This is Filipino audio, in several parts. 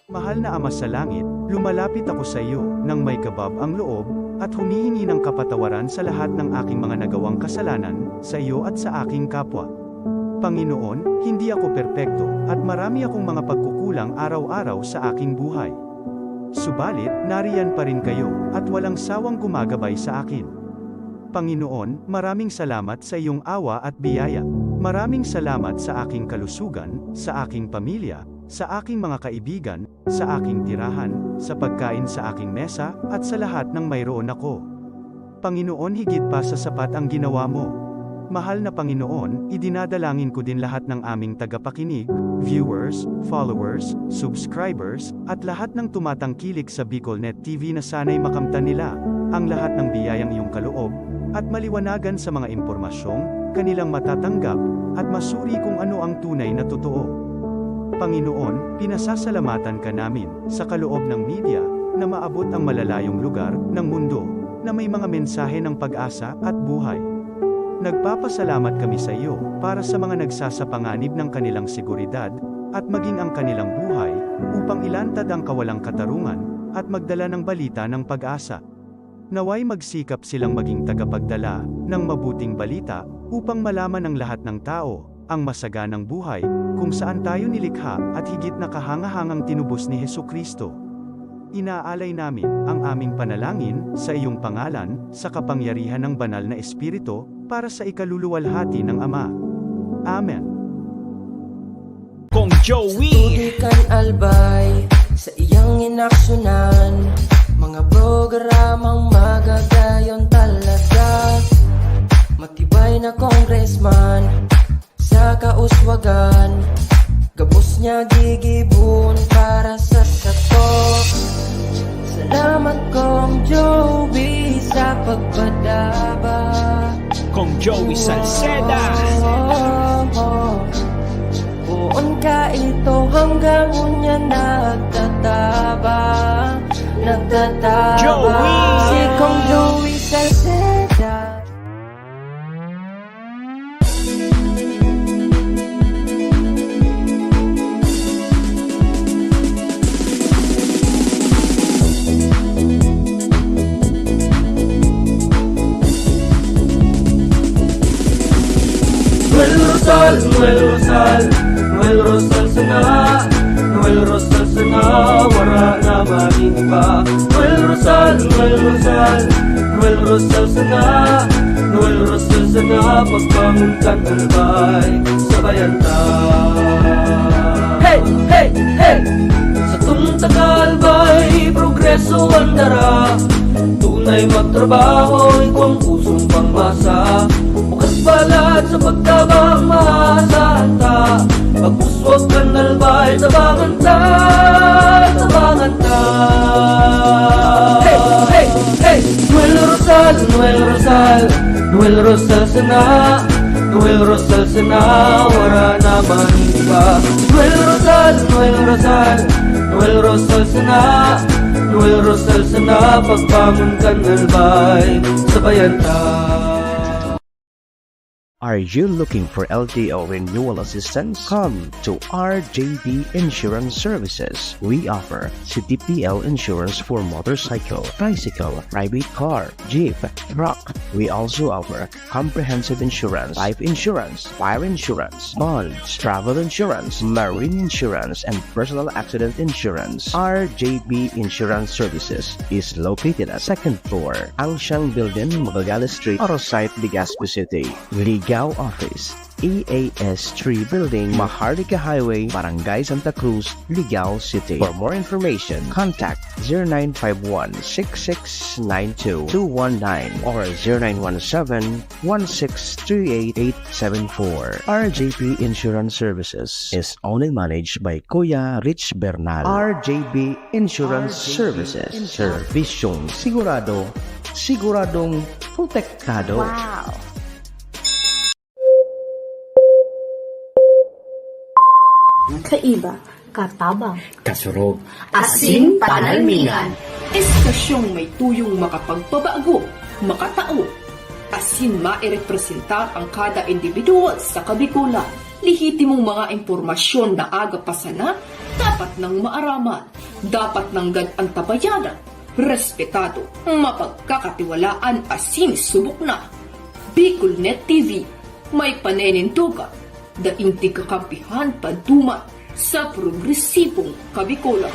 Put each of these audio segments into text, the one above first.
Mahal na Ama sa Langit, lumalapit ako sa iyo, nang may kabab ang loob, at humihingi ng kapatawaran sa lahat ng aking mga nagawang kasalanan, sa iyo at sa aking kapwa. Panginoon, hindi ako perpekto, at marami akong mga pagkukulang araw-araw sa aking buhay. Subalit, nariyan pa rin kayo, at walang sawang gumagabay sa akin. Panginoon, maraming salamat sa iyong awa at biyaya. Maraming salamat sa aking kalusugan, sa aking pamilya, sa aking mga kaibigan, sa aking tirahan, sa pagkain sa aking mesa, at sa lahat ng mayroon ako. Panginoon, higit pa sa sapat ang ginawa mo. Mahal na Panginoon, idinadalangin ko din lahat ng aming tagapakinig, viewers, followers, subscribers, at lahat ng tumatangkilik sa BicolNet TV na sana'y makamtan nila ang lahat ng biyayang iyong kaloob, at maliwanagan sa mga impormasyong kanilang matatanggap, at masuri kung ano ang tunay na totoo. Panginoon, pinasasalamatan ka namin, sa kaloob ng media, na maabot ang malalayong lugar, ng mundo, na may mga mensahe ng pag-asa, at buhay. Nagpapasalamat kami sa iyo, para sa mga nagsasapanganib ng kanilang seguridad, at maging ang kanilang buhay, upang ilantad ang kawalang katarungan, at magdala ng balita ng pag-asa. Naway magsikap silang maging tagapagdala, ng mabuting balita, upang malaman ng lahat ng tao, ang masaganang buhay, kung saan tayo nilikha, at higit na kahangahangang tinubos ni Hesukristo. Inaalay namin ang aming panalangin sa iyong pangalan, sa kapangyarihan ng banal na Espiritu, para sa ikaluluwalhati ng Ama. Amen. Kong Joey Tudikan albay sa iyang inaksyonan, mga programang magagayon talaga. Matibay na congressman sa kauswagan, gabos niya gigibon para sa sato. Salamat Kong Joey sa pagpadaba. Kong Joey Salceda. Buon ka ito hanggang unya nagtataba Joey! Si Kong Joey Salceda. Noel Rosal sana, Noel Rosal sana, wala na maring iba. Noel Rosal sana, Noel Rosal sana, pagbangon kang albay, sabayan ta. Hey, hey, hey! Sa tuntakalbay, progreso ang dara, tunay magtrabaho, ikaw ang pusong pangmasa. Bukas balat sa pagtabang maasahan ta, pagpuswag kang albay, tabangan ta, tabangan ta. Hey, hey, hey! Noel Rosal, Noel Rosal, Noel Rosal sana, Noel Rosal sana, wala naman iba. Noel Rosal, Noel Rosal, Noel Rosal sana, Noel Rosal sana, pagbangon kang albay, sabayan ta. Are you looking for LTO renewal assistance? Come to RJB Insurance Services. We offer CTPL insurance for motorcycle, bicycle, private car, jeep, truck. We also offer comprehensive insurance, life insurance, fire insurance, bonds, travel insurance, marine insurance, and personal accident insurance. RJB Insurance Services is located at 2nd floor, Angshang Building, Magallanes Street, Orosite, Legazpi City. Ligao Office, EAS 3 Building, Maharlika Highway, Barangay Santa Cruz, Ligao City. For more information, contact 0951-6692-219 or 0917-1638874. RJB Insurance Services is owned and managed by Kuya Rich Bernal. RJB Insurance Services. Servisyong sigurado, siguradong protektado. Wow! Kaiba, katabang, kasurog, asin panalmingan. Estasyong may tuyong makapagpabago, makatao, asin mairepresenta ang kada individual sa kabikulan. lihitimong mga impormasyon na aga pa sana, dapat nang maaraman, dapat nang antabayanan, respetado, mapagkakatiwalaan asin subok na. Bicolnet TV, may panenintugan, daing kakampihan paduman sa progresibong Kabikolan.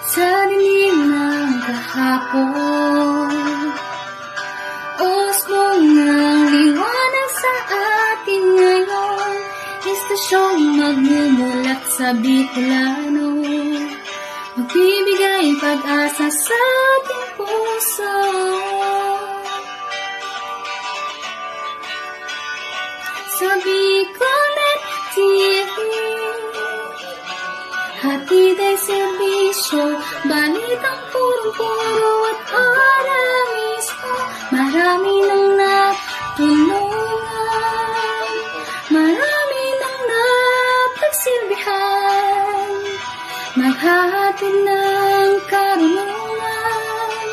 Sa dilim ng kahapon, usbong ng liwanag sa atin ngayon, istasyong magmumulat sa Bicolano, magbibigay pag-asa sa ating puso. Sa Bicolnet TV, hatid ay serbisyo, balitang purong-puro at ora mismo. Marami nang natulungan, marami nang napagsilbihan, maghahatid ng karunungan,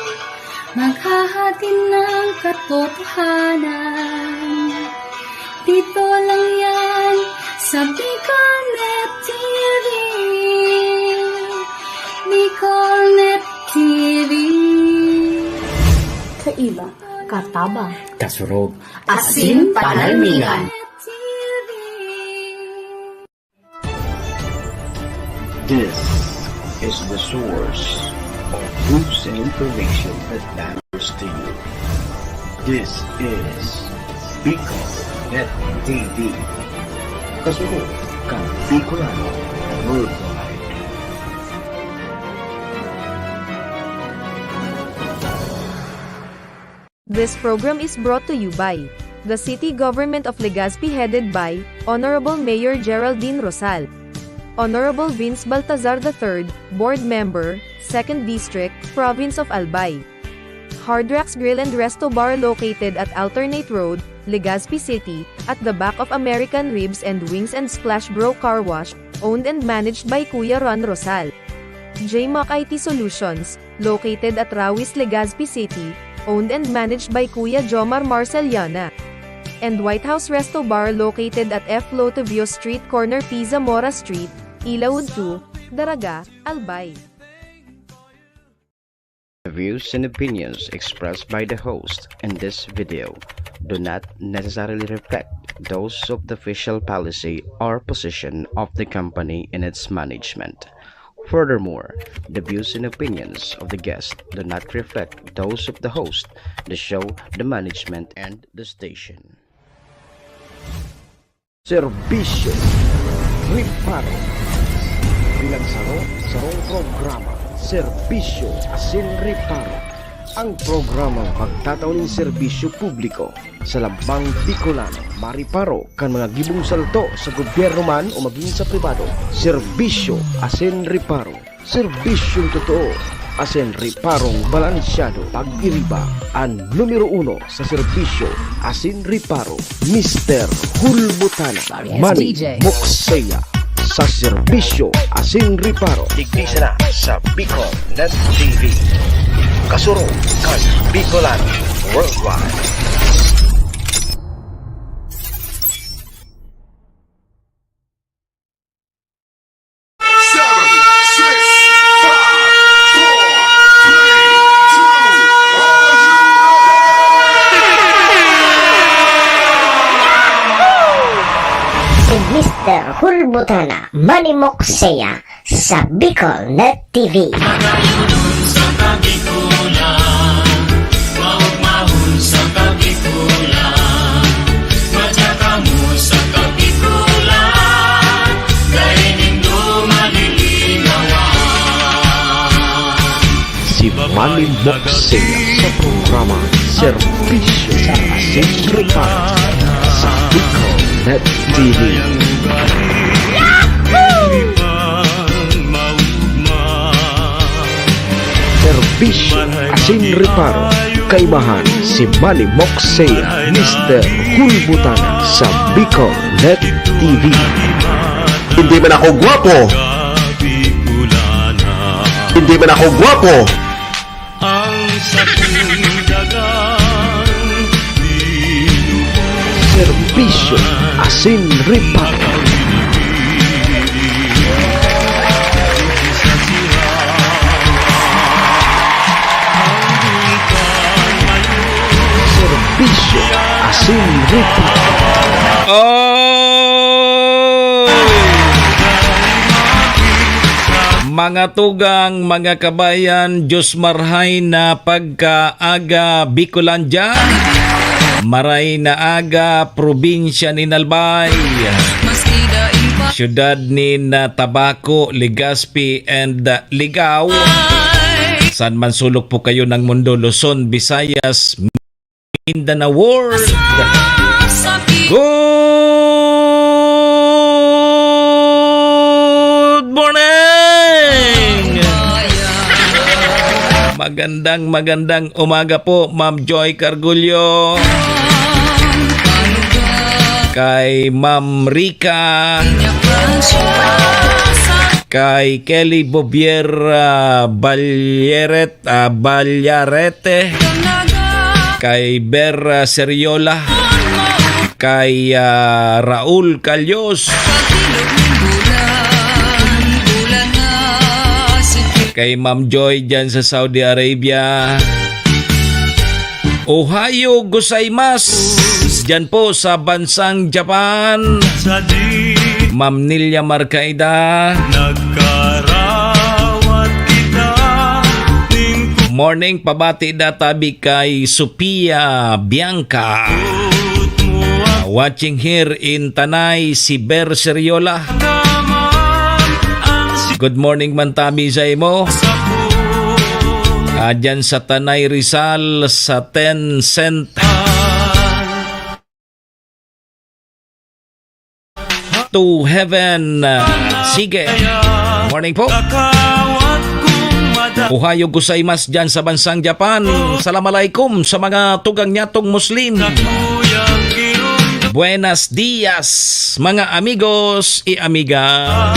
maghahatid ng katotohanan. Dito lang yan sa Bicolnet TV. Bicolnet TV. Kaiba, katabang, Kasurog. asin panalmingan. This is the source of news and information that matters to you. This is Bicolnet TV. Kasurog kang Bicolano worldwide. This program is brought to you by the City Government of Legazpi headed by Honorable Mayor Geraldine Rosal, Honorable Vince Baltazar III, Board Member, 2nd District, Province of Albay. Hard Rocks Grill and Resto Bar located at Alternate Road, Legazpi City, at the back of American Ribs and Wings and Splash Bro Car Wash, owned and managed by Kuya Ron Rosal. JMAC IT Solutions, located at Rawis, Legazpi City, owned and managed by Kuya Jomar Marceliana. And White House Resto Bar located at F. Lotavio Street Corner P. Zamora Street, Ilaud 2, Daraga, Albay. The views and opinions expressed by the host in this video do not necessarily reflect those of the official policy or position of the company and its management. Furthermore, the views and opinions of the guest do not reflect those of the host, the show, the management, and the station. Serbisyo Riparo Pinagsaro-sarong programa Serbisyo Asin Riparo, ang programang pagtatauning serbisyo publiko sa Lambang Bicolano, mariparo kan mga gibong salto sa gobyerno man o maging sa pribado. Serbisyo Asin Riparo, serbisyong totoo, asin riparong balansyado. Pag-iriba ang numero 1 sa serbisyo Asin Riparo, Mr. Hulbutana Manny Moxeya. Sa serbisyo Asin Riparo, digdisa na sa Bicolnet TV. Kasurog kang Bicolano worldwide. Mr. Hulbutana Manny Moxeya sa Bicolnet TV. Si Manny Moxeya sa programa Serbisyo sa Asin Riparo sa Bicolnet TV. Serbisyo Asin Riparo, kaibahan si Manny Moxeya, Mr. Hulbutana sa Bicolnet TV. Hindi man ako gwapo, hindi man ako gwapo. Serbisyo Asin Reparo. Serbisyo Asin Reparo. Mga tugang, mga kabayan, Diyos marhay na pagkaaga Bicolandia, maray na aga probinsya ni Nalbay, syudad ni Tabaco, Legazpi and Ligao. San man sulok po kayo ng mundo, Luzon, Visayas, Mindanao World. Good morning! Magandang umaga po, Ma'am Joy Cargulyo, kay Ma'am Rica, kay Kelly Bobier Balyarete, kay Ber Seriola, kay Raul Calyos, kay Ma'am Joy dyan sa Saudi Arabia. Ohayo gozaimasu dyan po sa bansang Japan. Ma'am Nilia Marcaida, morning, pabati databi kay Sophia Bianca, watching here in Tanay, si Ber Seriola. Good morning man tabi sa imo. Dyan sa Tanay Rizal sa 10 cent. To heaven. Sige. Morning po. Ohayo gozaimasu dyan sa bansang Japan. Assalamualaikum sa mga tugang nyatong Muslim. Buenos dias mga amigos y amigas.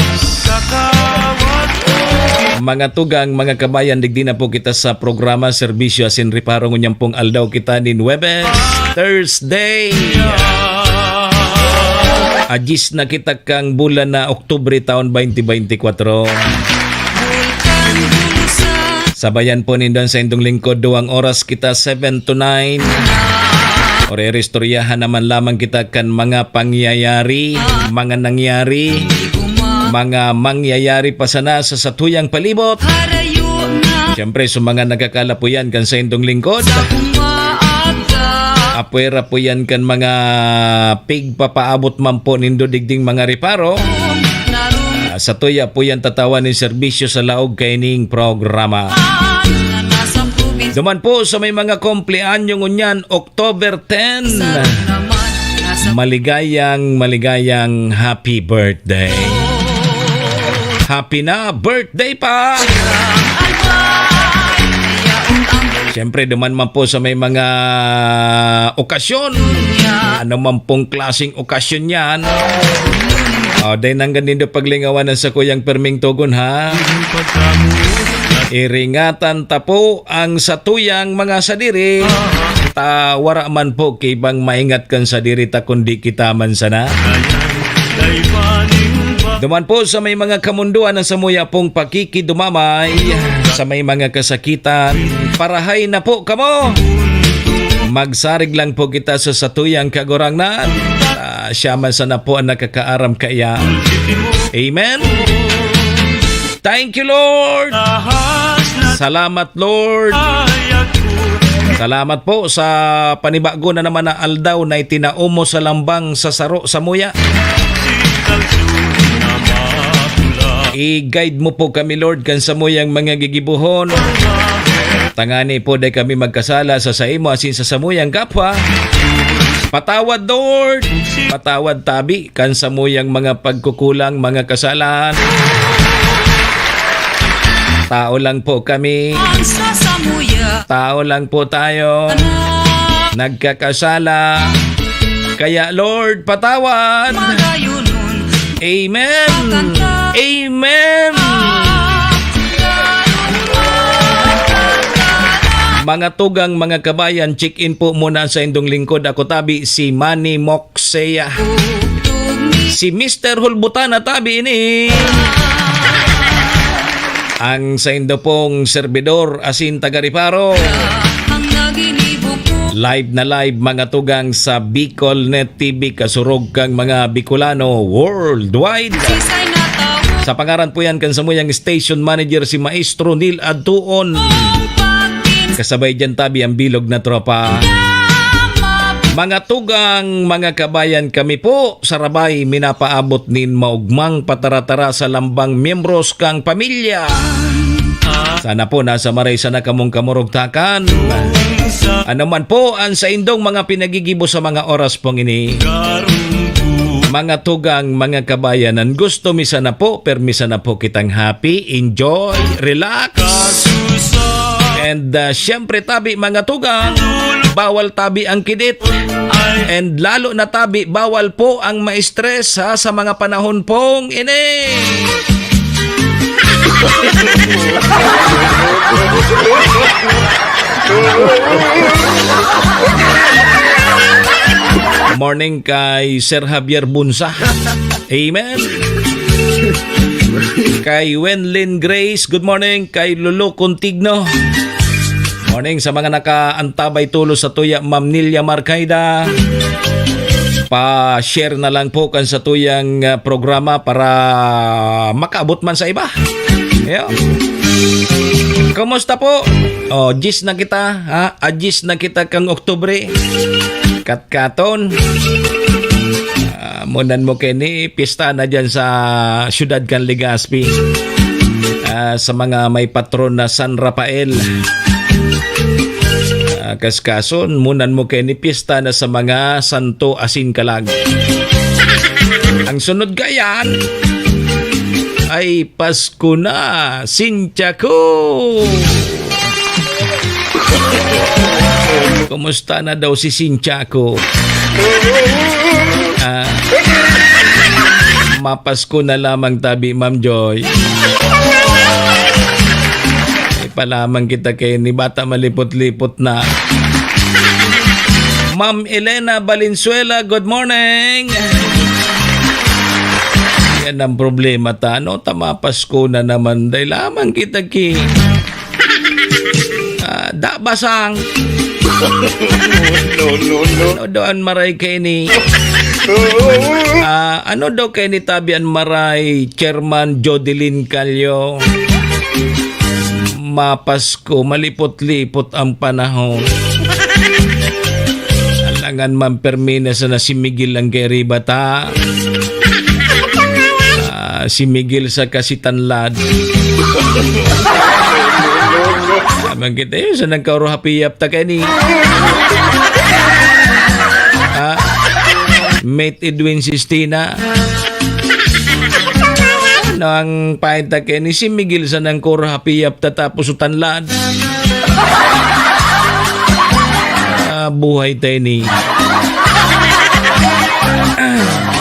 Mga tugang, mga kabayan, digdi na po kita sa programa Serbisyo Asin Reparo ngunyang pong aldaw kita ni Nuwebes, Thursday. Ajis na kita kang bulan na Oktubre taon 2024. Sabayan po nindon sa indong lingkod, 2 oras kita 7 to 9. Ore-restoryahan naman lamang kita kan mga pangyayari, mga nangyari, mga mangyayari pa sana sa satuyang palibot. Siyempre, sa mga nagkakalapuyan kan sa indong lingkod, apwera po yan kan mga pigpapaabot man po nindo digding mga reparo. Sa tuya po yan tatawan ng serbisyo sa laog kaining programa. Duman po sa may mga kumpleanyo ngunyan, October 10. Maligayang happy birthday. Happy na birthday pa! Siyempre, duman man po sa may mga okasyon. Ano man pong klaseng okasyon yan. Dahil nang ganito paglingawanan sa kuyang Perming Tugon, ha? Iringatan ta po ang satuyang mga sadiri. Wara man po kibang maingat kan sadiri ta kundi kita man sana. Duman po sa may mga kamunduan na samuya pong pakikidumamay, sa may mga kasakitan, parahay na po kamo. Magsarig lang po kita sa satuyang kagurangnan. Siya man sana po ang nakakaaram kaya. Amen. Thank you, Lord. Salamat, Lord. Salamat po sa panibago na naman na aldaw na itinaumo sa lambang sa saro sa muya. I-guide mo po kami, Lord, kan sa muyang mga gigibuhon. Tangani po dahil kami magkasala sa imo asin sa samuyang kapwa. Patawad, Lord. Patawad tabi kan sa muyang mga pagkukulang, mga kasalahan. Tao lang po kami. Tao lang po tayo. Nagkakasala. Kaya, Lord, patawad. Amen. Amen. Mga tugang mga kabayan, check-in po muna sa indong lingkod. Ako tabi si Manny Moxea. Si Mr. Hulbutana tabi ini. Ang sa indo pong servidor asin taga-Riparo. Live na live mga tugang sa BicolNet TV, kasurog kang mga Bicolano worldwide. Sa pangaran po yan kan sa muyang station manager si Maestro Neil Adtuon. Kasabay dyan tabi ang bilog na tropa. Mga tugang, mga kabayan, kami po sa Rabay minapaabot nin maugmang pataratara sa lambang miyembros kang pamilya. Sana po nasa maray sana kamong kamurugtakan. Ano man po ang sa indong mga pinagigibo sa mga oras pong ini. Mga tugang, mga kabayanan, gusto misa na po, permisa na po kitang happy, enjoy, relax. And syempre tabi mga tugang, bawal tabi ang kidit. And lalo na tabi, bawal po ang ma-stress sa mga panahon pong ini. Morning kay Sir Javier Bunsa. Amen. Kay Wenlyn Grace, good morning. Kay Lulu Contigno. Morning sa mga nakaantabay tulo sa tuya, Ma'am Nilia Marcaida. Pa-share na lang po kan sa tuyang programa para makaabot man sa iba. Yeah. Kumusta po? Oh, gis na kita, ha? Agis na kita kang Oktubre. Katkaton. Munan mo kini pista na dyan sa siyudad kan Legazpi. Sa mga may patron na San Rafael. Kaskason, munan mo kini pista na sa mga Santo Asin Kalag. Ang sunod gayan ay Pasko na, Sinchako. Kumusta na daw si Sinchako? Mapasko na lamang tabi, Ma'am Joy. Palamang kita kay ni bata malipot-lipot na. Ma'am Elena Valenzuela, good morning. Yan ang problema ta, no? Tama Pasko na naman. Dahil lamang kita ki. Da basang. No. Doon maray kay ni. Ano daw kay ni tabian maray Chairman Jodeline Calyo. Mapasko, malipot-lipot ang panahon. Alangan man permina sa na si Miguel ang kay bata. Si Miguel sa Kasitanlad. Amang kita yun sa nagkauruhapiyap ta kani. Mate Edwin Sistina. Ang pahinta kay ni si Miguel sa nang kurhapiyap tatapos utanlad. Buhay tayo ni.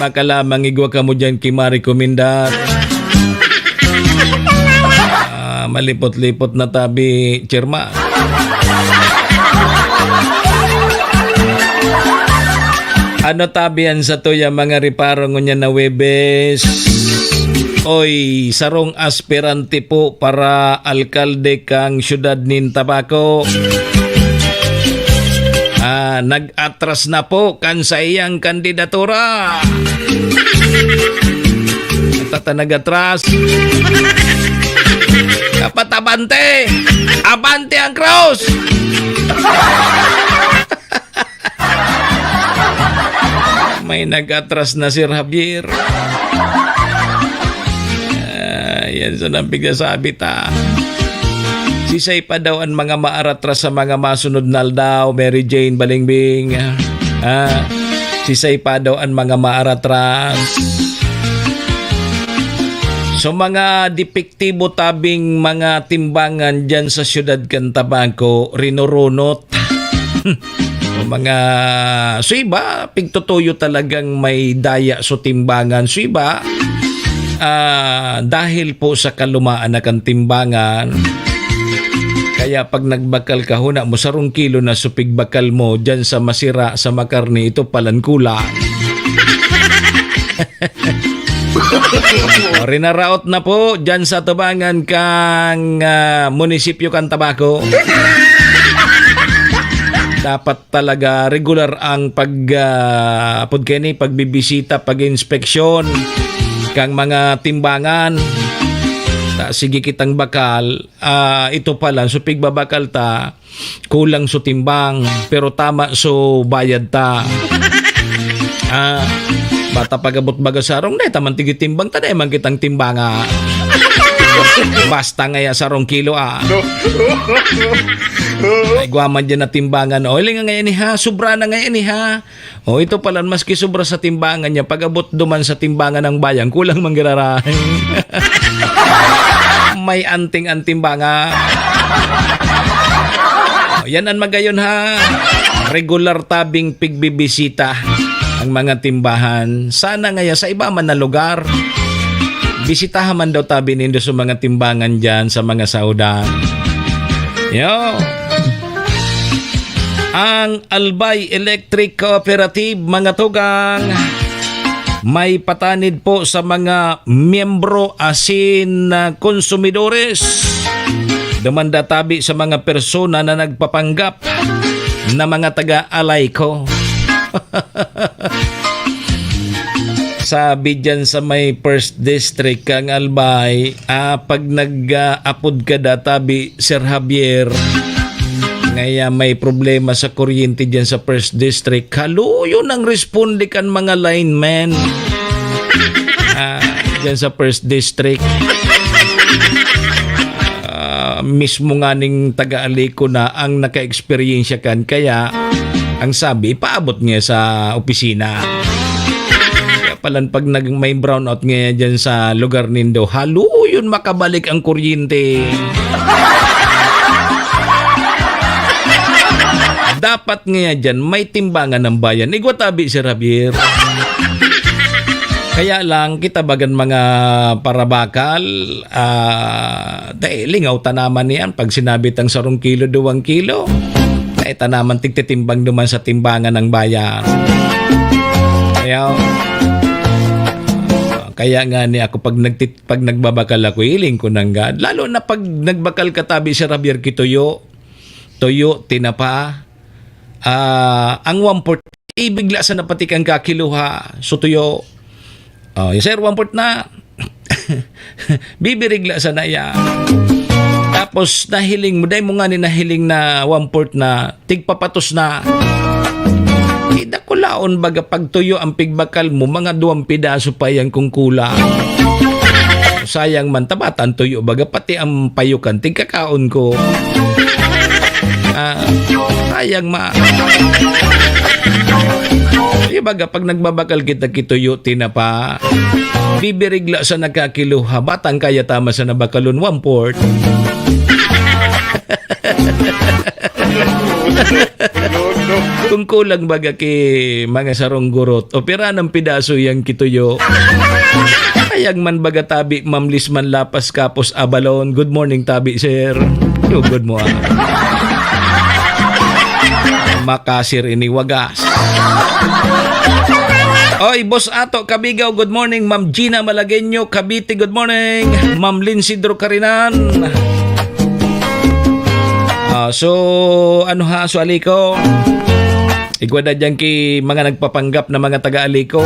Makalamang igwa ka mo dyan kay Marie Comindar. Malipot-lipot na tabi, Chirma. Ano tabihan sa tuya mga riparo ngunya na Webes? Oy, sarong aspirante po para alkalde kang syudad nin Tabaco. Nag-atras na po kan sa iyang kandidatura. Tata nag-atras. Dapat abante! Abante ang cross! May nag-atras na si Javier. Yan sa nampig na sabi ta. Sisay pa daw ang mga maaratras sa mga masunod na daw, Mary Jane Balingbing. Sisay pa daw ang mga maaratras. So mga depektibo tabing mga timbangan dyan sa siyudad kan Tabaco, rinurunot. Mga so iba, pigtutuyo talagang may daya so timbangan. So iba, dahil po sa kalumaan na kan timbangan, Kaya pag nagbakal ka, huna mo sarong kilo na supig bakal mo dyan sa masira sa makarni, ito palankula. O, rinaraot na po dyan sa Tubangan kang munisipyo kang Tabaco. Dapat talaga regular ang pagbibisita, pag-inspeksyon kang mga timbangan. Sige kitang bakal, ito pala, so pigbabakal ta, kulang so timbang, pero tama so bayad ta. Bata pagabot baga sarong, taman tigitimbang ta, man kitang timbanga. Basta ngaya sarong kilo Ay, guwaman dyan na timbangan. O, iling nga ngayon ha, sobra na ngayon ha. O, ito pala, maski sobra sa timbangan niya, pagabot duman sa timbangan ng bayan, kulang manggirarahin. May anting-anting banga. Yan ang magayon ha. Regular tabing pigbibisita ang mga timbahan. Sana ngaya sa iba man na lugar. Bisitahan man daw tabi nindo sa mga timbangan dyan sa mga saudan. Yo. Ang Albay Electric Cooperative, mga tugang, may patanid po sa mga miyembro asin konsumidores. Demanda tabi sa mga persona na nagpapanggap na mga taga-alay ko. Sabi dyan sa may First District kang Albay, pag nag-apod ka databi, Sir Javier, ngaya may problema sa kuryente dyan sa First District, haluyo nang responde kan mga linemen dyan sa First District. Mismo nga ning taga-aliko na ang naka-experience kan, kaya ang sabi, paabot niya sa opisina. Kaya palan pag may brownout nga dyan sa lugar nindo, haluyon makabalik ang kuryente. Dapat nga dyan, may timbangan ng bayan. Igwatabi si Javier. Kaya lang, kita bagan mga parabakal, lingaw tanaman niyan. Pag sinabit ang 1 kilo, 2 kilo, tanaman tigtitimbang naman sa timbangan ng bayan. Kaya nga ni ako, pag nagbabakal ako, iling ko nang gad. Lalo na pag nagbakal katabi si Javier kituyo, tuyo, tinapa, ang 1/4 ibigla sa napatikang kakiluha so tuyo. Yes sir, 1/4 na. Bibirigla sa naya. Tapos nahiling mo, dahil mo nga ni nahiling na 1/4 na, tigpapatos na. Hindi ko laon baga pagtuyo ang pigbakal mo, mga 2 pidaso pa yan kung kulang. Sayang man, tabatan tuyo baga, pati ang payukan, tigkakaon ko. Sayang ma. Baga pag nagbabakal kita kituyo tinapa, bibirigla sa nakakiluha, batang kaya tama sa nabakalon 1/4. Kung kulang baga ki mga sarong gurot, opera ng pidaso yang kituyo. Ayang man baga tabi, mamlis man lapas kapos abalon. Good morning tabi sir. Good mo makasir ini wagas. Oy, Boss Ato Kabigaw, good morning. Ma'am Gina Malagueño, Cavite, good morning. Ma'am Linsidro Karinan. So, ano ha, so aliko? Igwada dyan ki mga nagpapanggap na mga taga-aliko.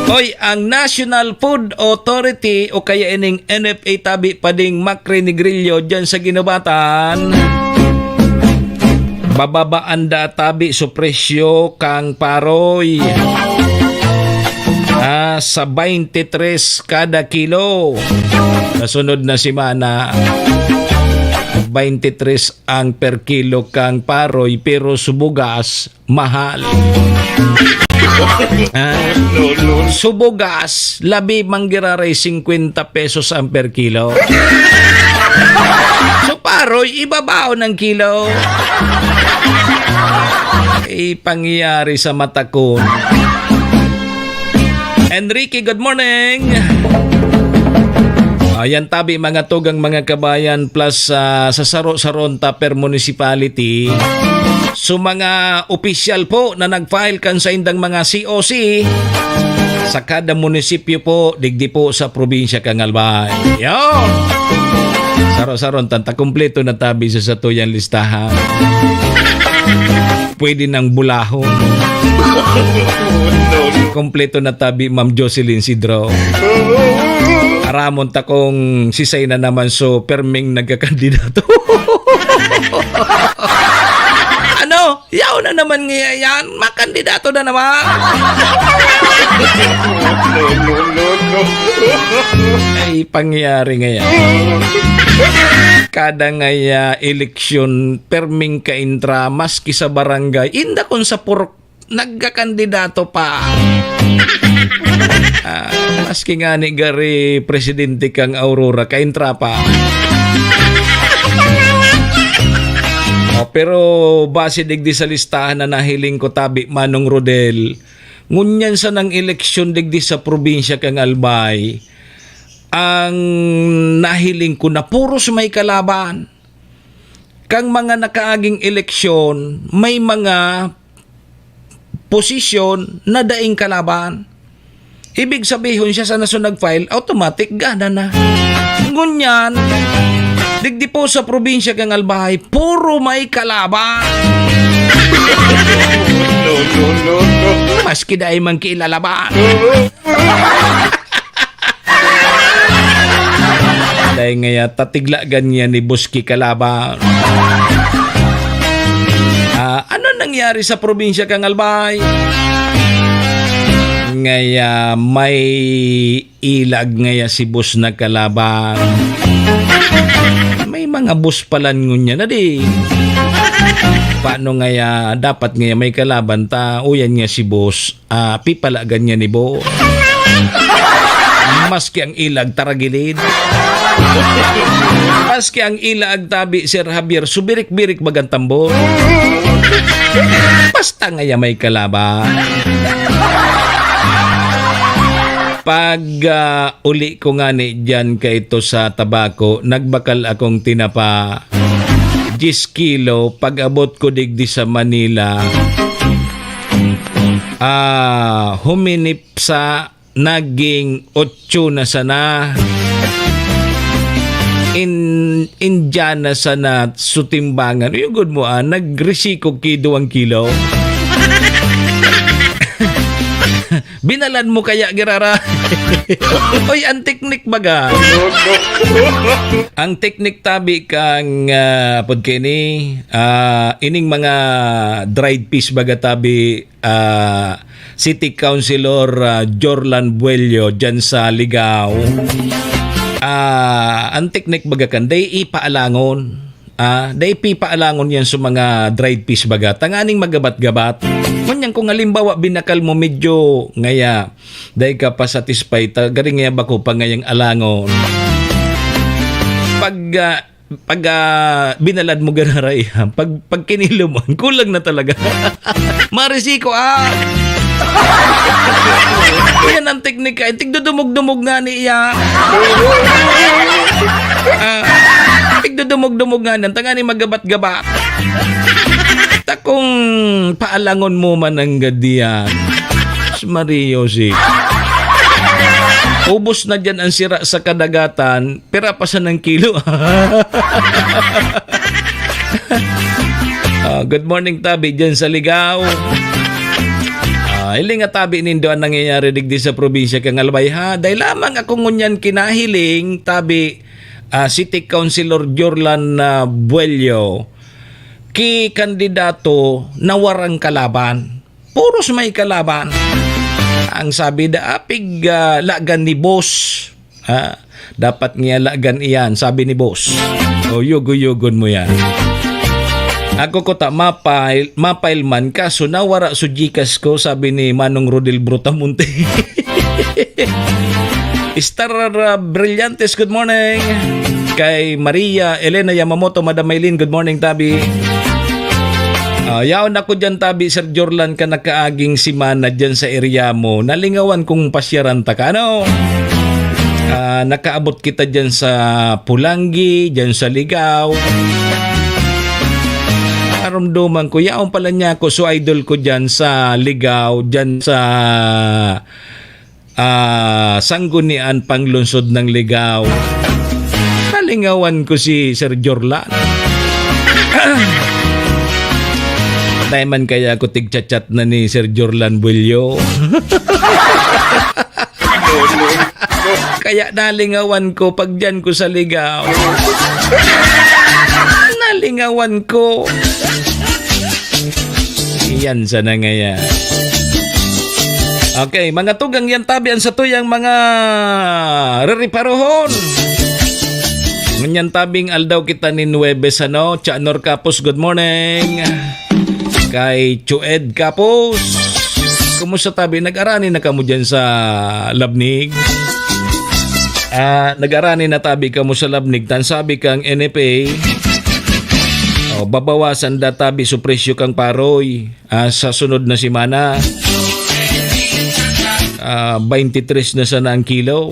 Oy, ang National Food Authority o kaya ining NFA tabi pading Macri Negrillo dyan sa Ginobatan, bababaan da tabi so presyo kang paroy sa 23 kada kilo. Nasunod na simana 23 ang per kilo kang paroy, pero subugas mahal. Subugas labi manggiraray 50 pesos ang per kilo. So paroy ibabaw ng kilo. Pangyayari sa matakon. Enrique, good morning. Yan tabi mga tugang mga kabayan plus sa saro-saronta per municipality. So mga opisyal po na nag-file kan sa indang mga COC sa kada munisipyo po, digdi po sa probinsya kang Albay. Yon! Saro-saron, tanta kumpleto na tabi sa tuyang listahan. Pwede ng bulahon. Kompleto na tabi Ma'am Jocelyn Sidro. Aramon ta kong sisay na naman so perming nagkakandidato. Ano? Yaw na naman nga yan. Makandidato na naman. Ay, pangyayari ngayon. Kada ngaya eleksyon perming kaintra maski sa barangay inda kon sa purok nagkakandidato pa. Maski nga ni gari presidente kang Aurora kaintra pa. Pero base digdi sa listahan na nahiling ko tabi Manong Rodel, ngunyan sa nang eleksyon digdi sa probinsya kang Albay, ang nahiling ko na puros may kalaban. Kang mga nakaaging eleksyon, may mga posisyon na daing kalaban. Ibig sabihin siya sa naso nag-file, automatic gana na. Ngunyan, digdi po sa probinsya kang Albay, puro may kalaban. No. Maski dahil man kilalaban. Dahil ngaya tatigla ganyan ni Buski kalaban. Ano nangyari sa probinsya kang Albay? Ngaya may ilag ngaya si bus na kalaban. May mga bus palan ngunya na di. Paano ngaya dapat ngaya may kalaban ta uyan nga si bus pipala ganyan ni bo. Maski ang ilag taragilid. Maski ang ilag tabi Sir Javier subirik-birik bagang tambor. Basta ngaya may kalaban. Pag uli ko nga ni dyan ka ito sa tabako, nagbakal akong tinapa 10 kilo. Pag abot ko digdi sa Manila, huminip sa naging 8 na sana. Indiana sana sutimbangan. Yung good mo nagresiko ki 2 kilo. Binalan mo kaya girara. Oy, ang teknik baga. Ang teknik tabi kang podkeni ining mga dried fish baga tabi City Councilor Jorlan Buello dyan sa Ligao. Ang teknik baga kan day ipaalangon. Day pipaalangon yan sa mga dried fish baga. Tanganing magabat-gabat. Kunyan kung halimbawa binakal mo medyo ngaya day ka pa satisfied garing ngaya bako pa ngayang alangon. Pag binalad mo ganaray pag kinilo mo kulang na talaga. Marisiko yan ang teknika. Tigdudumog-dumog nga niya. Tigdudumog-dumog nga nan tangani magabat-gabat. Kung paalangon mo man ang gadiyan, Mario si. Ubos na dyan ang sira sa kadagatan, pera pa sa ng kilo. Good morning tabi dyan sa Ligao. Hiling nga tabi nindo ang nangyayari digdi sa probinsya kang Albay ha. Dahil lamang ako ngunyan kinahiling tabi City Councilor Jorlan Buello ki kandidato na warang kalaban. Puros may kalaban. Ang sabi da apig lagan ni boss. Dapat niya lagan iyan, sabi ni boss. O yugo-yugon mo yan. Ako ko ta mapail man kaso nawara su Gcash ko, sabi ni Manong Rodel Brutamonte. Star Brillantes, good morning. Kay Maria Elena Yamamoto, Madam Maylin, good morning tabi. Yaon ako dyan tabi Sir Jorlan ka nakaaging simana dyan sa area mo. Nalingawan kong pasyaran ta ka, ano? Nakaabot kita dyan sa Pulangi, dyan sa Ligaw. Naramdaman ko, yaon pala niya ako, so idol ko dyan sa Ligaw, dyan sa Sanggunian, Panglungsod ng Ligaw. Nalingawan ko si Sir Jorlan. Taiman kaya ako tig-chat na ni Sir Jorlan Bulyo. Kaya nalingawan ko pag dyan ko sa Ligaw. Nalingawan ko. Yan sana nga yan. Okay, mga tugang yan tabian sa tuyang mga reriparohon. Nganyan tabing aldaw kita ni Nueves Chanor Kapos, good morning. Kay Chued Kapos, kumusta tabi? Nag-arani na kamo dyan sa Labnig? Nag-arani na tabi kamo sa Labnig. Tan sabi kang NFA, babawasan da tabi su presyo kang paroy sa sunod na simana. 23 na sana ang kilo.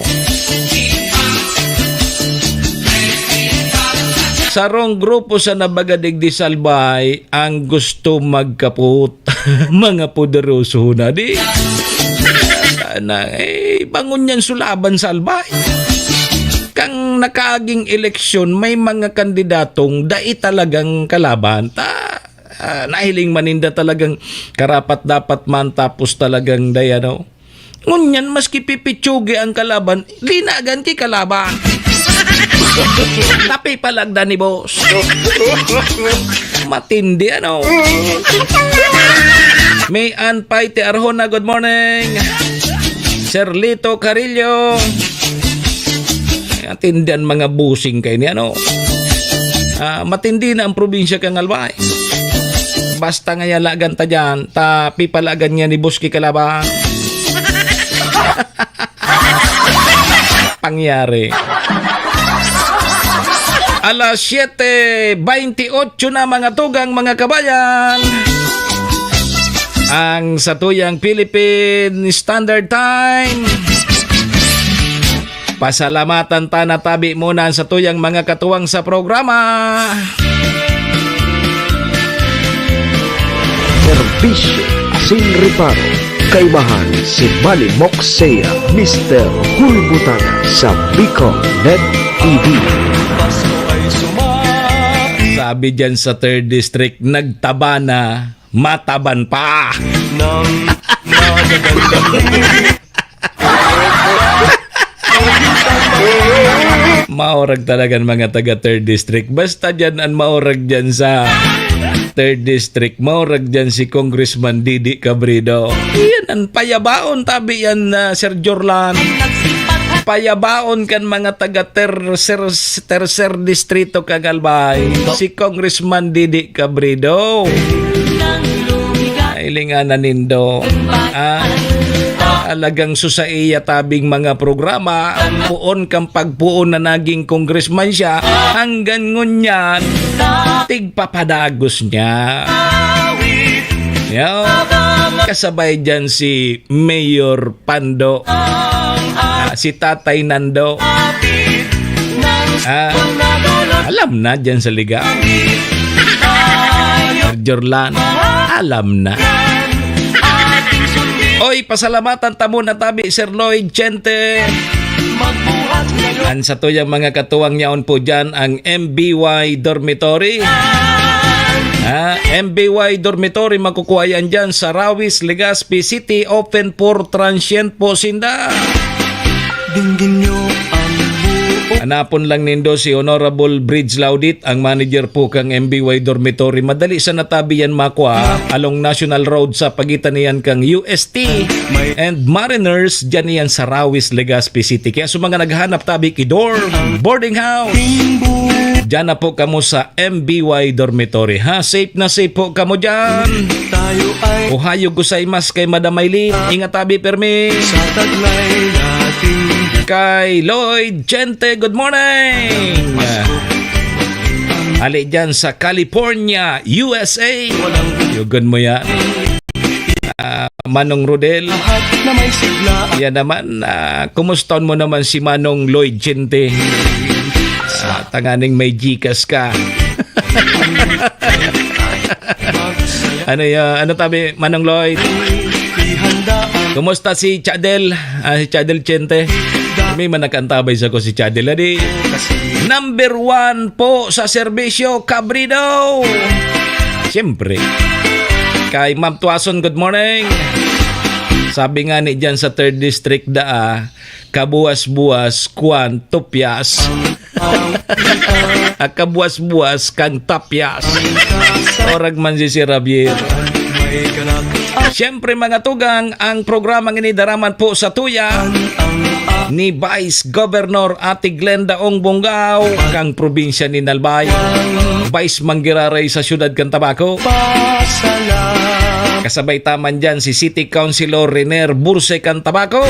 Sarong grupo sa Nabagadig di Salbay ang gusto magkaput. Mga poderoso na di. Bangon yan sulaban Salbay. Kang nakaaging eleksyon, may mga kandidatong dai talagang kalaban. Nahiling maninda talagang karapat dapat man tapos talagang dayano. Ngunyan maski pipitsugi ang kalaban, linagan ki kalaban. Tapi palagda ni boss. Matindi ano. May Anpay Te Arjona, good morning. Sir Lito Carillo. Atindihan mga busing kayo ni ano. Matindi na ang probinsya kang Albay. Basta nga yalagan ta dyan, tapi palagan niya ni Buski Kalabang. Pangyari. Alas 7:28 na mga tugang mga kabayan. Ang satuyang Philippine Standard Time. Pasalamatan ta na tabi muna sa tuyang mga katuwang sa programa. Serbisyo Asin Reparo. Kaibahan si Manny Moxea, Mr. Hulbutana sa Bicol Net TV. Sabi dyan sa 3rd District, nagtaba na, mataban pa. Maorag talagang mga taga 3rd District. Basta dyan ang maorag dyan sa 3rd District, maorag dyan si Congressman Didi Cabredo. Yan ang payabaon tabi yan, Sir Jorlan. Payabaon kan mga taga tercer distrito Kagalbay. Si Congressman Didi Cabredo. Ilinganan nindo. Alagang susaiya tabing mga programa. Puon kang pagpuon na naging congressman siya. Hanggang ngunyan, tigpapadagos niya. Kasabay dyan si Mayor Pando. Si Tatay Nando. Alam na dyan sa Liga. Jorlan, alam na. Oy, pasalamatan tamo na tabi Sir Lloyd Chente. An sa tuyang mga katuwang yaon po dyan ang MBY Dormitory. MBY Dormitory makukuha yan dyan sa Rawis, Legazpi City. Open for transient po sinda. Dinggin nyo ang Hanapon lang nindo si Honorable Bridge Laudit, ang manager po kang MBY Dormitory. Madali sa natabi yan makwa along National Road sa pagitan niyan kang UST and Mariners, dyan yan sa Rawis, Legazpi City. Kaya sa mga naghanap tabi ki-dorm, boarding house, dyan na po kamo sa MBY Dormitory. Safe na safe po kamo dyan. Ohayo gozaimasu kay Madam Maylin. Ingat tabi permi. Sa taglay natin Kay Lloyd Chente, good morning. Ali dyan sa California, USA. Yugan mo yan. Manong Rodel. lahat na may sigla. Yan naman, kumustaon mo naman si Manong Lloyd Chente? Tanganing may Gcash ka. Ano tabi, Manong Lloyd? Kumusta si Chadel? Si Chadel Chente? May manakantabay sa ko si Chadel. Adi, number 1 po sa serbisyo, Cabrido. Siyempre. Kay Ma'am Tuason, good morning. Sabi nga ni dyan sa 3rd District kabuas-buas, kuwan, tupyas. Kabuas-buas, kang tapyas. Orag man si Rabier. Siyempre mga tugang, ang programang inidaraman po sa tuya ni Vice Governor Ate Glenda Ong Bongao, kang probinsya ni Nalbay. Vice Manggiraray sa siyudad kang Tabaco. Kasabay taman dyan si City Councilor Rener Burse kang Tabaco.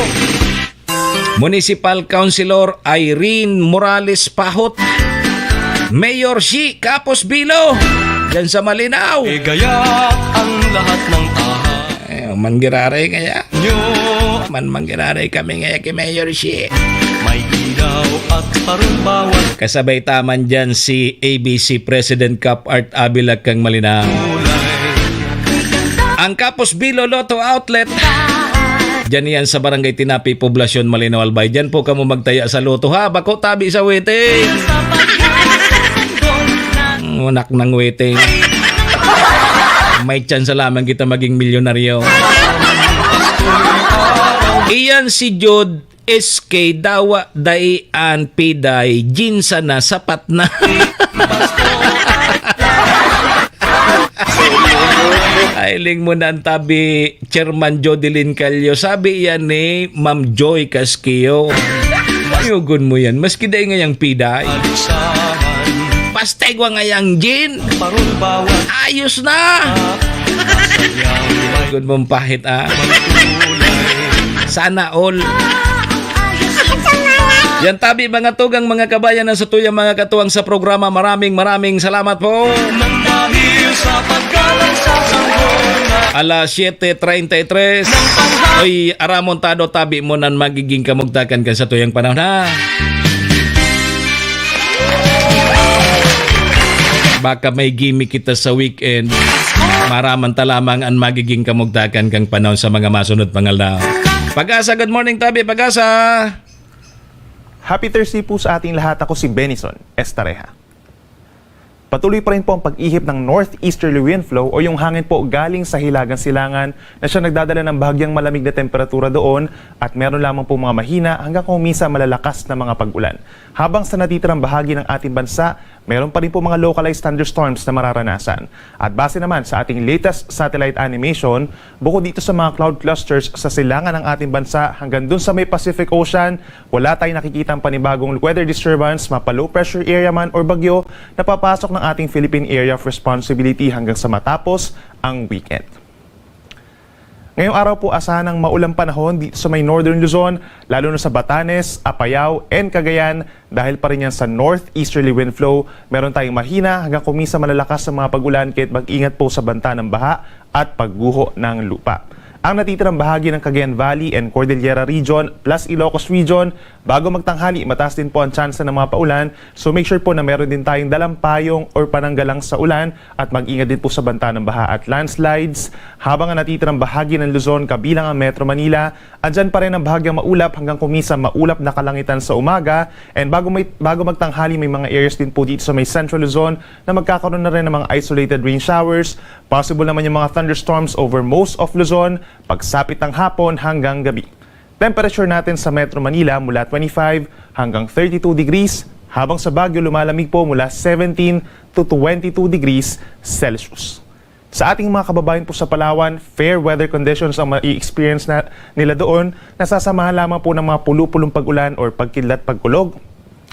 Municipal Councilor Irene Morales Pahot. Mayor Shi Capos Bilo dyan sa Malinaw. Igayak ang lahat ng Manggiraray kaya. nyo. Mangiraray kami ngayon kay Mayor Shi. May ilaw at parumbawan. Kasabay taman dyan si ABC President Cap Art Abilak kang Malinaw. Ang Capos Bilo Lotto Outlet. Diyan yan sa Barangay Tinapi, Poblasyon, Malinaw, Albay. Diyan po kamo magtaya sa loto ha. Bako tabi sa waiting. Unak ng waiting. May chance lamang kita maging milyonaryo. Iyan si Jod SK Dawa Dayan Piday Jinsa na sapat na. Ailing mo na ang tabi Chairman Jodelyn Calio. Sabi yan ni Ma'am Joy Casquillo. Ayugon mo yan. Maski day ngayang Piday. Pastegwa ngayang Jin. Ayos na. Good mong pahit Sana all. Yan tabi mga tugang mga kabayan na sa tuyang mga katuwang sa programa. Maraming salamat po. Alas 7:33. Oy, aramontado tabi mo nan magiging kamugtakan ka sa tuyang panahon ha. Baka may gimmick kita sa weekend. Maraman talamang ang magiging kamugtakan kang panahon sa mga masunod pangaldaw. Pag-asa, good morning tabi, Pag-asa. Happy Thursday po sa ating lahat. Ako si Benison Estareja. Patuloy pa rin po ang pag-ihip ng northeasterly wind flow o yung hangin po galing sa Hilagang Silangan na siya nagdadala ng bahagyang malamig na temperatura doon at meron lamang po mga mahina hanggang kumisa malalakas na mga pag-ulan. Habang sa natitirang bahagi ng ating bansa, meron pa rin po mga localized thunderstorms na mararanasan. At base naman sa ating latest satellite animation, bukod dito sa mga cloud clusters sa silangan ng ating bansa hanggang dun sa may Pacific Ocean, wala tayong nakikitang panibagong weather disturbance, mapa-low pressure area man or bagyo na papasok ng ating Philippine Area of Responsibility hanggang sa matapos ang weekend. Ngayong araw po asahan ng maulang panahon dito sa may Northern Luzon, lalo na sa Batanes, Apayao, and Cagayan dahil pa rin yan sa northeasterly wind flow. Meron tayong mahina hanggang kumisa malalakas sa mga pag-ulan kahit mag-ingat po sa banta ng baha at pagguho ng lupa. Ang natitirang bahagi ng Cagayan Valley and Cordillera Region plus Ilocos Region, bago magtanghali, mataas din po ang tsansa ng mga paulan. So make sure po na meron din tayong dalang payong or pananggalang sa ulan at mag-ingat din po sa banta ng baha at landslides. Habang ang natitirang bahagi ng Luzon, kabilang ang Metro Manila, andyan pa rin ang bahagyang maulap hanggang kumisa maulap na kalangitan sa umaga. And bago magtanghali, may mga areas din po dito sa may Central Luzon na magkakaroon na rin ng mga isolated rain showers. Possible naman yung mga thunderstorms over most of Luzon pagsapit ng hapon hanggang gabi. Temperature natin sa Metro Manila mula 25 hanggang 32 degrees, habang sa Baguio lumalamig po mula 17 to 22 degrees Celsius. Sa ating mga kababayan po sa Palawan, fair weather conditions ang ma-experience nila doon, nasasamahan lamang po ng mga pulu-pulong pag-ulan or pagkidlat pagkulog.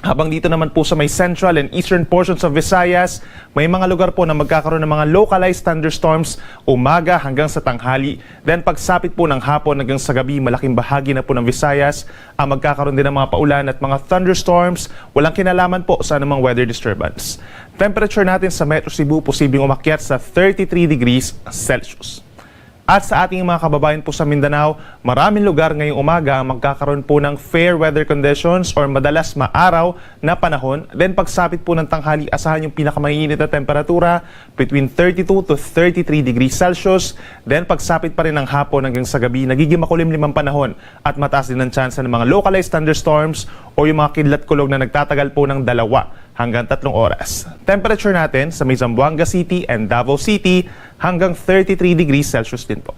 Habang dito naman po sa may central and eastern portions of Visayas, may mga lugar po na magkakaroon ng mga localized thunderstorms umaga hanggang sa tanghali. Then pagsapit po ng hapon hanggang sa gabi, malaking bahagi na po ng Visayas ang magkakaroon din ng mga paulan at mga thunderstorms. Walang kinalaman po sa anumang weather disturbance. Temperature natin sa Metro Cebu posibleng umakyat sa 33 degrees Celsius. At sa ating mga kababayan po sa Mindanao, maraming lugar ngayong umaga ang magkakaroon po ng fair weather conditions or madalas maaraw na panahon. Then pagsapit po ng tanghali, asahan yung pinakamainit na temperatura between 32 to 33 degrees Celsius. Then pagsapit pa rin ng hapon hanggang sa gabi, nagiging makulimlim ang panahon at mataas din ang chance ng mga localized thunderstorms o yung mga kidlat-kulog na nagtatagal po ng 2 hanggang 3 oras. Temperature natin sa may Zamboanga City and Davao City hanggang 33 degrees Celsius din po.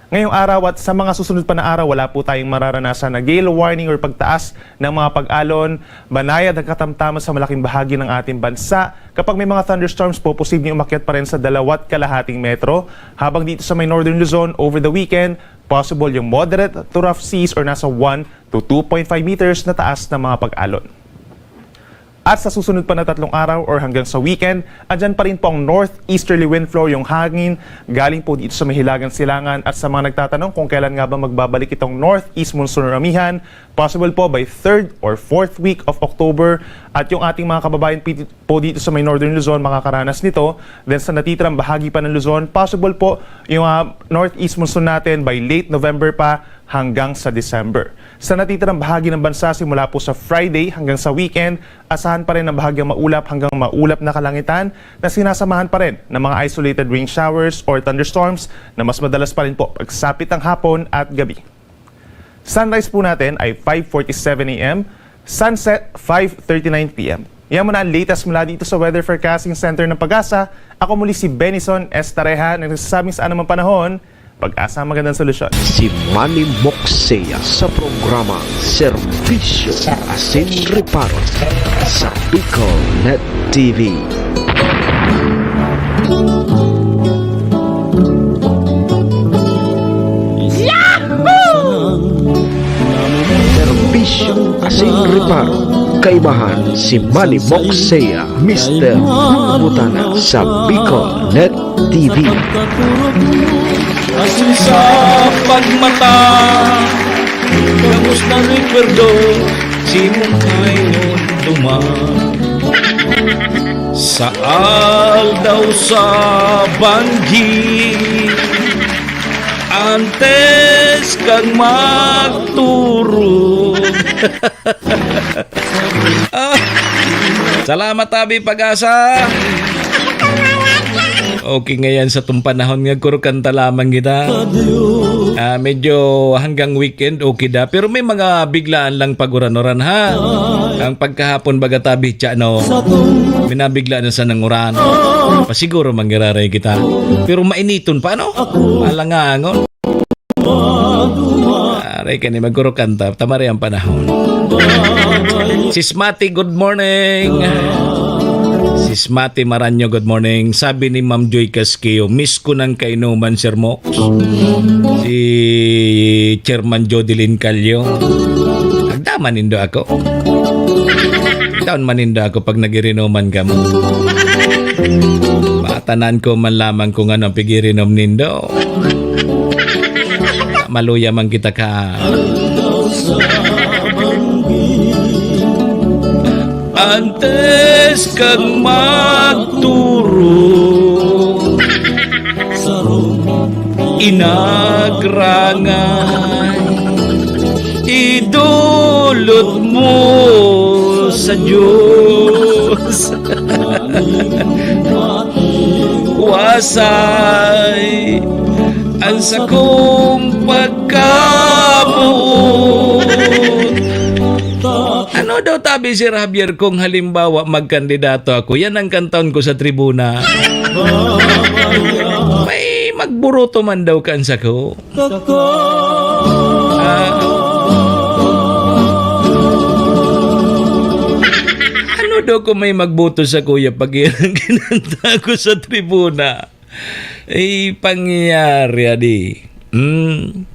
Ngayong araw at sa mga susunod pa na araw, wala po tayong mararanasan na gale warning or pagtaas ng mga pag-alon, banayad ang katamtaman sa malaking bahagi ng ating bansa. Kapag may mga thunderstorms po, posibleng umakyat pa rin sa 2.5 metro. Habang dito sa may Northern Luzon, over the weekend, possible yung moderate to rough seas or nasa 1 to 2.5 meters na taas ng mga pag-alon. At sa susunod pa na 3 araw or hanggang sa weekend, andyan pa rin po ang northeasterly wind flow, yung hangin galing po dito sa Mahilagang Silangan. At sa mga nagtatanong kung kailan nga ba magbabalik itong northeast monsoon ramihan, possible po by 3rd or 4th week of October. At yung ating mga kababayan po dito sa may Northern Luzon makakaranas nito. Then sa natitirang bahagi pa ng Luzon, possible po yung northeast monsoon natin by late November pa hanggang sa December. Sa natitirang bahagi ng bansa simula po sa Friday hanggang sa weekend, asahan pa rin ang bahagyang maulap hanggang maulap na kalangitan na sinasamahan pa rin ng mga isolated rain showers or thunderstorms na mas madalas pa rin po pagsapit ng hapon at gabi. Sunrise po natin ay 5:47 a.m., sunset 5:39 p.m. Yan muna ang latest mula dito sa Weather Forecasting Center ng Pag-asa. Ako muli si Benison Estareja na nagsasabing sa anumang panahon, Pag-asa ang magandang solusyon. Si Manny Moxea sa programa Serbisyo Asin Reparo sa Bicol Net TV. Serbisyo Asin Reparo. Kaibahan si Manny Moxea, Mr. Hulbutana sa Bicol Net TV. Asin sa pagmata, gamos na rekwerdo, simong kayo duman. Saal daw sa banggi, antes kang magturo. Salamat Abi Pag-asa. Okay ngayon sa itong panahon nga kuro kanta lamang kita. Medyo hanggang weekend okay da. Pero may mga biglaan lang paguranoran ha. Ang pagkahapon baga tabi tsa no. Minabiglaan na sa nanguran. Pasiguro manggiraray kita. Pero mainiton pa no. Malangangon. Aray ka ni magkuro kanta. Tamari ang panahon. Sismati, good morning. Sismati Maranyo, good morning. Sabi ni Ma'am Joy Casqueo, miss ko ng kainuman, Sir Mox. Si Chairman Jodelyn Calyo. Nagdaman nindo ako. Taon manindo ako pag nagirinuman ka mo. Patanan ko man lamang kung ano ang pigirinom nindo. Maluya man kita ka. Antes kang magturo, inagrangay, idulot mo sa Diyos. Wasay ang sakong pagkabuot. Ano daw tabi si Javier kung halimbawa magkandidato ako? Yan ang kantaon ko sa tribuna. May magburuto man daw kansa ko. Ano daw kung may magbuto sa kuya pag yan ang kinanta ko sa tribuna? Pangyayari adi.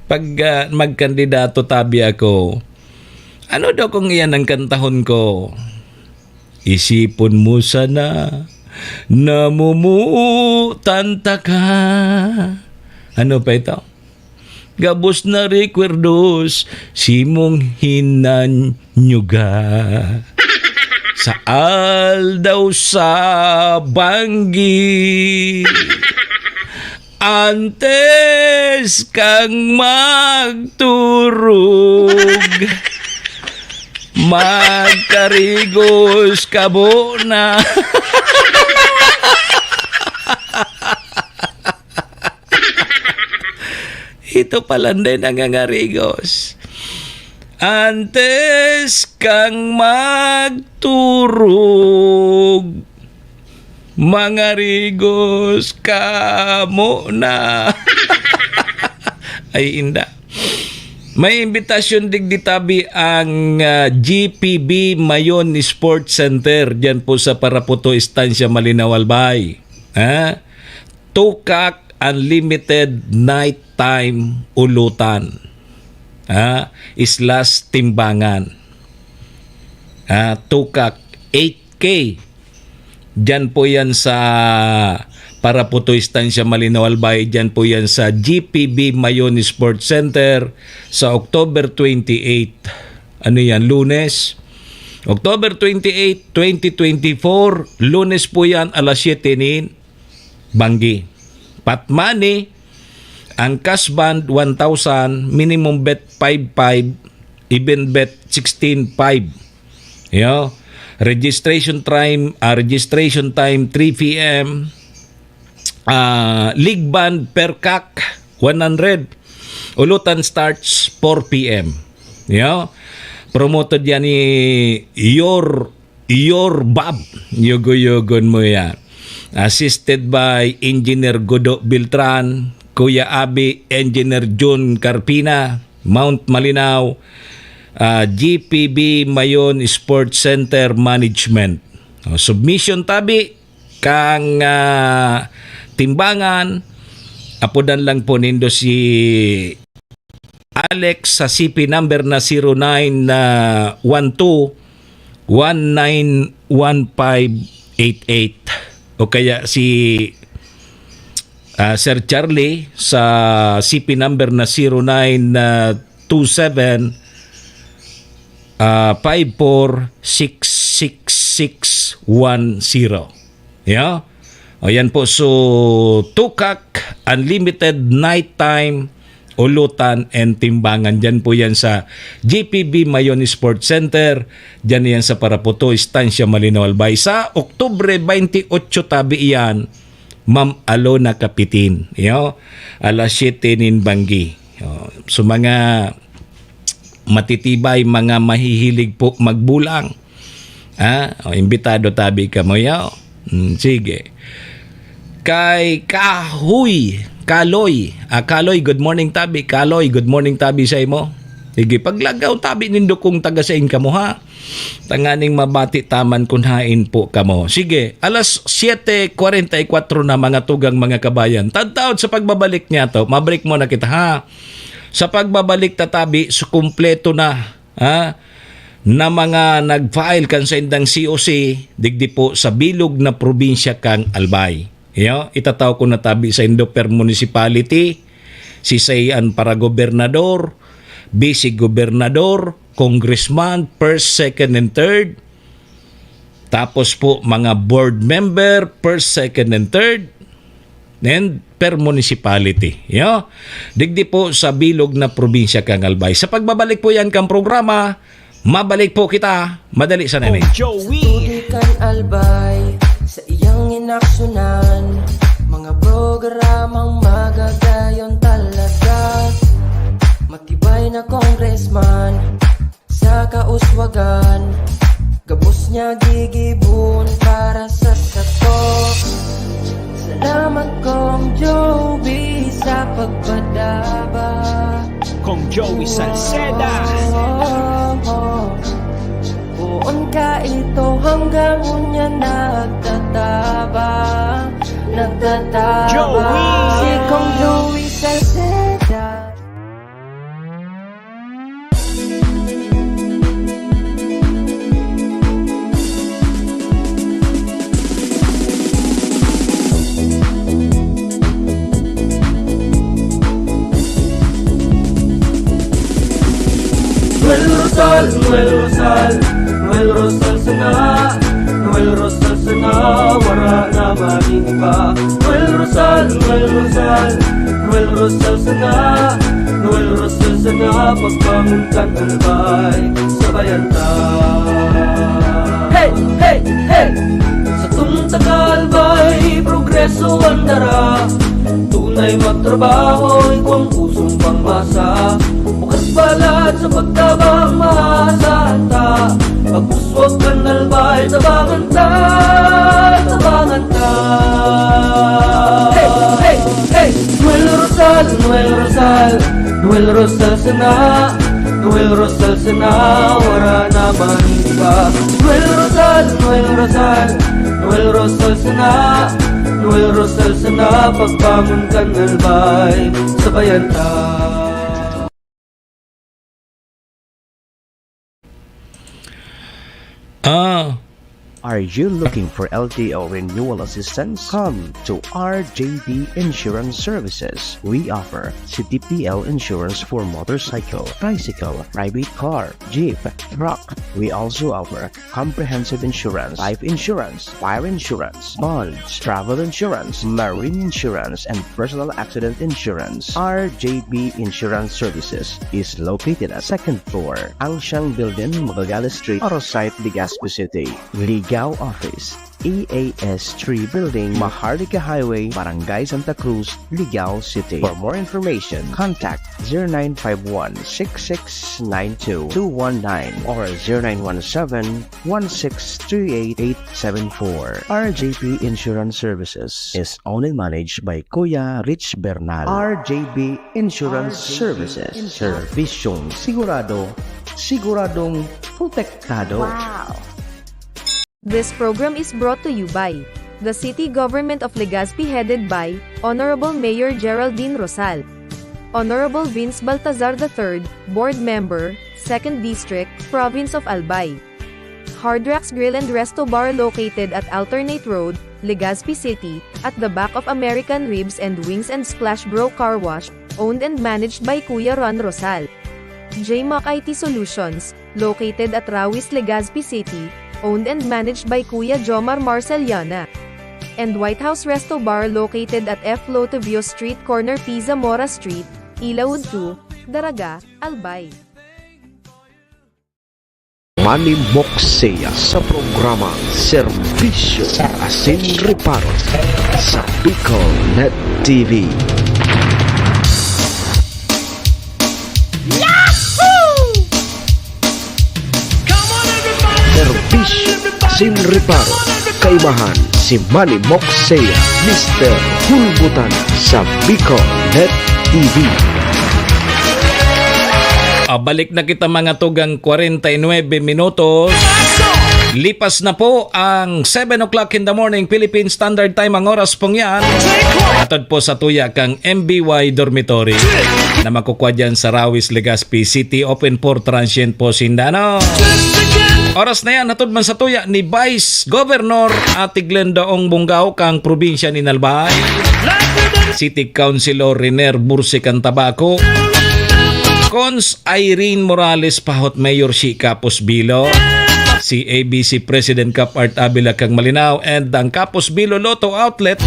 Pag magkandidato tabi ako, ano daw kung iyan ang kantahon ko? Isipon mo sana, namumutanta ka. Ano pa ito? Gabos na recuerdos, simong hinanyuga. Saal daw sa banggi, Antes kang magturog, magkarigos ka muna. Ito pala din nangangarigos. Antes kang magturog, mangarigos ka muna. Ay, inda. May imbitasyon digditabi ang GPB Mayon Sports Center diyan po sa Paraputo Estancia, Malinaw, Albay. Tukak Unlimited Nighttime Ulutan. Islas Timbangan. Tukak 8K. Diyan po yan sa Paraputo Estancia, Malinaw, Albay. Diyan po yan sa GPB Mayon Sports Center sa October 28. Ano yan? Lunes. October 28, 2024. Lunes po yan, alas 7 nin. Banggi. Patmani, ang cash band 1,000, minimum bet 5,500, even bet 16,500. Registration time 3 p.m. League band per kak 100. Ulutan starts 4 p.m. Promoted yan ni Your Bob. Yugo-yugon mo yan. Assisted by Engineer Godo Beltran, Kuya Abi, Engineer June Carpina, Mount Malinaw, GPB Mayon Sports Center Management. Submission tabi kang Timbangan, apodan lang po nindo si Alex sa CP number na 0912-191588. O kaya si Sir Charlie sa CP number na 0927-546610. O yan po. So, Tukak Unlimited Nighttime Ulutan and Timbangan. Diyan po yan sa GPB Mayon Sports Center. Diyan yan sa Paraputo Estancia, Malinaw, Albay. Sa Oktubre 28 tabi yan, Ma'am Alona Kapitin. Alas 7 nin Banggi. So mga matitibay, mga mahihilig po magbulang. Imbitado tabi ka mo. Sige. Kay Kaloy, good morning tabi. Kaloy, good morning tabi sa imo. Sige, paglagaw tabi nindo kung taga sa inyo mo ha. Tanganing mabati taman kunhain po kamo. Sige, alas 7:44 na mga tugang mga kabayan. Tadtaod sa pagbabalik niya to. Mabalik mo na kita ha. Sa pagbabalik tatabi, so kumpleto na na mga nag-file kan sa indang COC digdi po sa bilog na probinsya kang Albay. Itataw ko na tabi sa Indoper Municipality, si Sayan para gobernador, vice gobernador, congressman, first, second, and third. Tapos po mga board member, first, second, and third. And per municipality. Digdi po sa bilog na probinsya kang Albay. Sa pagbabalik po yan kang programa, mabalik po kita. Madali sa nene. Studi kan Albay, sa iyang inaksyonan, mga programang magagayon talaga. Matibay na congressman sa kauswagan, gabos niya gigibon para sa satok. Salamat Kong Joey sa pagpadaba. Kong Joey Salceda. Buon ka ito hanggang unya nagtataba. Joey! Si Kong Joey Salceda. Noel Rosal sana, Noel Rosal sana, wala na maging iba. Noel Rosal, nga pagbangon kan albay sabayan ta. Hey, hey, hey! Sa tuntagalbay progreso ang dara, tunay magtrabaho ikaw ang pusong pangmasa, bukas balat sa pagtabang maasahan ta, pagpuswag kan albay tabangan ta, tabangan ta. Hey, hey, hey! Noel Rosal, Noel Rosal, Noel Rosal sana, Noel Rosal sana, wala naman iba. Noel Rosal, Noel Rosal, Noel Rosal sana, Noel Rosal sana, pagbangon kan albay sabayan ta. Are you looking for LTO renewal assistance? Come to RJB Insurance Services. We offer CTPL insurance for motorcycle, bicycle, private car, jeep, truck. We also offer comprehensive insurance, life insurance, fire insurance, bonds, travel insurance, marine insurance, and personal accident insurance. RJB Insurance Services is located at 2nd floor, Angshang Building, Magallanes Street, Orosite, Legazpi City. Ligao Office, EAS 3 Building, Maharlika Highway, Barangay Santa Cruz, Ligao City. For more information, contact 0951-6692-219 or 0917-1638874. RJB Insurance Services is owned and managed by Kuya Rich Bernal. RJB Insurance Services. Servisyong sigurado, siguradong protektado. Wow! This program is brought to you by the City Government of Legazpi headed by Honorable Mayor Geraldine Rosal, Honorable Vince Baltazar III, Board Member, 2nd District, Province of Albay. Hard Rocks Grill and Resto Bar located at Alternate Road, Legazpi City, at the back of American Ribs and Wings and Splash Bro Car Wash, owned and managed by Kuya Ron Rosal. JMAC IT Solutions, located at Rawis, Legazpi City, owned and managed by Kuya Jomar Marceliana. And White House Resto Bar located at F. Lotavio Street Corner Pisa Mora Street, Ilaud 2, Daraga, Albay. Manny Moxea sa programa Serbisyo Asin Reparo sa Bicol Net TV. Serbisyo Asin Reparo, kaibahan si Manny Moxea, Mr. Hulbutan sa Bicol Net TV. Balik na kita mga tugang 49 minutos. Lipas na po ang 7 o'clock in the morning Philippine Standard Time ang oras pong yan. Atod po sa tuya kang MBY Dormitory na makukuha dyan sa Rawis, Legazpi City. Open for transient po Sindano. Oras na yan, hatod man sa tuya ni Vice Governor Ate Glendaong Bungaw kang probinsya ni Nalbay, City Councilor Riner Bursican Tabaco, Cons Irene Morales Pahot Mayor si Capos Bilo, si ABC President Cap Art Abila kang Malinaw, and ang Capos Bilo Lotto Outlet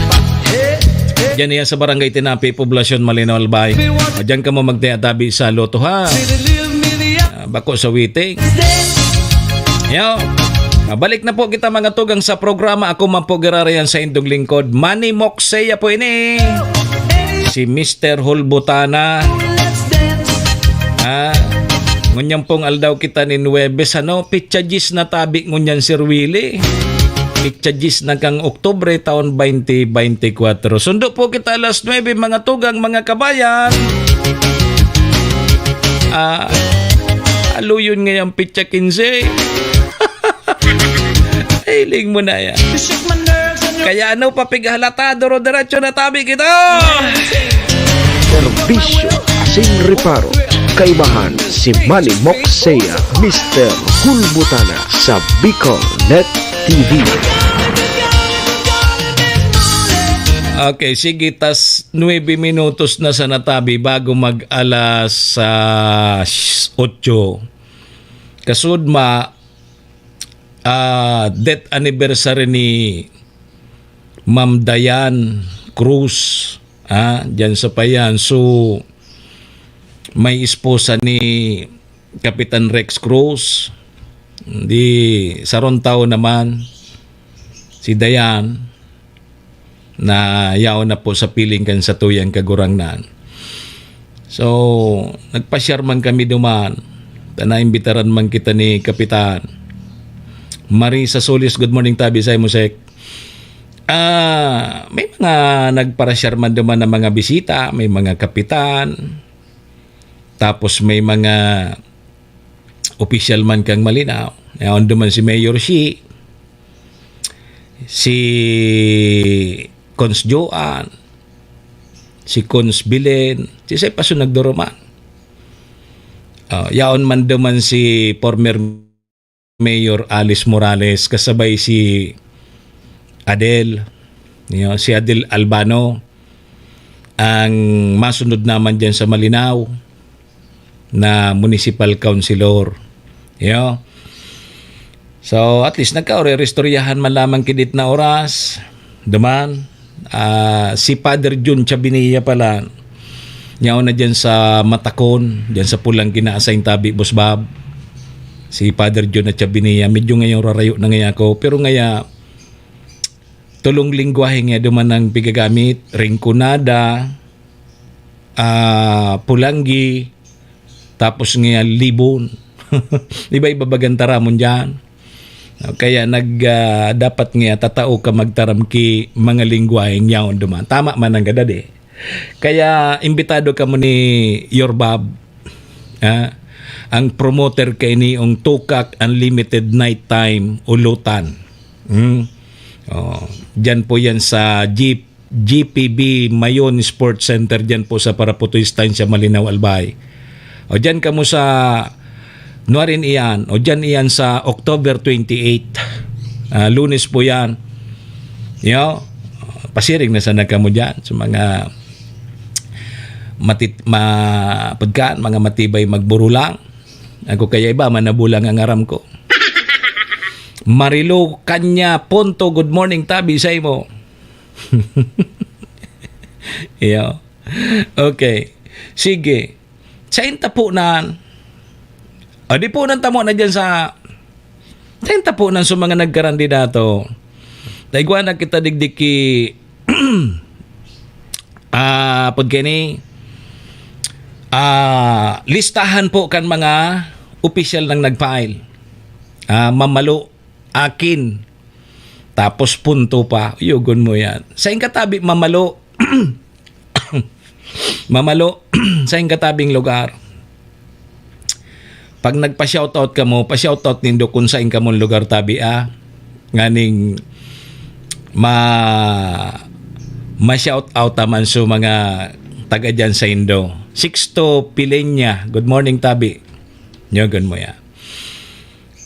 dyan niya sa Barangay Tinapi, Poblasyon Malinaw Albay. Dyan ka mo magteatabi sa Lotto ha, bako sa Witing. Yo, balik na po kita mga tugang sa programa. Ako man po gararayan sa indong lingkod, Manny Moxea po ini, si Mr. Hulbutana. Ngunyan pong aldaw kita ni Nuebes, pitchagis na tabi ngunyan Sir Willie. Pitchagis na kang Oktubre taon 2024. Sundo po kita alas 9 mga tugang mga kabayan. Aluyon ngayang pitcha 15. Hiling mo na yan. Kaya papighalata, doro-diretso na tabi kita. Serbisyo Asin Reparo, kaibahan si Manny Moxea, Mr. Hulbutana sa Bicol Net TV. Okay, sige, tas 9 minutos na sa natabi bago mag-alas 8. Kasudma, death anniversary ni Ma'am Dayan Cruz dyan sa Payan. So may esposa ni Kapitan Rex Cruz. Di saron tao naman si Dayan na yaon na po sa piling kan sa tuyang kagurangnan. So, nagpa-share man kami duman. Tanaimbitaran man kita ni Kapitan. Marisa Solis, good morning tabi sa Musek. May mga nagpa-share man duman ng mga bisita, may mga kapitan. Tapos may mga official man kang malinaw. Yaon duman si Mayor Shi, si Cons Joan, si Cons Bilen, si Say Paso nagduruman. Yaon man duman si former Mayor Alice Morales, kasabay si Adel, si Adel Albano, ang masunod naman dyan sa Malinaw na municipal councilor. So, at least nagka-restoryahan man lamang kidit na oras. Duman, si Father Jun Chabiniya pala, niyaw na dyan sa Matakon, dyan sa pulang ginaasayng tabi, Boss Bob. Si Father Jun at Chabiniya, medyo ngayon rarayo na ngayon ako. Pero ngaya, tulong lingwahe nga duman ng pigagamit, ringkunada, pulanggi, tapos nga libon. Di ba ibabagantara mo dyan? Kaya dapat nga tatao ka magtaram ki mga lingwaheng yaon duman. Tama man ang gadade. Kaya imbitado ka mo ni Yorbab, ang promoter kay ni ang Tukak Unlimited Nighttime Ulutan. Diyan po yan sa GPB Mayon Sports Center, diyan po sa Paraputo Estancia, Malinaw, Albay. Diyan ka mo sa Nuarin iyan, o dyan iyan sa October 28. Lunes po yan. Pasiring na sana ka mo dyan sa mga pagkaan, mga matibay magburulang. Ako kaya iba, manabulang ang aram ko. Marilo Kanya Ponto, good morning tabi sa imo. Okay. Sige. Sa intapunan, di po nang tamo na dyan sa po nang sa mga nagkarandidato. Daigwa na kita digdiki pagkini listahan po kan mga opisyal nang nag-file. Mamalo akin. Tapos punto pa. Yugon mo yan. Sa katabi mamalo mamalo sa katabing lugar. Pag nagpa-shoutout ka mo, pa-shoutout nindo kung saan ka mong lugar tabi nganing ma-shoutout naman so mga taga dyan sa Indo. Sixto Pilenya, good morning tabi. Nyogan mo ya.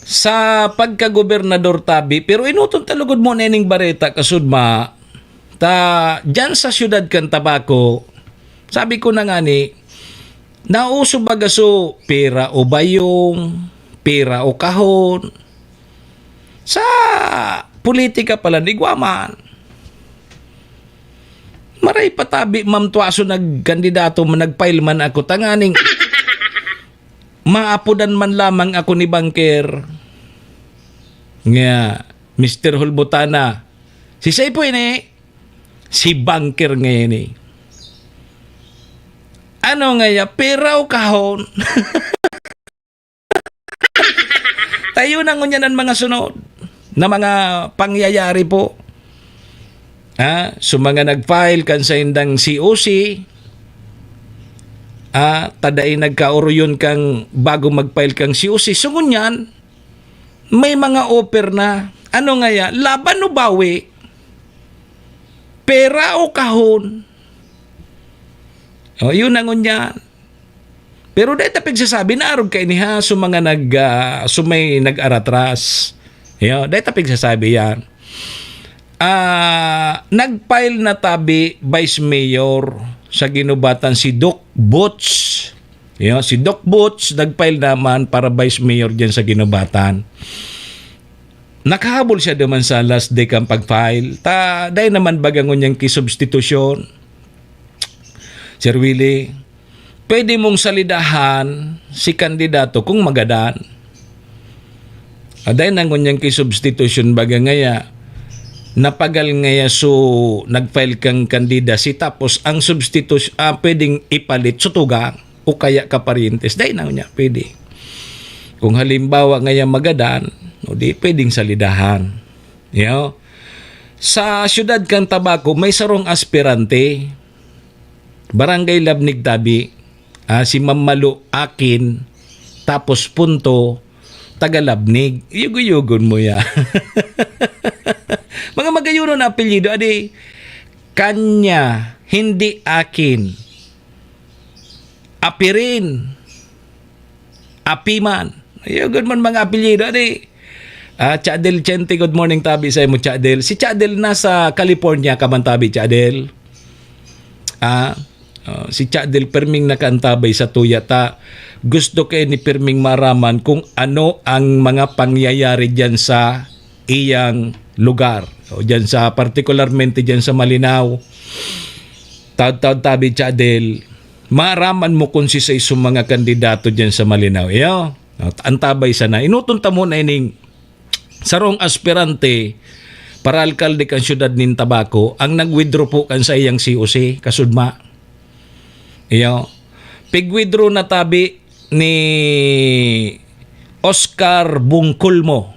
Sa pagka-gobernador tabi, pero inutong talugod mo nening bareta kasudma, dyan sa syudad kan Tabaco, sabi ko na nga ni, nauso bagaso pera o bayong, pera o kahon. Sa politika pala ni Guaman. Maray patabi mamtuaso nagkandidato managpail man ako tanganing maapudan man lamang ako ni banker. Nga Mr. Hulbutana. Si Seipo ini si banker ngayon eh. Ano nga ya? Pera o kahon? Tayo na ngunyan ang mga sunod na mga pangyayari po. So mga nag-file kan sa indang COC, taday nagkaoroyon kang bago mag-file kang COC. So ngunyan, may mga offer na, ano nga ya? Laban o bawi? Pera o kahon? Yun ang unya. Pero dahil tapig sasabi na arog kayo niya so mga sumay nag-aratras. Dahil tapig sasabi yan. Nag-file na tabi Vice Mayor sa ginubatan si Doc Butch. Si Doc Butch nag-file naman para Vice Mayor dyan sa ginubatan. Nakahabol siya naman sa last day kang pag-file. Dahil naman bagangon niyang kisubstitusyon. Sir Willie, pwede mong salidahan si kandidato kung magadan. Aday nang kunyang ki-substitution baga ngaya, napagal ngaya so nag-file kang kandidasi tapos ang substitution pwedeng ipalit sutugang o kaya kaparientes. Day nang kunya, pwede. Kung halimbawa ngaya magadan, o di pwedeng salidahan. You know? Sa syudad kang Tabaco, may sarong aspirante, Barangay Labnig Tabi, si Mamalo Akin, tapos punto, taga Labnig. Yugo-yugon mo ya. Mga magayuno na apelyido, adi, kanya, hindi akin. Apirin, apiman. Yugon man mga apelyido, adi. Chadel Chente, good morning tabi sa mo Chadel. Si Chadel nasa California ka man tabi Chadel. Si Chadel perming nakantabay sa tuyata. Gusto kay ni perming maraman kung ano ang mga pangyayari diyan sa iyang lugar. O diyan sa partikularmente diyan sa Malinaw. Taud tabi Chadel. Maraman mo kung si sa isang mga kandidato diyan sa Malinaw. Iyo. Antabay sana. Inutunta mo na ining sarong aspirante para alkalde kan syudad nin Tabaco ang nag-withdraw po kan sa iyang COC kasudma. Iyo. Pig-withdraw na tabi ni Oscar Bungkulmo.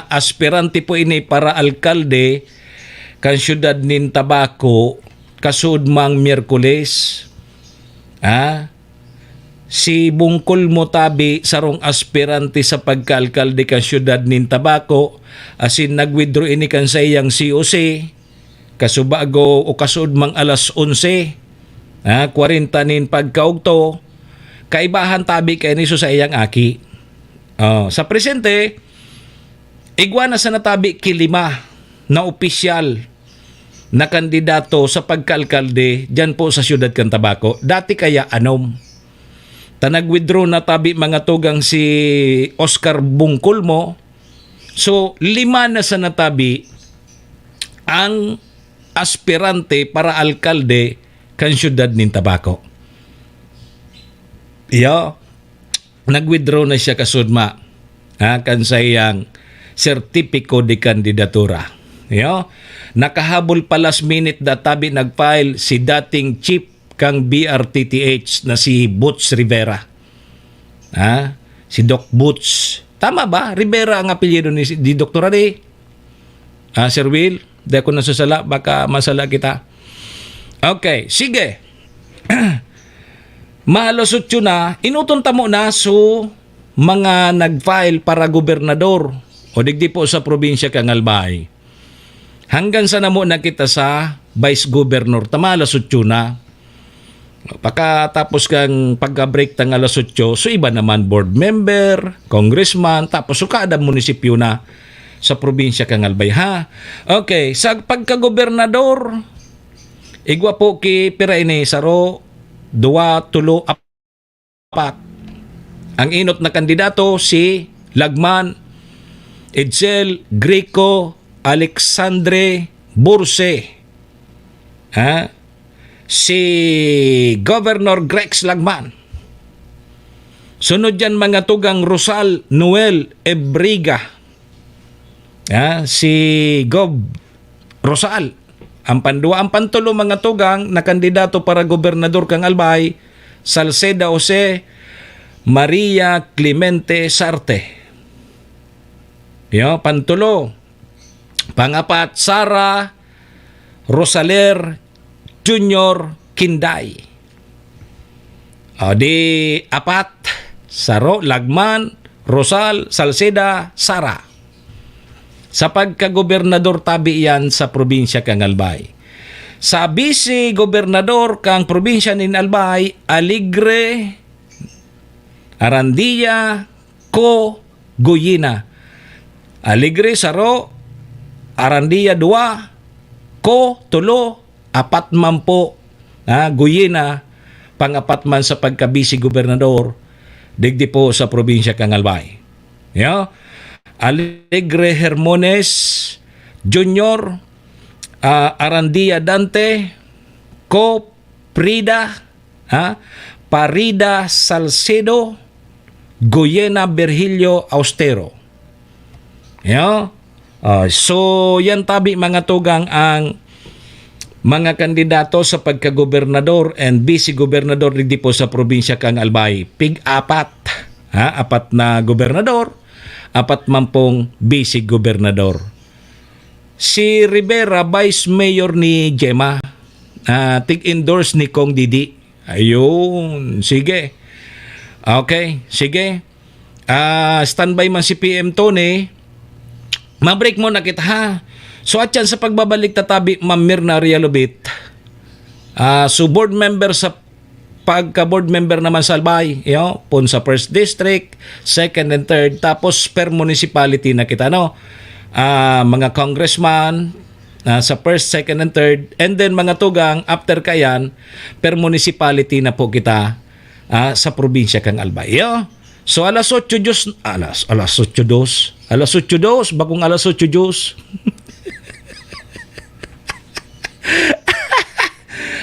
Aspirante po ini para alkalde kan syudad nin Tabaco kasudmang Miyerkules. Si Bungkol Motabi sarong aspirante sa pagkaalkalde kan syudad nin Tabaco asin nag-withdraw ini kan sa iyang COC kasubago o kasud mang alas 11 40 nin pagkaugto kaibahan tabi kay niso sa iyang aki. Sa presente igwa na sa natabi kilima na opisyal na kandidato sa pagkaalkalde diyan po sa syudad kan Tabaco. Dati kaya anom. Nag-withdraw na tabi mga tugang si Oscar Bungkulmo. So, 5 na sa natabi ang aspirante para alkalde kan syudad nin Tabaco. Iyo, nag-withdraw na siya kasudma kan sa iyang sertipiko de kandidatura. Iyo, nakahabol pa last minute databi nag-file si dating chief kang BRTTH na si Boots Rivera. Si Doc Boots. Tama ba? Rivera ang apelyido ni Dr. Ade. Sir Will, di ako nasusala, baka masala kita. Okay, sige. Mahalusot yun na, inutunta mo na so mga nag-file para gobernador o digdi po sa probinsya kang Albay. Hanggang sa namo na kita sa vice governor, tamalasot yun na. Pagkatapos kang pagka-break tang alas 8, so iba naman board member, congressman, tapos so kada munisipyo na sa probinsya kang Albay, ha? Okay, sa pagka-gobernador, igwa po ki pira ini saro 2, 3, 4. Ang inot na kandidato si Lagman, Edsel Greco, Alexandre Burse. Si Governor Grex Lagman. Sunod yan mga tugang Rosal Noel Ebriga. Si Gov Rosal. Ang pandua, ang pantulo mga tugang na kandidato para gobernador kang Albay, Salceda Jose Maria Clemente Sarte. Pantulo. Pangapat, Sara Rosaler Junior Kinday. Di apat, Saro, Lagman, Rosal, Salceda, Sara. Sa pagka-gobernador tabi yan sa probinsya kang Albay. Sa vice-gobernador kang probinsya nin Albay, Aligre, Arandia, Guyina. Aligre, Saro, Arandia, 2, 3, 4 man po, Guyina, pang-apat man sa pagka-vice gobernador, digdi po sa probinsya kang Albay. Alegre Hermones Junior, Arandia Dante, Prida, Parida Salcedo, Goyena Virgilio Austero. So yan tabi mga tugang ang mga kandidato sa pagkagobernador and vice-gobernador di po sa probinsya kang Albay. Pig-apat. Apat na gobernador, 4 mampong vice-gobernador. Si Rivera, Vice Mayor ni Gemma. Tig-endorse ni Kong Didi. Ayun, sige. Okay, sige. Standby man si PM Tony. Ma-break mo na kita ha. So at yan sa pagbabalik tatabi, Ma'am Mirna Rialobit. So board member sa pagka-board member naman sa Albay, pun sa 1st District, 2nd and 3rd, tapos per municipality na kita, mga congressman sa 1st, 2nd and 3rd, and then mga tugang, after kayan, per municipality na po kita sa probinsya kang Albay. So alas 8 Diyos, alas 8 dos, bagong alas 8 Diyos.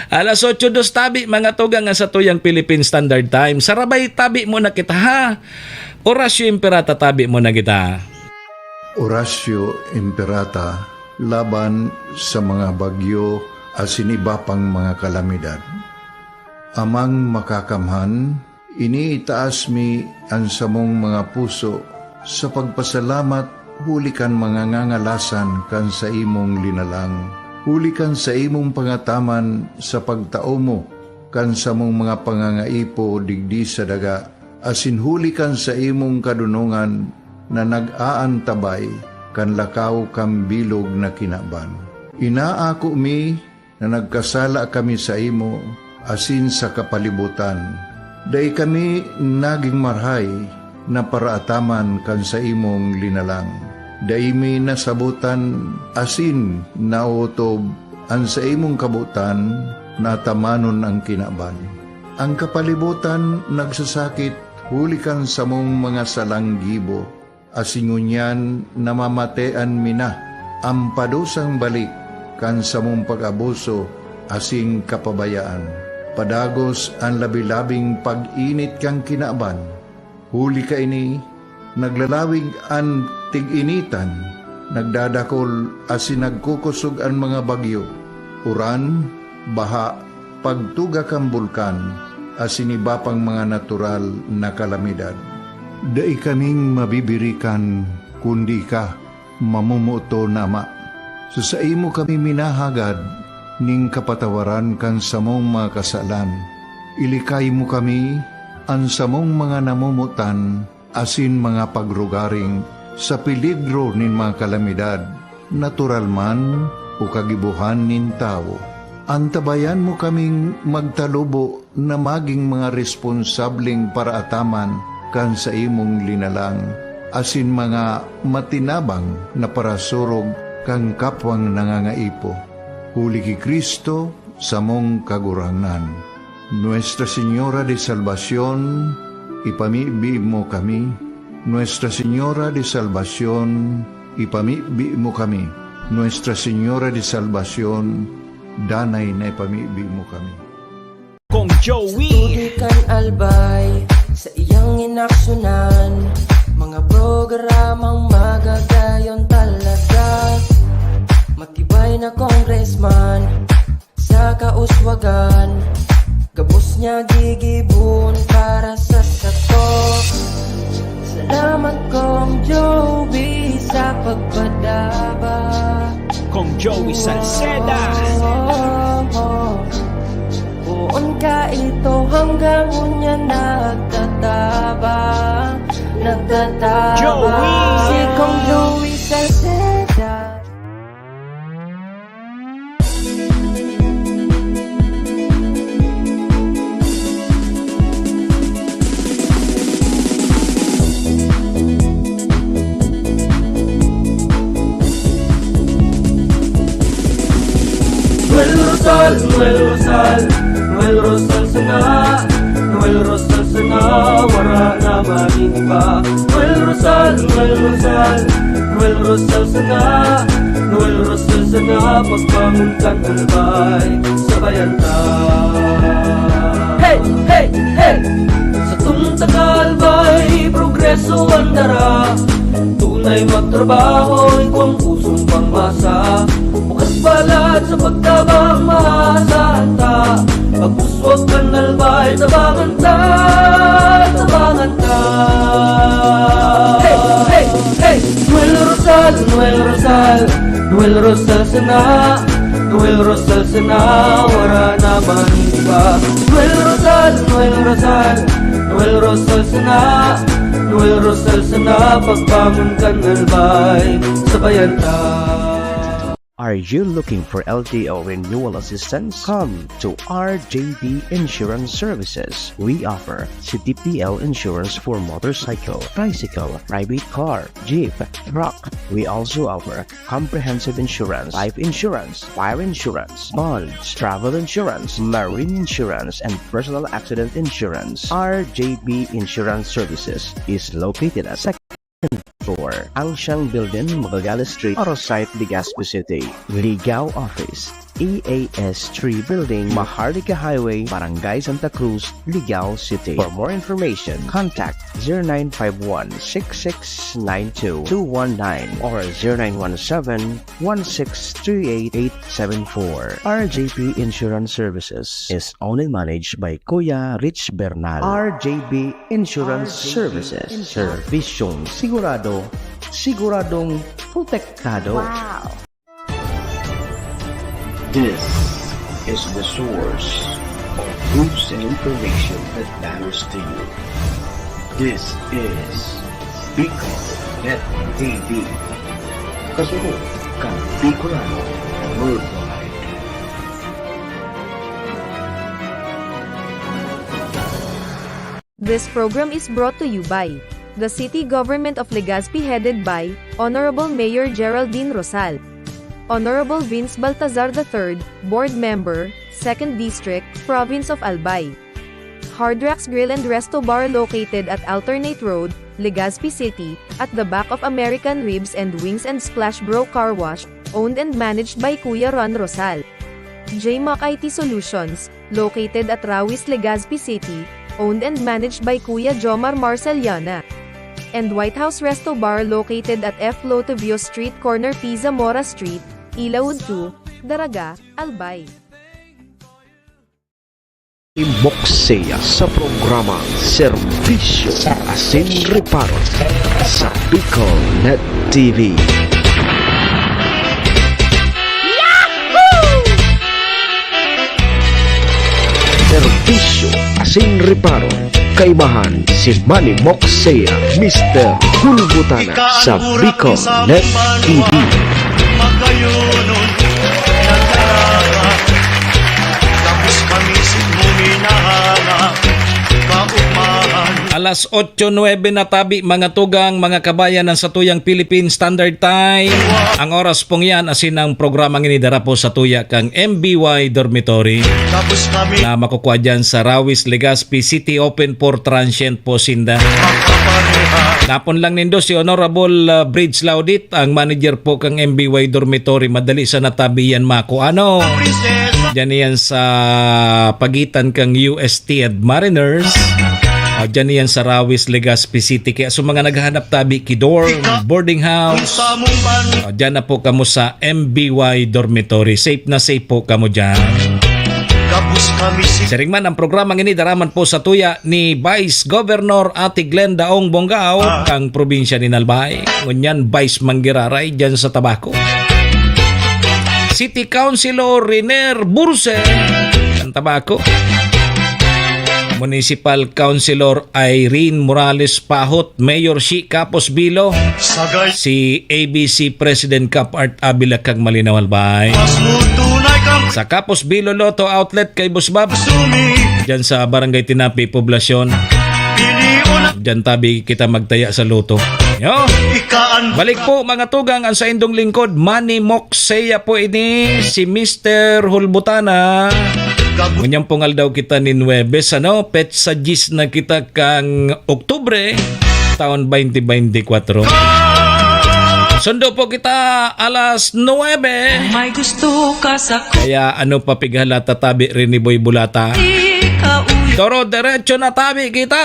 Alas 8 dos tabi mga tugang nga sa tuyang Philippine Standard Time. Sarabay tabi mo na kita ha. Orasyo Imperata tabi mo na kita. Orasyo Imperata laban sa mga bagyo asin iba pang mga kalamidad. Amang makakamhan, iniitaas mi ang samong mga puso sa pagpasalamat huli kan mga ngangalasan kan sa imong linalang. Huli kan sa imong pangataman sa pagtao mo, kan sa mong mga pangangaipo digdi sa daga, asin huli kan sa imong kadunungan na nag-aantabay, kan lakaw kam bilog na kinaban. Inaako mi na nagkasala kami sa imo, asin sa kapalibutan. Day kami naging marhay na paraataman kan sa imong linalang. Daimi nasabutan asin nautob ang sa imong kabutan natamanon ang kinaban. Ang kapalibutan nagsasakit hulikan sa mong mga salanggibo asingunyan namamatean mina ang padusang balik kan sa mong pag-abuso asing kapabayaan. Padagos ang labilabing pag-init kang kinaban. Huli ka ini naglalawig ang tig-initan, nagdadakol asin nagkukusog ang mga bagyo, uran, baha, pagtuga kang bulkan, asin iba pang mga natural na kalamidad. Dai kaming mabibirikan, kundi ka, mamumuto nama. So sa imo kami minahagad, ning kapatawaran kan samong mga kasalan. Ilikay mo kami, ang samong mga namumutan, asin mga pagrugaring, sa peligro nin mga kalamidad, natural man o kagibuhan nin tao. Antabayan mo kaming magtalubo na maging mga responsabling paraataman kan sa imong linalang, asin mga matinabang na parasurog kang kapwang nangangaipo. Huli ki Kristo sa mong kagurangan. Nuestra Señora de Salvación, ipamibi mo kami. Nuestra Señora de Salvación, ipamibi mo kami. Nuestra Señora de Salvación, danay na ipamibi mo kami. Kong Joey Tudikan Albay sa iyang inaksyonan, mga programang magagayon talaga. Matibay na congressman sa kauswagan, gabos niya gigibon para sa sato. Salamat Kong Joey sa pagpadaba. Kong Joey Salceda. Buon ka ito hanggang unya nagtataba. Joey. Si Kong Joey Salceda. Noel Rosal sanga, wara na maging iba. Noel Rosal sanga, pagbangon kang albay, sabayan ta. hey, hey, hey. Sa tuntagal ba'y progreso ang dara? Tunay magtrabaho, ikaw ang pusong pangmasa. Bukas balat sa pagtabang maasahan ta. Pagpuswag kanal ba'y tabangan ta, tabangan ta. Hey, hey, hey. Noel Rosal, Noel Rosal, Noel Rosal sana, Noel Rosal sana, wala naman iba. Noel Rosal, Noel Rosal, Noel Rosal sana, Noel Rosal sana, pagbangon kanal ba'y sabayan ta. Are you looking for LTO renewal assistance? Come to RJB Insurance Services. We offer CTPL insurance for motorcycle, bicycle, private car, jeep, truck. We also offer comprehensive insurance, life insurance, fire insurance, bonds, travel insurance, marine insurance, and personal accident insurance. RJB Insurance Services is located at floor, Angshan Building, Magallanes Street, Orosite, Legazpi City. Ligao Office, EAS 3 Building, Maharlika Highway, Barangay Santa Cruz, Ligao City. For more information, contact 0951-6692-219 or 0917-1638874. RJP Insurance Services is owned and managed by Kuya Rich Bernal. RJB Insurance Services. Servisyong sigurado, siguradong protektado. Wow. This is the source of news and information that matters to you. This is Bicol Net TV. Kasunod kang Bicolano Worldwide. This program is brought to you by the City Government of Legazpi headed by Honorable Mayor Geraldine Rosal, Honorable Vince Baltazar III, Board Member, 2nd District, Province of Albay. Hard Rocks Grill and Resto Bar located at Alternate Road, Legazpi City, at the back of American Ribs and Wings and Splash Bro Car Wash, owned and managed by Kuya Ron Rosal. JMac IT Solutions, located at Rawis, Legazpi City, owned and managed by Kuya Jomar Marceliana. And White House Resto Bar located at F. Lotavio Street Corner Pisa Mora Street, Ilaud 2, Daraga, Albay. Moksea sa programang Serbisyo Asin Reparo sa Bicol Net TV. Serbisyo Asin Reparo, kaibahan si Manny Moksea, Mr. Hulbutana sa Bicol Net TV. Magkayunon nagdaraga, tapos kami sigmuminahanga kaumahan. Alas 8:09 na tabi mga tugang, mga kabayan ng Satuyang Philippine Standard Time. Ang oras pong yan asin ang programang inidara po sa tuya kang MBY Dormitory na makukuha dyan sa Rawis, Legazpi City, open for transient po sinda. Napon lang nindo si Honorable Bridge Laudit, ang manager po kang MBY Dormitory. Madali sa natabi yan mako. Ano? Diyan yan sa pagitan kang UST at Mariners. Diyan yan sa Rawis, Legazpi City. Kaya sa mga naghahanap tabi, kidorm, boarding house, diyan na po kamo sa MBY Dormitory. Safe na safe po kamo dyan. Siringman ang programang ini daraman po sa tuya ni Vice Governor Ate Glenda Ong Bongao kang probinsya ni Albay. Ngunyan Vice Manggiraray dyan sa Tabaco. City Councilor Riner Burse ng Tabaco. Municipal Councilor Irene Morales Pahot, Mayor Shi Capos Bilo, si ABC President Cap Art Abila kag Malinaw Albay. Sa Capos Bilo Lotto Outlet kay Busbab, dyan sa Barangay Tinapi, Poblasyon. Dyan tabi kita magtaya sa loto. Yo. Balik po mga tugang ang sa indong lingkod, Manny Moksea po ini, si Mr. Hulbutana. Ngunyang pungal daw kita ni Nuebes, ano? Pet sa gis na kita kang Oktubre, taon 2024. Sundo po kita alas 9. May gusto ka sa Kaya ano papighala tatabi rin ni Boy Bulata. Toro, diretso na tabi kita.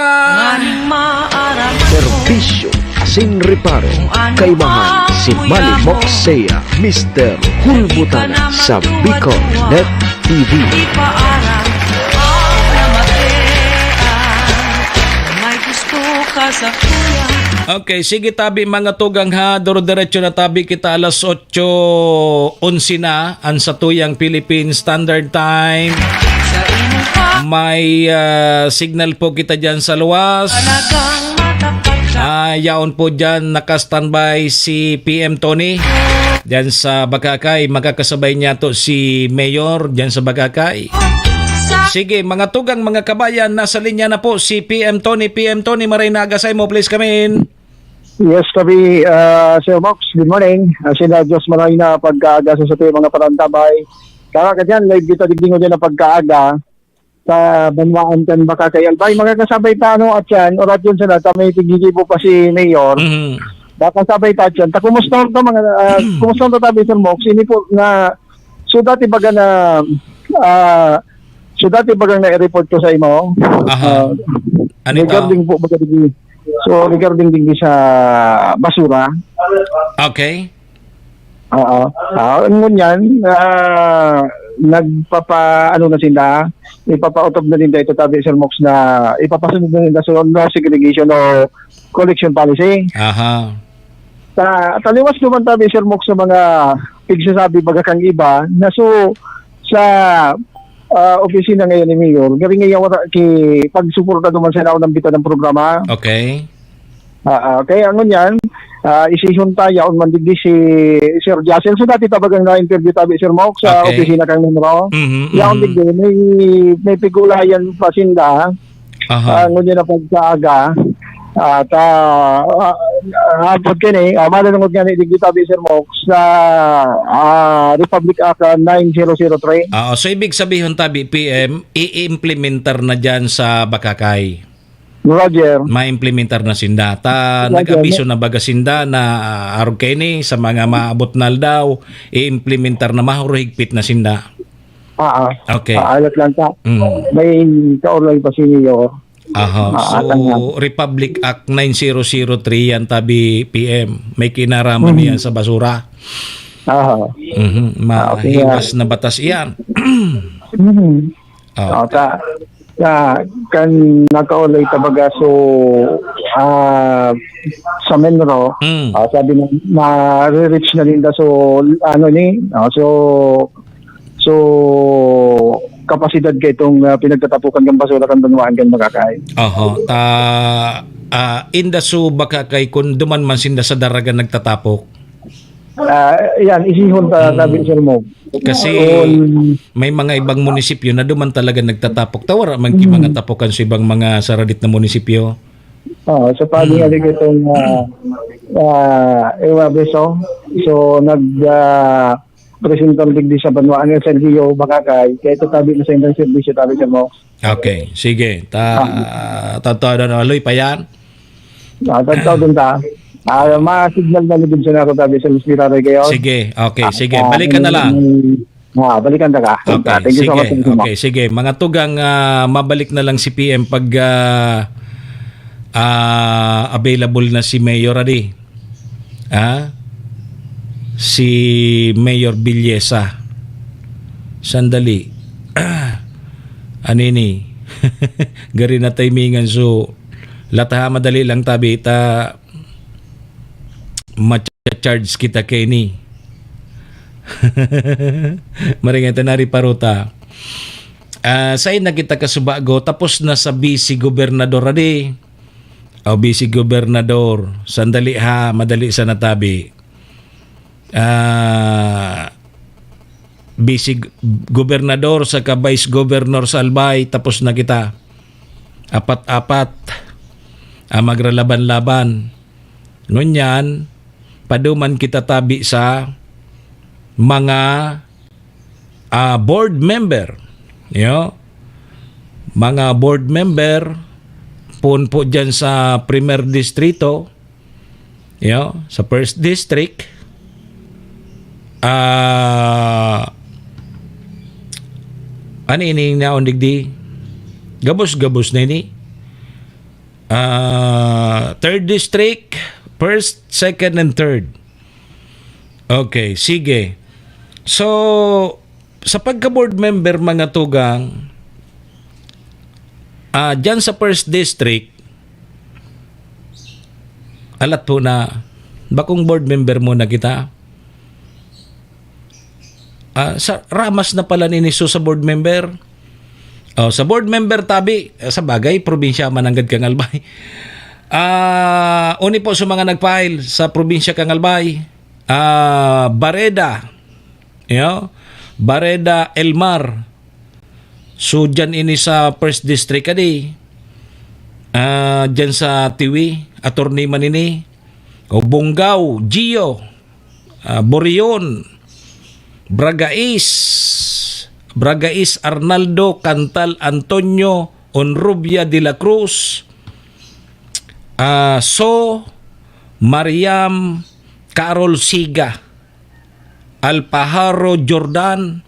Serbisyo, asin reparo, kaibahan si Manny Moxea, Mr. Hulbutana sa Bicol Net TV. Okay, sige tabi mga tugang ha. Duro diretso na tabi kita alas 8:11 na ang sa tuyang Philippine Standard Time. May signal po kita dyan sa luwas. Yaon po dyan naka-standby si PM Tony dyan sa Bakakay. Magkakasabay niya to si Mayor dyan sa Bakakay. Sige, mga tugang, mga kabayan, nasa linya na po si PM Tony. PM Tony, maray nagasay mo, please come in. Yes, tabi, Sir Mox, good morning. Sina Diyos maray na pagkaaga sa sabi mga parantabay. Kaya ka dyan, live kita digdingo dyan na pagkaaga sa Banwaan kan Bakakay Albay. Magkakasabay ta ano at yan, orat yun sana, may tigigibo pa si Mayor. Bakasabay ta at yan. Kumusta ito mga, kumusta ito tabi, Sir Mox, ini po na, so dati baga na, so dati bagang na-report ko sa imo. Regarding po baga digdi. So regarding digdi sa basura. Okay. Ngunyan, nagpapa ano na sila, ipapa-utob na nila ito tabi Sir Mox na ipapasunod na nila sa no segregation o collection policy. Taliwas naman tabi Sir Mox sa mga pigsasabi baga kang iba na so sa opisina ngayon ni Mayor, garing ngayon pagsuporta naman sa naunang bita ng programa. Okay. Kaya ngunyan, isihon tayo on mandigdi si Sir Jassel. So dati tabagang na-interview tabi Sir Mox sa opisina kang numero. Yaon digdi, may pigulayan pa sinda. Ngunyan na pagkaaga. Hapot kini, malalungod nga ni digdi tabi Sir Mox sa Republic Act 9003. So ibig sabihin tabi PM, i-implementar na dyan sa Bakakay. Roger. Ma-implementar na sindata. Nag-abiso na baga sinda na arog kini sa mga maabot na daw, i-implementar na mahurigpit na sinda. Okay. Alat lang ta. May kaulay pa si Mayor. So Republic Act 9003 yan tabi PM. May kinaraman yan sa basura. Mahiwas na batas iyan. Kan nakaulay tabaga so sa Menro sabi na reach na linda so ano ni so kapasidad kay itong pinagtatapukan ng basura kan Banwaan kan Bakakay. Inda so Bakakay kung duman man sinda sa daraga nagtatapok. Yan isihon tabi Sir Mo. Kasi may mga ibang munisipyo na duman talaga nagtatapok. Tawara man mga tapokan sa ibang mga saradit na munisipyo. Sa pag-ialig itong Beso. So presentang digdi sa Banwaan ng Sergio Bakakay. Kaya ito tabi na sa indang servisyo tabi Sir Mo. Okay, sige. Tatawa na aloy pa yan. Tatawa dun ta. Ma-signal na ligid siya na ako tabi sa Mr. kayo. Sige, okay, sige. Balikan na lang. Balikan na ka. Okay, thank you sige. So much. Okay, sige. Mga tugang mabalik na lang si PM pag available na si Mayor Adi. Si Mayor Villesa. Sandali. Anini. Gari na timingan so lataha madali lang tabi ma-charge kita kay ni. Maringay nari paruta. Say na kita kasubago tapos na sa BC Gobernador adi. BC Gobernador. Sandali ha, madali sa natabi. BC Gobernador sa Vice Governor sa Albay tapos na kita. Apat-apat. Magralaban-laban. Ngunyan, paduman kita tabi sa mga board member. Mga board member po dyan sa Premier Distrito, sa First District, ano ini naon digdi? Gabos-gabos na ini. Third district, first, second, and third. Okay, sige. So, sa pagka-board member mga tugang, dyan sa first district, alat po na, bakong board member muna kita? Sa ramas na pala niniso sa board member. Sa board member tabi, sa bagay, probinsya mananggad kang Albay. Uni po sa mga nag-file sa probinsya kang Albay, Bareda, Bareda Elmar. So dyan ini sa first district kadi. Dyan sa Tiwi, attorney manini. O Bungaw, Gio, Borion, Bragais Arnaldo, Cantal Antonio, Onrubia de la Cruz, Mariam, Carol Siga, Alpajaro Jordan,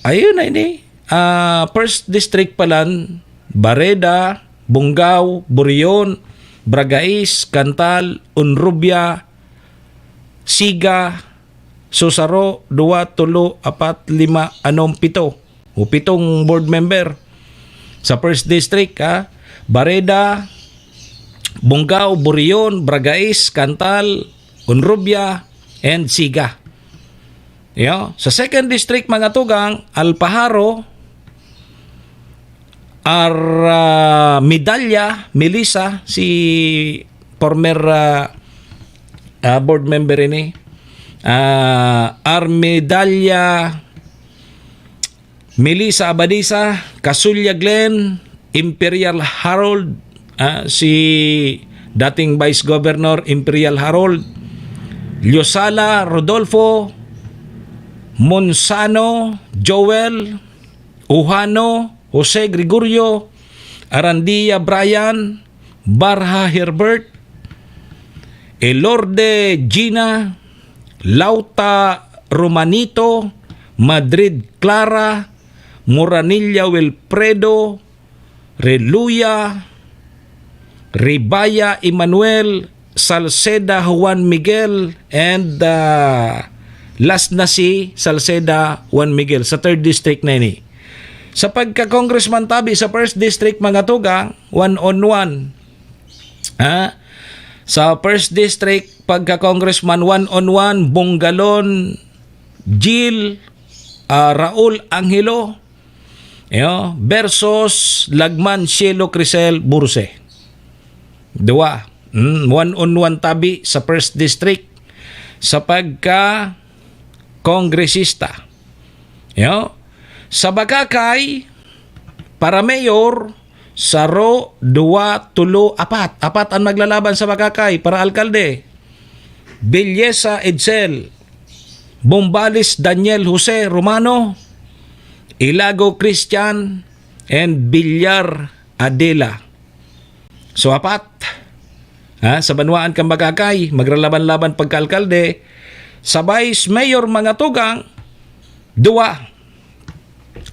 ayun na ini, first district palan, Bareda, Bungaw, Burion, Bragais, Cantal, Onrubia, Siga, Susaro, 2, 3, 4, 5, 7. O 7 board member sa first district, Bareda, Bungaw, Burion, Bragais, Cantal, Onrubia, and Siga. Sa second district mga tugang, Alpajaro, Medalla, Melissa, si former board member ini, Medalla, Melissa Abadisa, Casulla Glen, Imperial Harold, si dating Vice Governor Imperial Harold, Liosala Rodolfo, Monsano Joel, Uhano Jose Gregorio, Arandia Brian, Barha Herbert, Elorde Gina, Lauta Romanito, Madrid Clara, Moranilla Wilfredo, Reluya, Ribaya Emmanuel, Salceda Juan Miguel, and last na si Salceda Juan Miguel sa third district na ini. Sa pagka-congressman tabi sa first district mga tugang, 1-on-1. Sa first district, pagka-congressman 1-on-1, Bonggalon, Jill, Raul Angelo, versus Lagman Cielo Crisel Burse. 2. 1-on-1 tabi sa first district sa pagka-kongresista. Sa Bagakay, para mayor, Saro, 2, 3, 4. 4 ang maglalaban sa Bagakay para alkalde. Belleza Edsel, Bombalis Daniel Jose Romano, Ilago Christian, and Villar Adela. So 4. Sa Banwaan kang Bagakay, maglalaban-laban pagka-alkalde. Sa Vice Mayor mga tugang, 2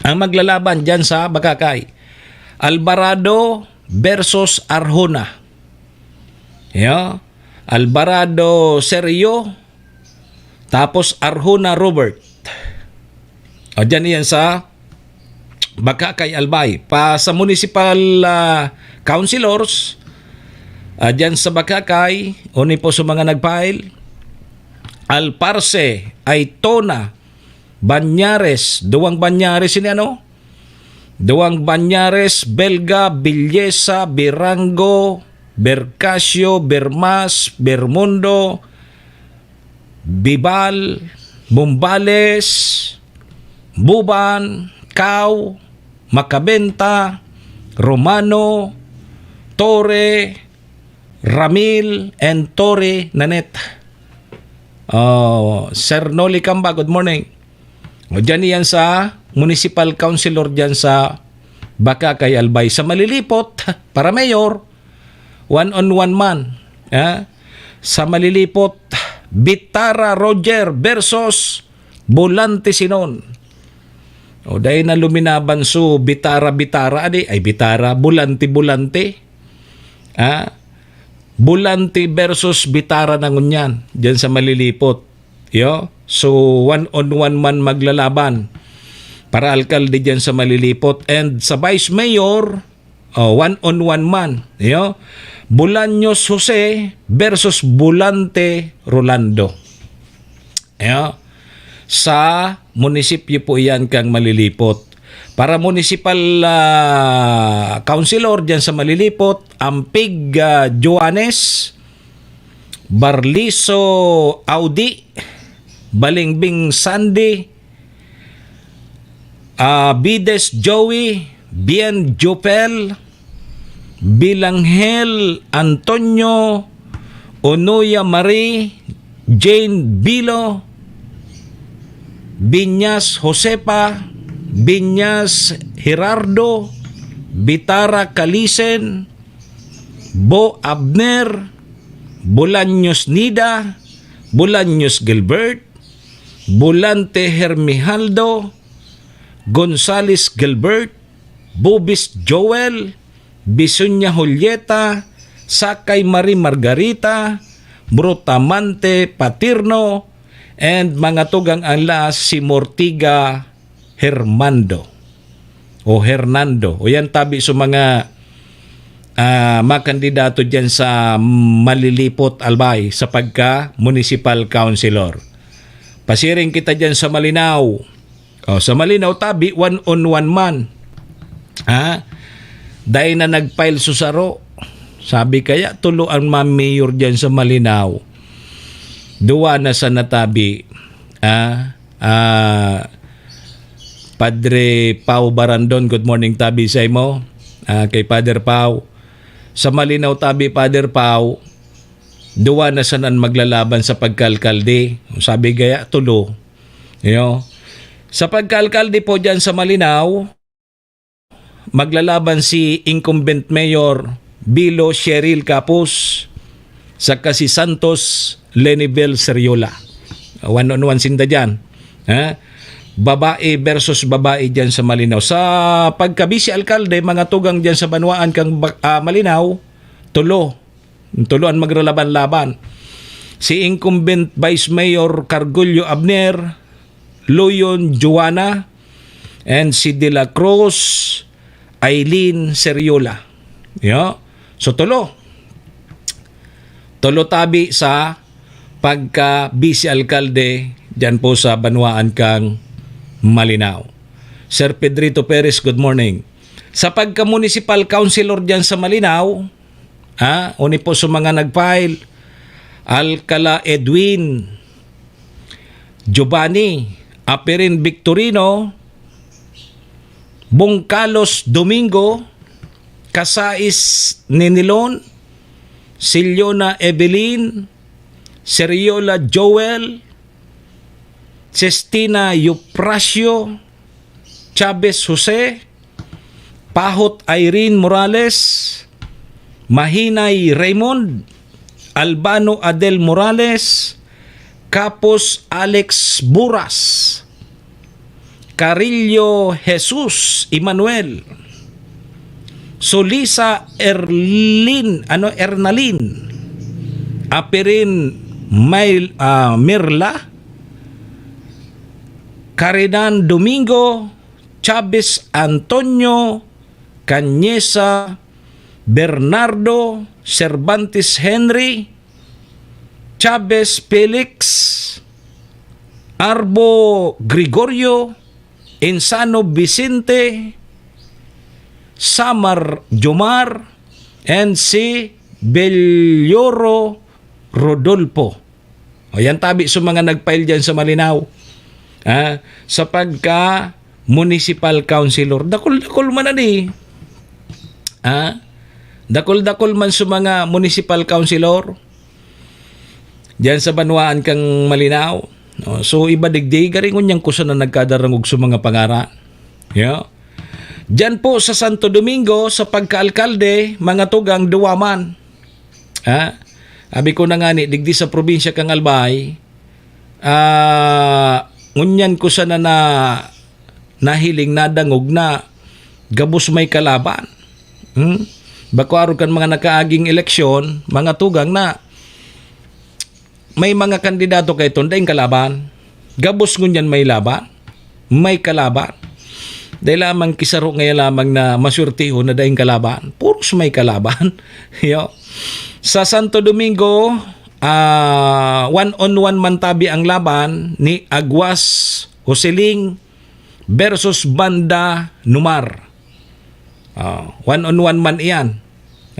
ang maglalaban dyan sa Bagakay. Alvarado versus Arjona. Alvarado Sergio, tapos Arjona Robert. Dyan yan sa Bagakay Albay. Pa sa municipal councilors, dyan sa Bagakay, uni po sa mga nag-file, Alparce, Aitona, Banyares, 2 Banyares ini ano? 2 Banyares, Belga, Villesa, Birango, Bercasio, Bermas, Bermundo, Bibal, Bumbales, Buban, Cao, Macabenta, Romano, Torre, Ramil, and Torre Nanet. Sir Noli Camba, good morning. Diyan yan sa municipal councilor dyan sa Bagakay Albay. Sa Malilipot, para mayor, 1-on-1 man. Sa Malilipot, Bitara Roger versus Volante Sinon. O dahil na luminaban so bitara-bitara ay bitara, bulante-bulante. Bulante versus bitara na ngunyan diyan sa malilipot. Yo? So one-on-one man maglalaban para alkalde diyan sa malilipot, and sa vice mayor one-on-one man. Yo? Bolaños Jose versus Bulante Rolando. Yo? Sa munisipyo po yan kang malilipot. Para municipal councilor dyan sa malilipot, Ampig Joanes, Barliso Audi, Balingbing Sandy, Bides Joey, Bien Jopel, Bilanghel Antonio, Onoya Marie, Jane Bilo, Binyas Josepa, Binyas Gerardo, Bitara Kalisen, Bo Abner, Bolaños Nida, Bolaños Gilbert, Bulante Hermijaldo, Gonzales Gilbert, Bubis Joel, Bisunya Julieta, Sakay Marie Margarita, Brutamante Patirno, and mga tugang anlas si Mortiga Hernando. O yan tabi sa mga kandidato dyan sa malilipot albay sa pagka municipal councilor. Pasiring kita dyan sa Malinaw. Sa Malinaw tabi one-on-one man. Dahil na nag-file susaro. Sabi kaya tuluan mayor dyan sa Malinaw. Duwa na sa natabi. Padre Pau Barandon, good morning tabi sa imo. Kay Father Pau. Sa Malinaw tabi, Father Pau, duwa na sanan maglalaban sa pagkalkalde. Sabi gaya, tulo. Sa pagkalkalde po dyan sa Malinaw, maglalaban si incumbent mayor Bilo Cheryl Capus sa kasi Santos Lenibel Seriola. One-on-one sinda dyan. Babae versus babae dyan sa Malinaw. Sa pagkabisi alkalde, mga tugang dyan sa Banwaan kang Malinaw, tuloan maglalaban-laban. Si incumbent Vice Mayor Cargullo Abner, Loyon Joanna, and si De La Cruz Aileen Seriola. So tulo tabi sa pagka-bisi alkalde dyan po sa Banwaan kang Malinaw. Sir Pedrito Perez, good morning. Sa pagka-municipal councilor dyan sa Malinaw, uni po sa mga nag-file, Alcala Edwin, Giovanni, Aperin Victorino, Bongkalos Domingo, Casais Ninilon, Siliona Evelyn, Seriola Joel, Cestina Euprasio, Chavez Jose, Pahot Irene Morales, Mahinay Raymond, Albano Adel Morales, Capos Alex Buras, Carillo Jesus Emmanuel, Solisa Ernalin, Aperin Mirla, Carinan Domingo, Chavez Antonio, Cañesa, Bernardo, Cervantes Henry, Chavez Felix, Arbo Gregorio, Insano Vicente, Samar Jomar, and si Belioro Rodolfo. Yan tabi sa mga nag-file dyan sa Malinaw. Sa pagka municipal councilor, dakol man ani. Dakol man sa mga municipal councilor diyan sa Banwaan kang Malinaw. So iba digdi garingon yang kusa na nagkadarangog sa mga pangara. Diyan po sa Santo Domingo sa pagkaalkalde, mga tugang duwaman. Abi ko na nga ni digdi sa probinsya kang Albay. Ngunyan ko sana na nahiling nadangog na gabos may kalaban. Bako aron kan mga nakaaging eleksyon, mga tugang na may mga kandidato kay tundayng kalaban. Gabos ngunyan may laban, may kalaban. Dahil lamang kisaro ngayon lamang na masurtiho na dahing kalaban. Puros may kalaban. Yo. Sa Santo Domingo, one-on-one man tabi ang laban ni Aguas Joseling versus Banda Numar. One-on-one man iyan.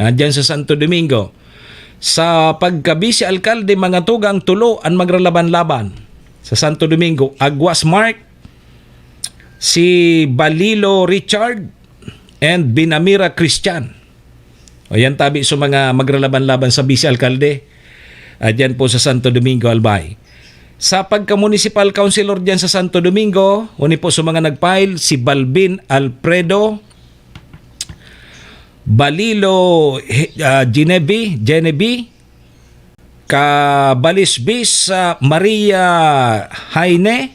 Diyan sa Santo Domingo. Sa pagkabisi alkalde, mga tugang tulo ang maglalaban-laban. Sa Santo Domingo, Aguas Mark, si Balilo Richard, and Binamira Christian. O yan tabi sa mga maglalaban-laban sa bisi alkalde. Diyan po sa Santo Domingo, Albay. Sa pagka-municipal councilor diyan sa Santo Domingo, uni po sa mga nag-file, si Balbin Alfredo Balilo Genevieve Kabalisbis Maria Haine,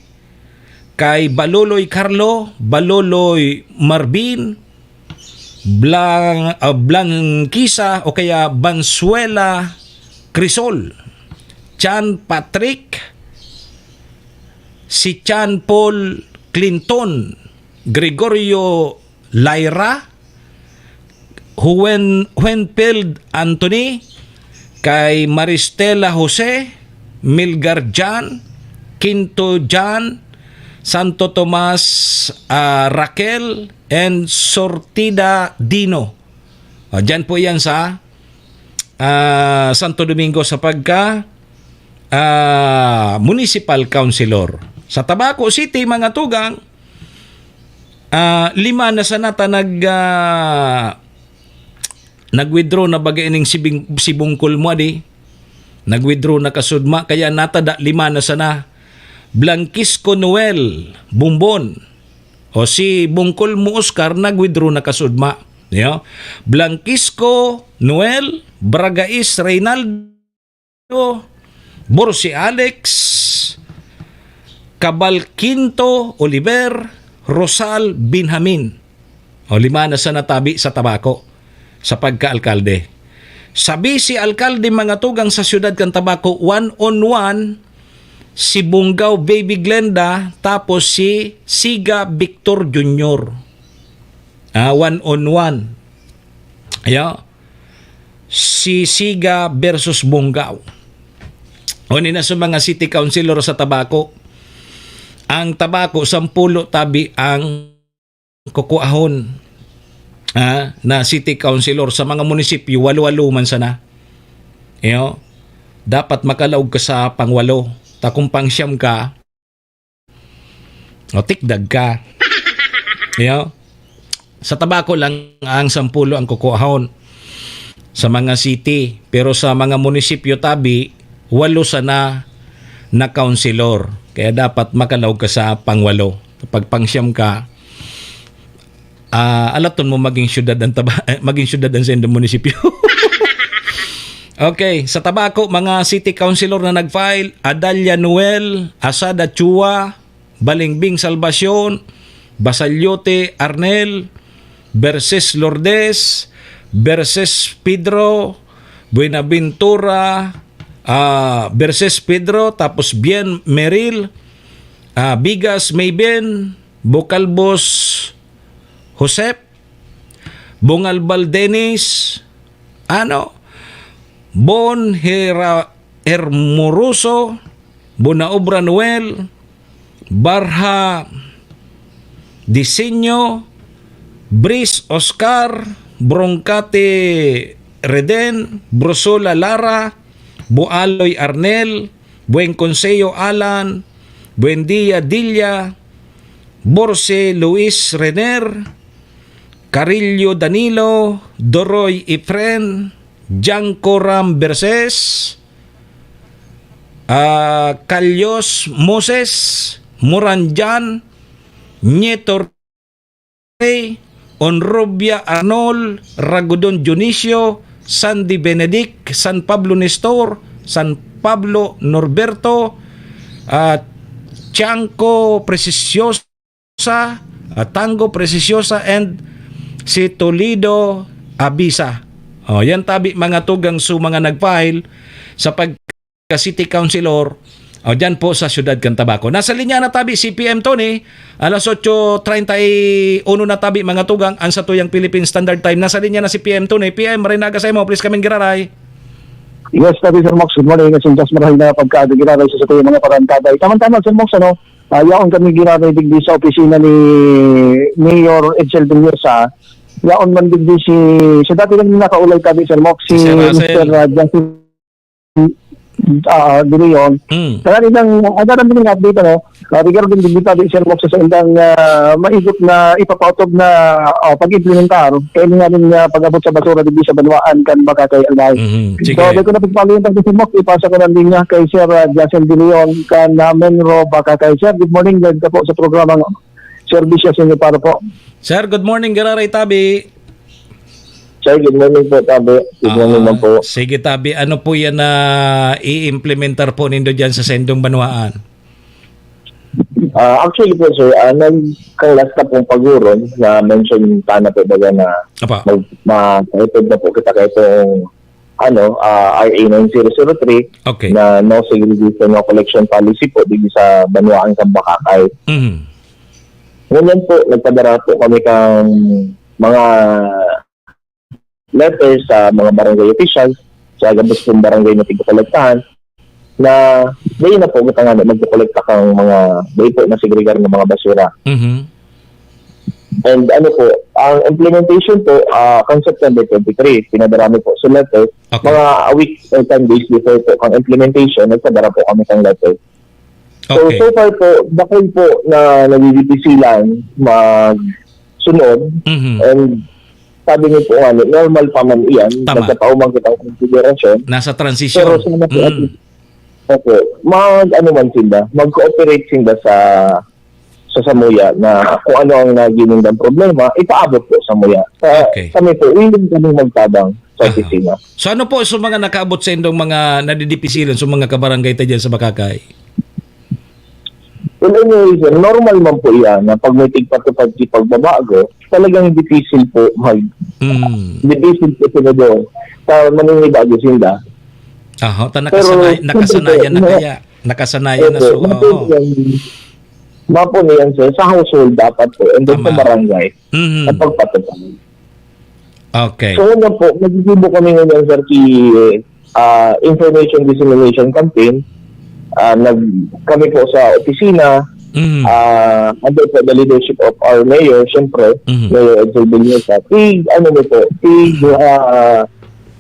kay Baluloy Carlo, Baluloy Marvin, Blanquisa o kaya Bansuela Crisol, Chan Patrick, si Chan Paul Clinton, Gregorio Lyra, Huenfield Anthony, kay Maristela Jose, Milgar Jan, Quinto Jan, Santo Tomas Raquel, and Sortida Dino. Diyan po yan sa Santo Domingo sa pagka municipal councilor. Sa Tabaco City, mga tugang, 5 na sanata nag-withdraw na bagay ning si Bungkol mo di. Nag-withdraw na kasudma, kaya natada 5 na sana. Blanquisco Noel Bumbon, o si Bungkol mo Oscar, nag-withdraw na kasudma. Blanquisco Noel, Bragais Reynaldo, Borsi Alex, Cabalquinto Oliver, Rosal Binhamin. O 5 na sa natabi sa Tabaco sa pagka-alkalde. Sabi si alkalde, mga tugang sa siyudad kan Tabaco, 1-on-1 si Bungaw Baby Glenda, tapos si Siga Victor Jr. 1-on-1. Si Siga versus Bungaw. O na sa mga city councilor sa Tabaco. Ang Tabaco, 10 tabi ang kukuahon na city councilor. Sa mga munisipyo, 8 man sana. Dapat makalaog ka sa pang-8. Takong pang siyam ka, o tikdag ka. Sa Tabaco lang ang 10 ang kukuahon sa mga city. Pero sa mga munisipyo tabi, 8 sana na councilor. Kaya dapat makalaog ka sa pang-8. Kapag pang siyam ka, alaton mo maging syudad ang sa munisipyo. Okay, sa Tabaco, mga city councilor na nag-file: Adalia Noel, Asada Chua, Balingbing Salvacion, Basalyote Arnel, Berses Lourdes, Berses Pedro, Buenaventura, Berses Pedro, tapos Bien Meril, Bigas Mayben, Bocalbos Josep, Bungalbal Dennis, Bon Hermoroso, Bonaobra Noel, Barha Diseño, Bris Oscar, Broncate Reden, Brosola Lara, Bualoy Arnel, Buen Consejo Alan, Buendia Dilla, Borse Luis Rener, Carillo Danilo, Doroy Ifren, Janko Ram Berses, Calyos Moses, Moranjan, Nieto Rey, Onrobia Arnold, Ragudon Dionisio, Sandy Benedict, San Pablo Nestor, San Pablo Norberto, Chanco Precisioso, Tango Preciosa, and si Toledo Abisa. Yan tabi mga tugang mga nag-file sa pagka-city councilor dyan po sa Syudad Cantabaco. Nasa linya na tabi si PM Tony, alas 8:31 na tabi mga tugang, ang sa tuyang Philippine Standard Time. Nasa linya na si PM Tony. PM, marinaga sa imo, please kaming giraray. Yes, tabi Sir Mox, good morning. Kasi just marahil na pagkaado ginaray sa tuyo mga parantabay. Tama-tama Sir Mox, yaon kami ginaray digdi sa opisina ni Mayor Edsel Villosa. Yaon man digdi si dati lang nakaulay tabi Sir Mox, si Mr. Justin Dirion. Kaya rin ang din update regarding din dito Sir Mox sa indang maigot na ipapautog na pag-implementar kaya nga rin pag-abot sa basura dito sa Banwaan kan baka kay Albay. So di ko na pagpalo yung Sir Mox, ipasa ko na linya kay Sir Justin Dirion kan Menro baka kay Sir. Good morning, dahil ka po sa programang Services inyo para po. Sir, good morning, giraray tabi. Sir, good morning po, Tabi. Good morning naman po. Sige, Tabi. Ano po yan na i-implementar po nindo dyan sa Sendong Banwaan? Actually po, sir, nagkalas na pong paguron na mention sana po baga na ma-kaitod na po kita kaya itong RA 9003 na no segregation no collection policy po dito sa Banwaan Kambakakay. Ngayon po, nagpadara po kami kang mga letters sa mga barangay officials sa gabos ng barangay na tigkolektahan na dahil na po kita nga magkolekta kang mga dahil po na segregar ng mga basura. And po, ang implementation po kang September 23, pinadarami po sa letter. Mga a week or 10 days before po ang implementation, nagpadara po kami kang letter. So far po, bakit po na nagdidipisilan magsunod and sabi niyo po normal pa man iyan, nagkapaumang kitang konsiderasyon. Nasa transition. Pero sana po mag-cooperate sila sa Samuya na kung ano ang naging ng problema, ipaabot po sa Samuya. Kami po, willing kami magtabang sa opisina. So ano po sa mga nakaabot sa indong mga nadidipisilan sa mga kabarangay tayo dyan sa Bakakay? Well, anyways, normal man po yan na pag may tigpatupad pagbabago, talagang difficile po difficile po sila doon sa maninibago sila. Nakasanayan na kaya. Nakasanayan na so. Mapo niyan sir, sa household dapat po, and then sa barangay, at pagpatupad. So ngayon po, nagsisibo kami ngayon sir information dissemination campaign. Kami po sa opisina under po the leadership of our mayor, syempre, Mayor Edsel Villosa.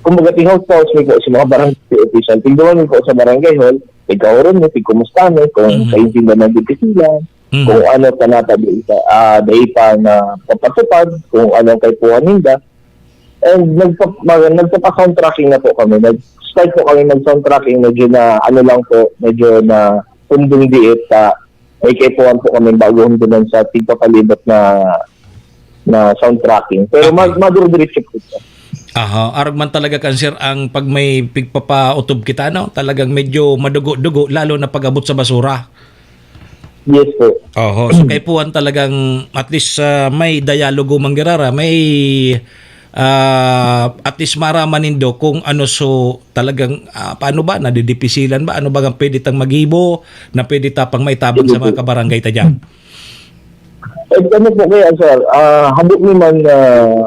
Kumbaga house may po sa mga barangay official. Tigdoon po sa barangay hall, ikaw rin kumusta kung kaintindihan ng dipisilan, kung ano tanatabi dahil pa na papatupad, kung anong kay Puhaninda. And nagpapa-sound tracking na po kami. Start po kami mag-sound tracking, medyo na medyo na pundong diit may kaipuan po kami bago hundunan sa tigpapalibot na sound tracking. Pero maduro-diretso po ito. Aragman talaga kanser ang pag may pigpapautob kita, talagang medyo madugo-dugo, lalo na pag-abot sa basura. Yes po. So kaipuan talagang at least may dialogo manggirara, may at least maraman nindo kung talagang paano ba nadidipisilan ba, ano ba ang pwede tang magibo na pwede tapang maitabang sa mga kabarangay ta dyan. Ano po kaya sir, habot naman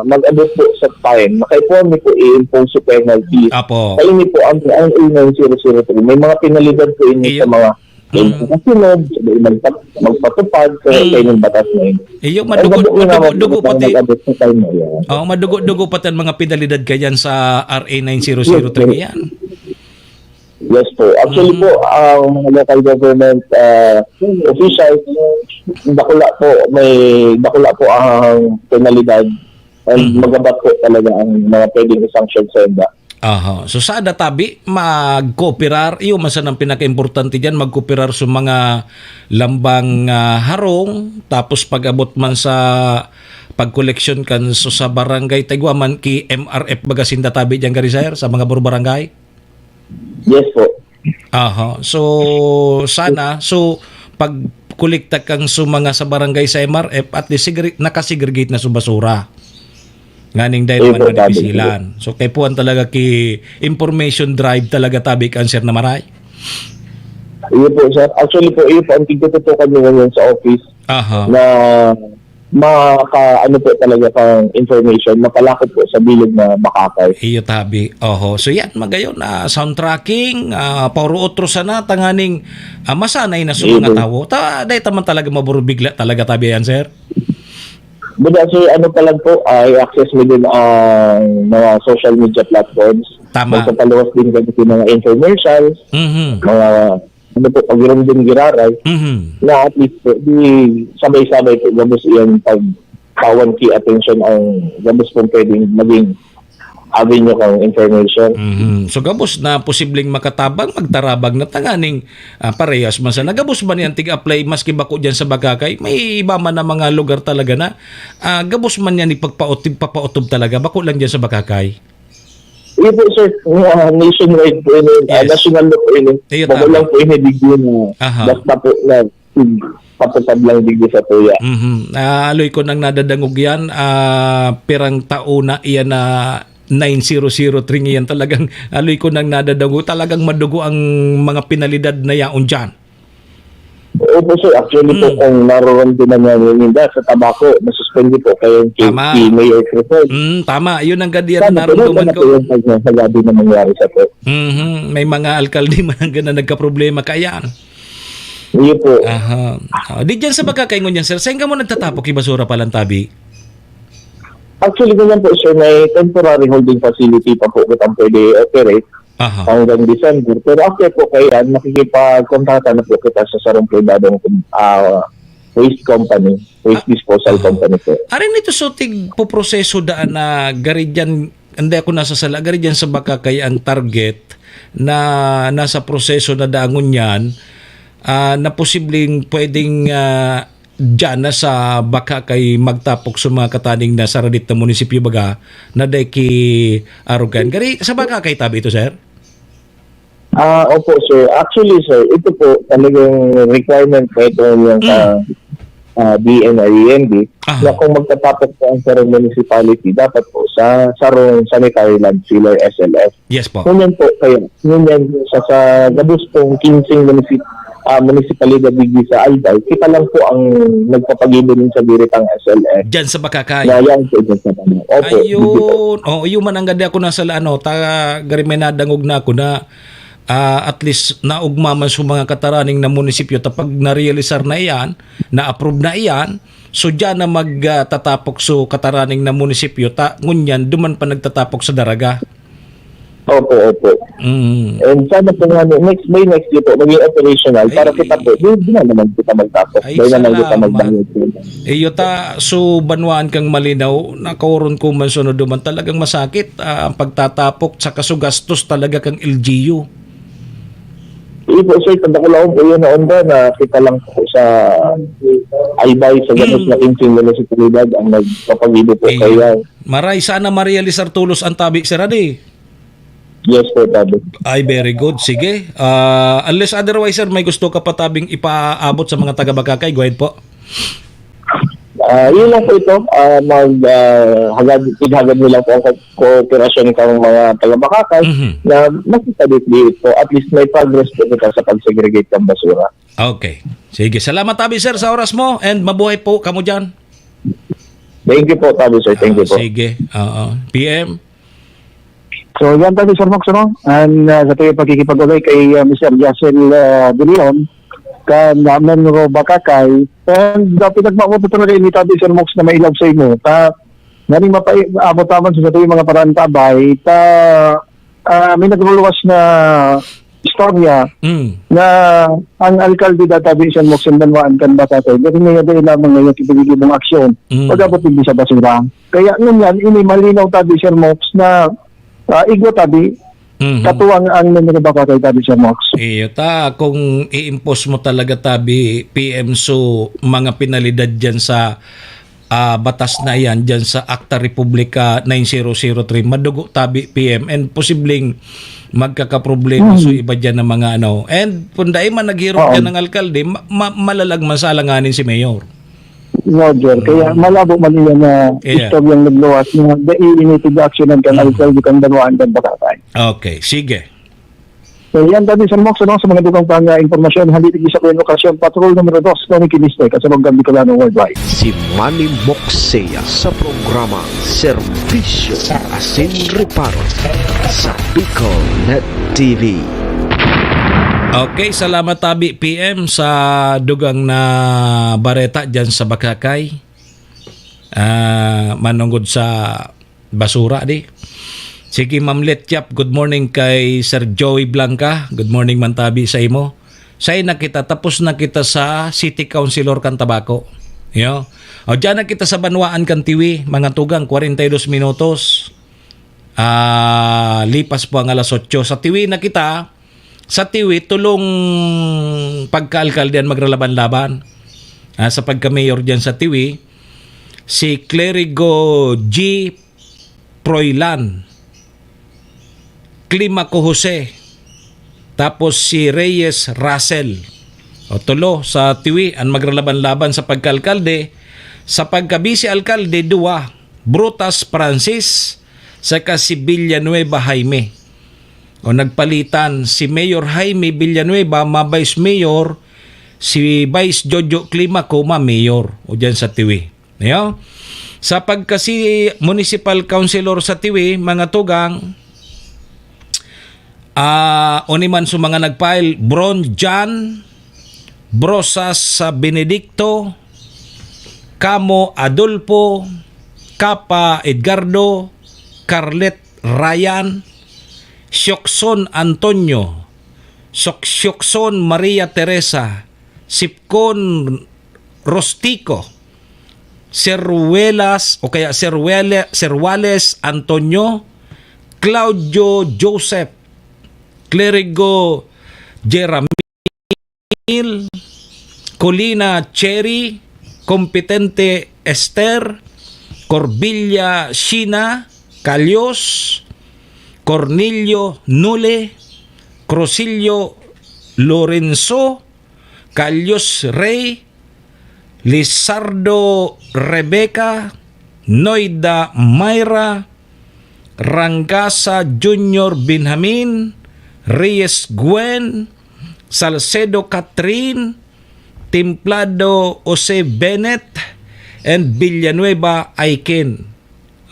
mag-abot po sa time, makaipuan niyo po i-impose penalties. Kaya niyo po ang 9003, may mga penalidad po inyo sa mga kasunod, magpatupad sa kanyang batas na yun. Madugo-dugo pati. Madugo-dugo pati ang mga penalidad kayan sa RA 9003 yan. Yes po. Actually po, ang mga local government officials, bakula po ang penalidad and magabat po talaga ang mga pwedeng sanction sa enda. So sa tabi mag-cooperar, iyo masan ang pinaka-importante diyan, mag-cooperar sa mga lambang harong, tapos pag-abot man sa pag-collection kan sa barangay Tagwaman ki MRF bagasinda tabi diyan Garisayar sa mga barangay. Yes po. So sana pag kolekta kang mga sa barangay sa MRF at least nakasegregate na sa basura. Nganing dahil naman na dipisilan. So kay puan talaga ki information drive talaga tabi cancer na maray. Iyo po, sir. Actually po, iyo po ang tigtututukan nyo ngayon sa office na ano po talaga kang information, mapalakot po sa bilog na Makakay. Iyo tabi. Oho. So yan, magayon na soundtracking, pauro otro sana, tanganing masanay na sa mga tao. Dahil taman talaga maburubigla talaga tabi yan, sir. Buda, sir, ano pa lang po, i-access mo din ang mga social media platforms. Tama. Magpapaluwas din ganito mga infomercials, mga ano po, pag-irom din giraray, na at least po, di sabay-sabay po, gabos iyan pag-kawan key attention ang gabos po pwedeng maging avenue kang information. So gabos na posibleng makatabang, magtarabag na tanganing parehas man sa nagabos ba niyan tig-apply maski bako dyan sa Bagakay, may iba man na mga lugar talaga na gabos man yan papaotob talaga, bako lang dyan sa Bagakay. Iyo po, sir, nationwide po ini, national law po ini. Bako lang po ini digdi na basta po na paputab lang digdi sa tuya. Aloy ko nang nadadangog yan, pirang taon na iyan na 9003 yan talagang aloy ko nang nadadago, talagang madugo ang mga penalidad na yaon dyan. Opo, sir, actually po kung naroon din na niya sa tabako, nasuspende po kayo kay Mayor Cristol. Tama, yun ang gadiyan na naroon ko. Sa gabi na mangyari sa po. May mga alkalde man na nagka-problema kayan. Iyo po. Di dyan sa Bagakayngon yan, sir, saan ka mo nagtatapok ibasura palang tabi? Actually, ganyan po, sir, may temporary holding facility pa po kitang pwede operate hanggang December. Pero after po kaya, makikipag-kontrata na po kita sa sarong pribadong waste company, waste disposal company po. Arin ito so po proseso daan na garidyan, hindi ako nasasala, garidyan sa Bagakay ang target na nasa proseso na daangon yan na posibleng pwedeng dyan na sa Bagakay magtapok sa mga kataning na saradit na munisipyo baga na deki arugan. Gari, sa Bagakay tabi ito, sir? Opo, sir. Actually, sir, ito po talagang requirement po ito yung DNREMB na kung magtatapok po ang sarong municipality, dapat po sa sarong sanitary land filler SLF. Yes po. Ngunyan po kayo. Ngunyan sa gabos pong 15 municipalidad digdi sa Albay, kita lang po ang nagpapagibo din sa biritang SLF. Diyan sa Bagakay. Yan po dyan sa Bagakay. Opo. Ayun. Ayun man ang ganda ako nasa gari may nadangog na ako na at least naugmaman sa mga kataraning na munisipyo tapag na-realisar na iyan, na-approve na iyan, so dyan na magtatapok sa kataraning na munisipyo, ngunyan duman pa nagtatapok sa daraga. Opo. And sana po nga next year po maging operational para kita po, di na naman kita magtapok. Di na naman kita magbangot. So banwaan kang malinaw, nakauron ko man sunod duman talagang masakit ang pagtatapok sa kasugastos talaga kang LGU. Ipo, sir, tanda ko lang po yun na onda na kita lang po sa Albay sa ganos na 15 municipalidad ang nagpapagibo po kaya. Maray, sana ma-realisar tulos ang tabi, Sir Adi. Yes po, tabi. Ay, very good. Sige. Unless otherwise, sir, may gusto ka pa tabing ipaabot sa mga taga-Bagakay, go ahead po. Yun lang po ito, hagad nila po ang kooperasyon ng mga taga-Bagakay na makitadit po, at least may progress po kita sa pag-segregate ng basura. Okay. Sige, salamat tabi, sir, sa oras mo and mabuhay po kamo dyan. Thank you po, tabi, sir. Thank you po. Sige. PM. So yan tabi, Sir Mox, no? And sa tayo pagkikipag-ulay kay Mr. Yacel De Leon ka naman ng Bagakay. And pinagmakupo talaga ini tabi, Sir Mox, na mailaw sa imo. Naning mapaabot-abot sa tayo mga parantabay, may nagluluwas na istorya na ang alkalde databi Sir Mox and Banwaan kan Bagakay. Pero ngayon din lamang ngayon kipigil ng aksyon. Pag-abot din sa basura. Kaya ngunyan, ini malinaw tabi, Sir Mox, na igwa tabi, katuwang ang mga Bagakay tabi, Sir Mox. Iyo kung i-impose mo talaga tabi, PM, so mga penalidad dyan sa batas na yan, dyan sa Acta Republica 9003, madugo tabi, PM, and posibleng magkakaproblema so iba dyan ng mga ano. And punday man naghirap dyan ng alkalde, malalag masalanganin si Mayor. Roger, kaya malabo man yan na istoryang nagluwas na iinitig aksyonan kan alkalde kan Banwaan kan Bakakay. Okay, sige. So yan dati sa Mox, sa mga dugang pang informasyon, halipig isa ko yung lokasyon, patrol numero 2, Tony Kiniste, Kasamang Bicolano Worldwide. Si Manny Moxea sa programa Servisyo Asin Reparo sa Bicol Net TV. Okay, salamat Tabi PM sa dugang na bareta dyan sa Bakakay. Manungod sa basura di. Sige, Ma'am Letchap, good morning kay Sir Joey Blanca. Good morning, Mantabi, sa imo. Say na kita, tapos na kita sa City Councilor kan Tabaco. Yo. O dyan na kita sa Banwaan kan Tiwi, mga tugang, 42 minutos. Lipas po ang alas 8. Sa Tiwi na kita, sa Tiwi, tulong pagka-alkaldean maglalaban-laban. Sa pagka-mayor dyan sa Tiwi, si Clerigo G. Proylan, Climaco Jose, tapos si Reyes Russell. O tulo sa Tiwi ang maglalaban-laban sa pagka-alkalde. Sa pagka-vice-alkalde, 2, Brutas Francis saka si Villanueva Jaime. O nagpalitan si Mayor Jaime Villanueva, ma-Vice Mayor, si Vice Jojo Climaco, ma-Mayor. O dyan sa Tiwi. Ayo? Sa pagka-si Municipal Councilor sa Tiwi, mga tugang, uniman sa mga nagpile, Bron John, Brosas sa Benedicto, Camo Adolfo, Capa Edgardo, Carlet Ryan, Syokson Antonio, Syokson Maria Teresa, Sipcon Rostico, Seruelas o kaya Serwales Antonio, Claudio Joseph, Clerigo Jeramil, Colina Cherry, Competente Esther, Corbilla Shina, Calios, Cornelio Nule, Crosillo Lorenzo, Calios Rey, Lizardo Rebecca, Noida Mayra, Rangasa Junior Benjamin, Reyes Gwen, Salcedo Catherine, Templado Jose Bennett, and Villanueva Aiken.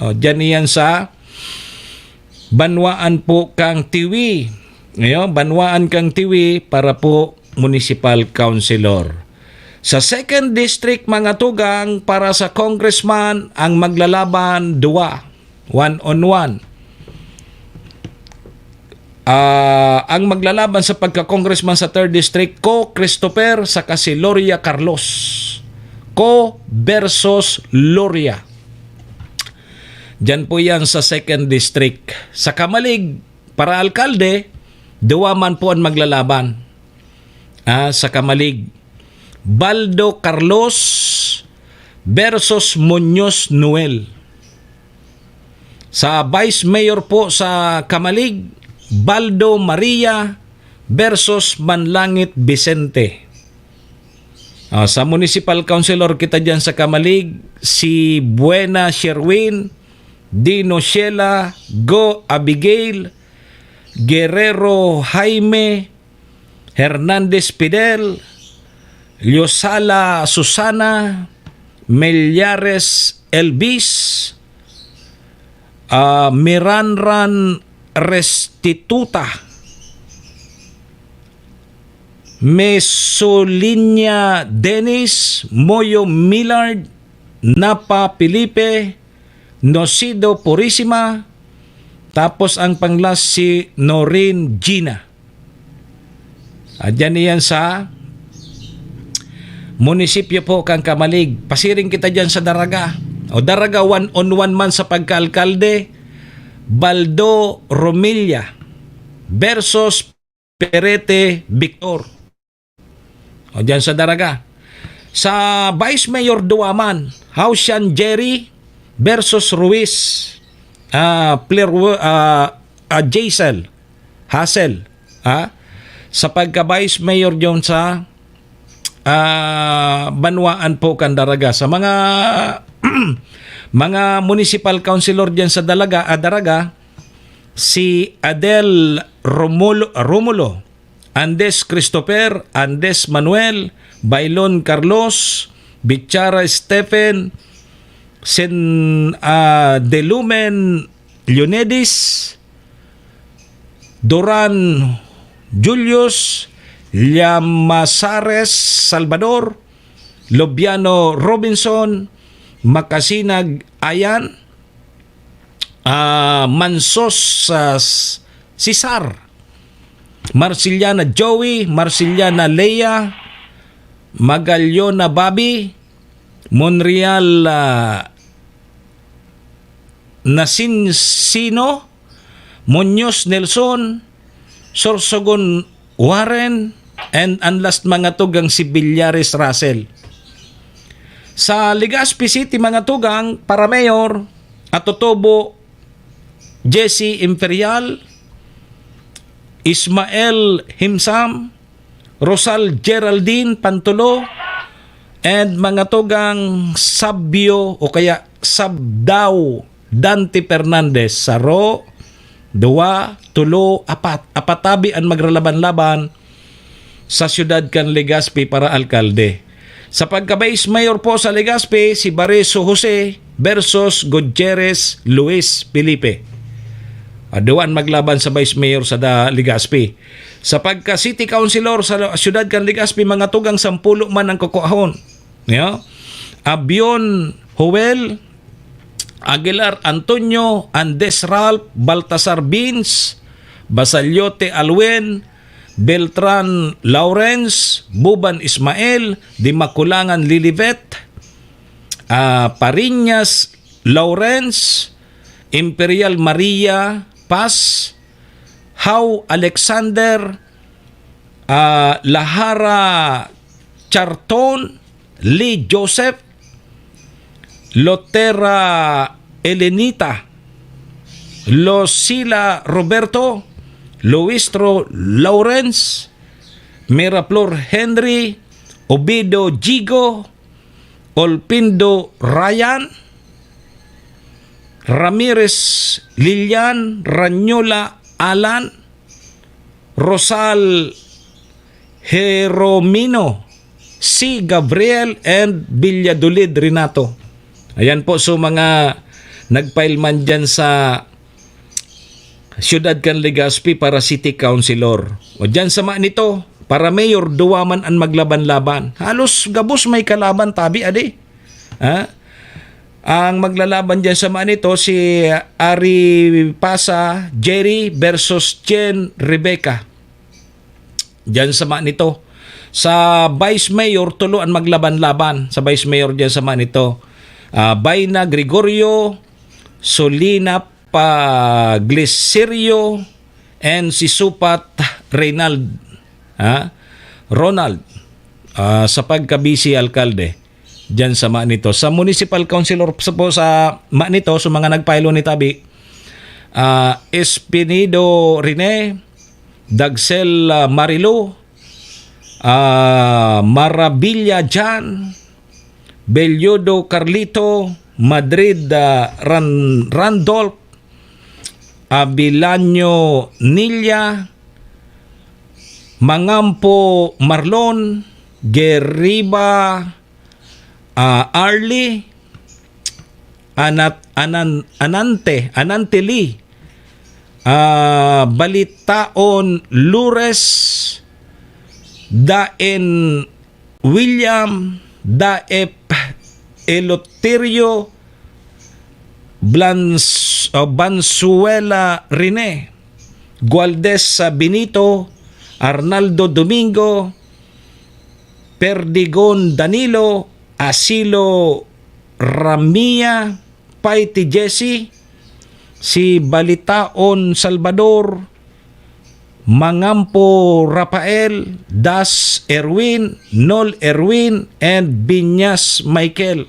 Diyan yan sa Banwaan po kang Tiwi. Ngayon, Banwaan kang Tiwi para po Municipal Councilor. Sa 2nd District, mga tugang, para sa Congressman, ang maglalaban 2, 1-on-1. Ang maglalaban sa pagka-congressman sa 3rd District, Ko Christopher saka si Loria Carlos. Ko versus Loria. Diyan po yan sa 2nd District. Sa Kamalig, para alkalde, 2 man po ang maglalaban. Sa Kamalig, Baldo Carlos versus Muñoz Noel. Sa Vice Mayor po sa Kamalig, Baldo Maria versus Manlangit Vicente. Sa Municipal Councilor kita dyan sa Kamalig, si Buena Sherwin, Dino Sheila, Go Abigail, Guerrero Jaime, Hernandez Fidel, Liosala Susana, Melyares Elvis, Miranran Restituta, Mesolinia Dennis, Moyo Millard, Napa Felipe, Nocido Purisima, tapos ang panglas si Norin Gina. Diyan yan sa munisipyo po kang Kamalig. Pasiring kita dyan sa Daraga. O Daraga, 1-on-1 man sa pagka-alkalde, Baldo Romilla versus Perete Victor. O dyan sa Daraga. Sa Vice Mayor Duaman, Hausian Jerry versus Ruiz Jaisel. Hassel, sa pagka-Vice Mayor dyan sa Banwaan po Candaraga. Sa mga mga municipal councilor dyan sa Daraga, si Adel Romulo, Andes Christopher, Andes Manuel, Bailon Carlos, Bichara Stephen, Delumen Leonidis, Duran Julius, Llamazares Salvador, Lobiano Robinson, Makasinag Ayan, Mansos Cesar, Marciliana Joey, Marciliana Leia, Magallona Bobby, Monreal Nasinsino, Muñoz Nelson, Sorsogon Warren, and ang last mga tugang si Villares Russell. Sa Legazpi City mga tugang para mayor, Atotobo Jesse Imperial, Ismael Himsam, Rosal Geraldine Pantulo, and mga tugang Sabio o kaya Sabdaw Dante Fernandez, Saro, 2, 3, 4, apatabi ang magralaban-laban sa siyudad kan Legazpi para alkalde. Sa pagka-Vice Mayor po sa Legazpi, si Bareso Jose versus Gutierrez Luis Felipe. Aduan maglaban sa Vice Mayor sa Legazpi. Sa pagka-City Councilor sa siyudad kan Legazpi, mga tugang 10 man ang kukuhon. Abion Joel, Aguilar Antonio, Andes Ralph, Baltasar Beans, Basalyote Alwen, Beltran Lawrence, Buban Ismael, Dimakulangan Lilibet, Pariñas Lawrence, Imperial Maria Paz, How Alexander, Lahara Charton, Lee Joseph, Lotera Elenita, Losila Roberto, Luistro Lawrence, Miraflor Henry, Obido Gigo, Olpindo Ryan, Ramirez Lilian, Ranyola Alan, Rosal Jeromino, C. Gabriel, and Villadolid Renato. Ayan po, so mga nagfile man dyan sa Siyudad kan Legazpi para City Councilor. O dyan sa nito, para Mayor, duwaman ang maglaban-laban. Halos gabos may kalaban tabi, adi. Ang maglalaban dyan sa nito, si Ari Pasa Jerry versus Jen Rebecca. Dyan sa nito. Sa Vice Mayor, tulo ang maglaban-laban. Sa Vice Mayor dyan sa nito. Bayna Gregorio, Solina Paglicerio, and si Supat Ronald sa pagka-BC alkalde dyan sa nito. Sa municipal councilor po sa nito, sa mga nagpailo ni Tabi, Espinido Rene, Dagsel Marilo, Maravilla Jan, Belyodo Carlito, Madrid Randolph, Abilanyo Nilla, Mangampo Marlon, Geriba Arlie, Anante Lee, Balitaon Lures, Daen William, Daep Eloterio, Bansuela Rene, Gualdes Benito, Arnaldo Domingo, Perdigon Danilo, Asilo Ramia, Paiti Jesse, si Balitaon Salvador, Mangampo Rafael, Das Erwin, Nol Erwin, and Binyas Michael.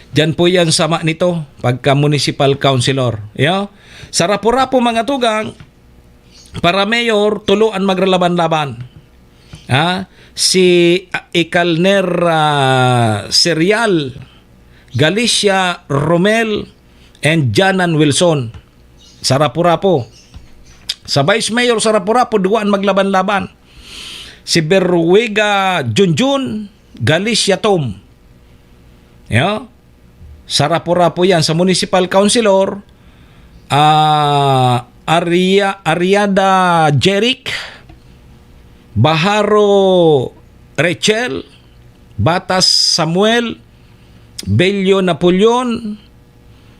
Diyan po yan sama nito pagka municipal councilor. Sa rapo-rapo mga tugang, para mayor, tuluan magralaban-laban. Si Ikalner Serial, Galicia Romel, and Janan Wilson. Sa Rapu-Rapu. Sa Vice Mayor sa Rapu-Rapu, duwaan maglaban-laban. Si Berwega Junjun, Galicia Tom. Sa Rapu-Rapu yan. Sa Municipal Councilor, Ariada Jeric, Baharo Rachel, Batas Samuel, Bello Napoleon,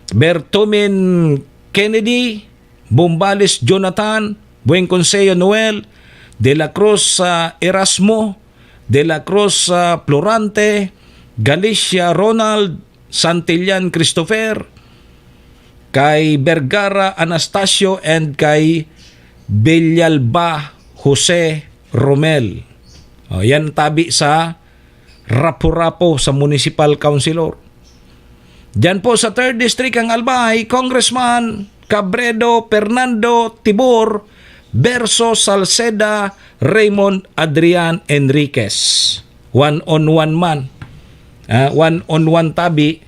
Bertomen Kennedy, Bombales Jonathan, Buen Consejo Noel, De la Cruz Erasmo, De la Cruz Florante, Galicia Ronald, Santillan Christopher, kay Vergara Anastasio, and kay Villalba Jose Romel. Yan tabi sa Rapu-Rapu sa Municipal Councilor. Diyan po sa 3rd District ang Albay, Congressman Cabredo Fernando Tibor versus Salceda Raymond Adrian Enriquez. 1-on-1 man. 1-on-1 tabi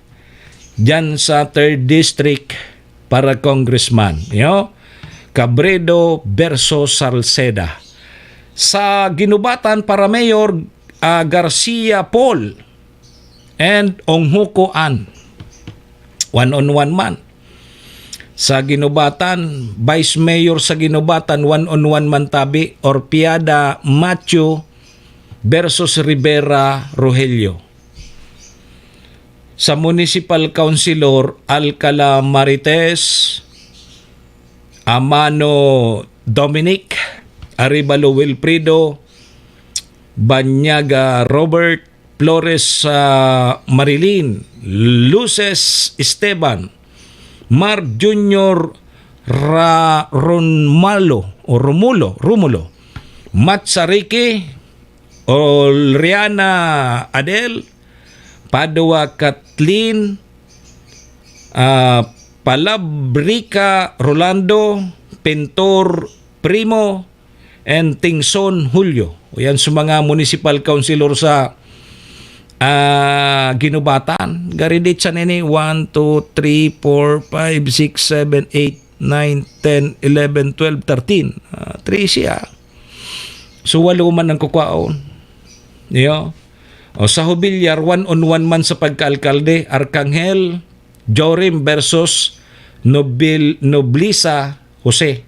diyan sa 3rd District para Congressman. Cabredo versus Salceda. Sa Ginubatan para Mayor, Garcia Paul and Onghuko An. 1-on-1 man. Sa Ginubatan, Vice Mayor sa Ginubatan, 1-on-1 man tabi, Orpiada Macho versus Rivera Rogelio. Sa Municipal Councilor, Alcala Marites, Amano Dominic, Arevalo Wilfredo, Banyaga Robert, Flores Marilyn, Luces Esteban, Mark Jr. Romulo, Matsariki, Olriana Adel, Padua Kathleen, Palabrica Rolando, Pintor Primo, and Tingson Julio. Yan sa mga municipal councilor sa Ginubatan. Garidit sa nini 1, 2, 3, 4, 5, 6, 7, 8, 9, 10, 11, 12, 13. 3 siya. So walo man ang kukwaon. O sa Hubilyar, 1-on-1 man sa pagkaalkalde, Arcangel Jorim versus Noblisa Jose.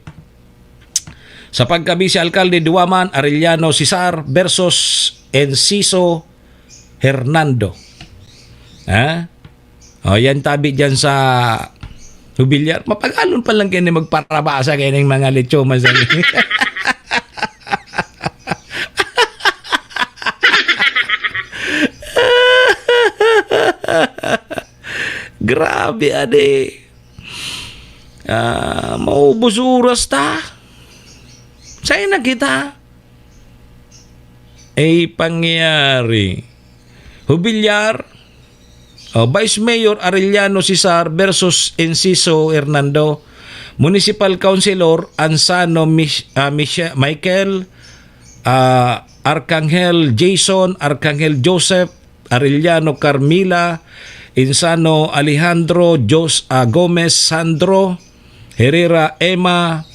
Sa pagkabisi alkalde, Duwaman, Arellano Cesar versus Enciso Hernando. Yan tabi dyan sa Hubilyar. Mapag-alon pa lang kayo magparabasa kayo ng mga lechomas. Grabe, ade. Maubos oras ta. Sa'yo na kita. Pangyari. Hubilyar, Vice Mayor Arellano Cesar versus Enciso Hernando. Municipal Councilor Ansano Michael, Arcangel Jason, Arcangel Joseph, Arellano Carmila, Insano Alejandro, Gomez Sandro, Herrera Emma,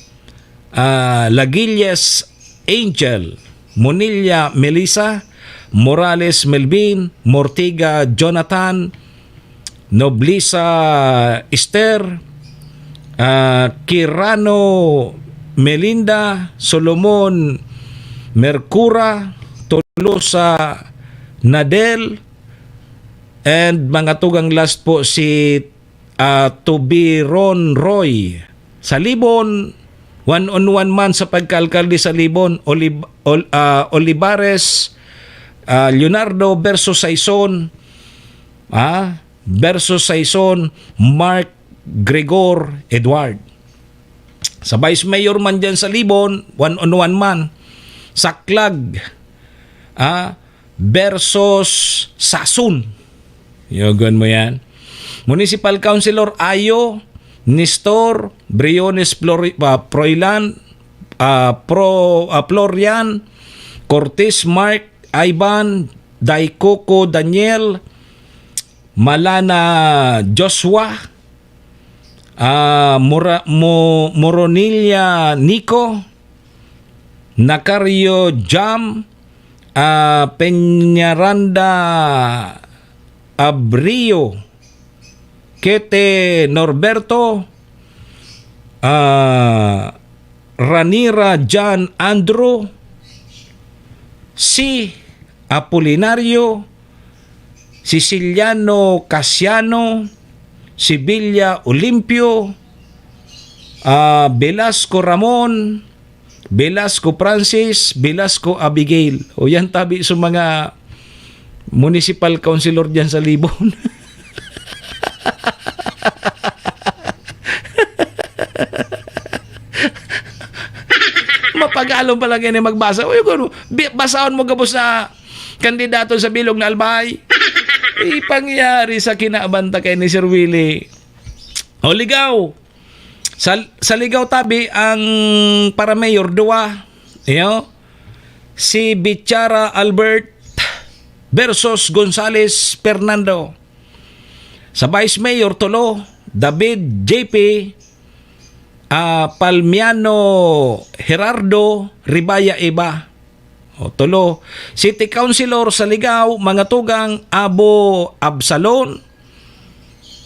Laguilles Angel, Monilla Melissa, Morales Melvin, Mortiga Jonathan, Noblisa Esther, Kirano Melinda, Solomon Mercura, Tolosa Nadel, and mga tugang last po si Tubiron Roy. Sa Libon, 1-on-1 man sa pagkaalkalde sa Libon, Olivares Leonardo versus Saison, versus Saison, Mark Gregor Edward. Sa Vice Mayor man dyan sa Libon, 1-on-1 man, Saklag versus Sasun. Yogan mo yan. Municipal Councilor Ayo, Nestor, Briones Proilan, Florian, Cortez Mark, Ivan, Daikoko Daniel, Malana Joshua, Moronilia Nico, Nakario Jam, Peñaranda Abrio, Kete Norberto, Ranira John Andrew, si Apolinario, Siciliano Casiano, Sibilia Olimpio, Velasco Ramon, Velasco Francis, Velasco Abigail. O yan tabi sa mga municipal councilor dyan sa Libon. Mapag-along pala kayo magbasa. Uy, basahon mo gabos na kandidato sa bilog na Albay. Ipangyari sa kinabanta kay ni Sir Willie. O ligaw. Sa ligaw tabi ang para mayor duwa. Si Bichara Albert versus Gonzales Fernando. Sa vice mayor tulo, David JP, Palmiano Gerardo Ribaya Iba. O tulo. City Councilor sa ligaw, mga tugang Abo Absalon,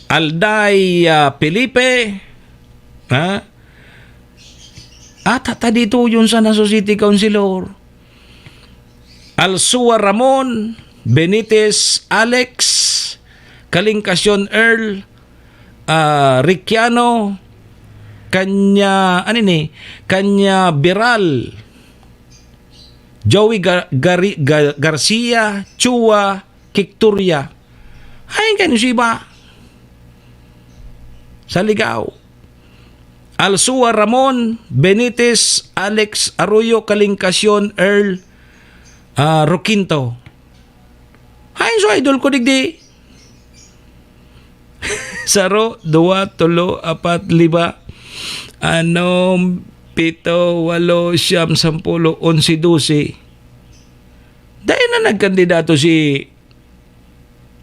Alday Felipe, tata dito yun sa naso City Councilor. Alsua Ramon, Benitez Alex, Kalingkasyon Earl, Ricciano, Kanya Biral, Joey Garcia, Chua Kikturia. Ay, ganun si iba. Sa ligaw. Alsua Ramon, Benitez, Alex Arroyo, Kalingkasyon, Earl, Roquinto. Ay, so idol ko digdi. Saro, 2, 3, 4, 5, 7, 8, 9, 10, 11, 12. Dahil na nagkandidato si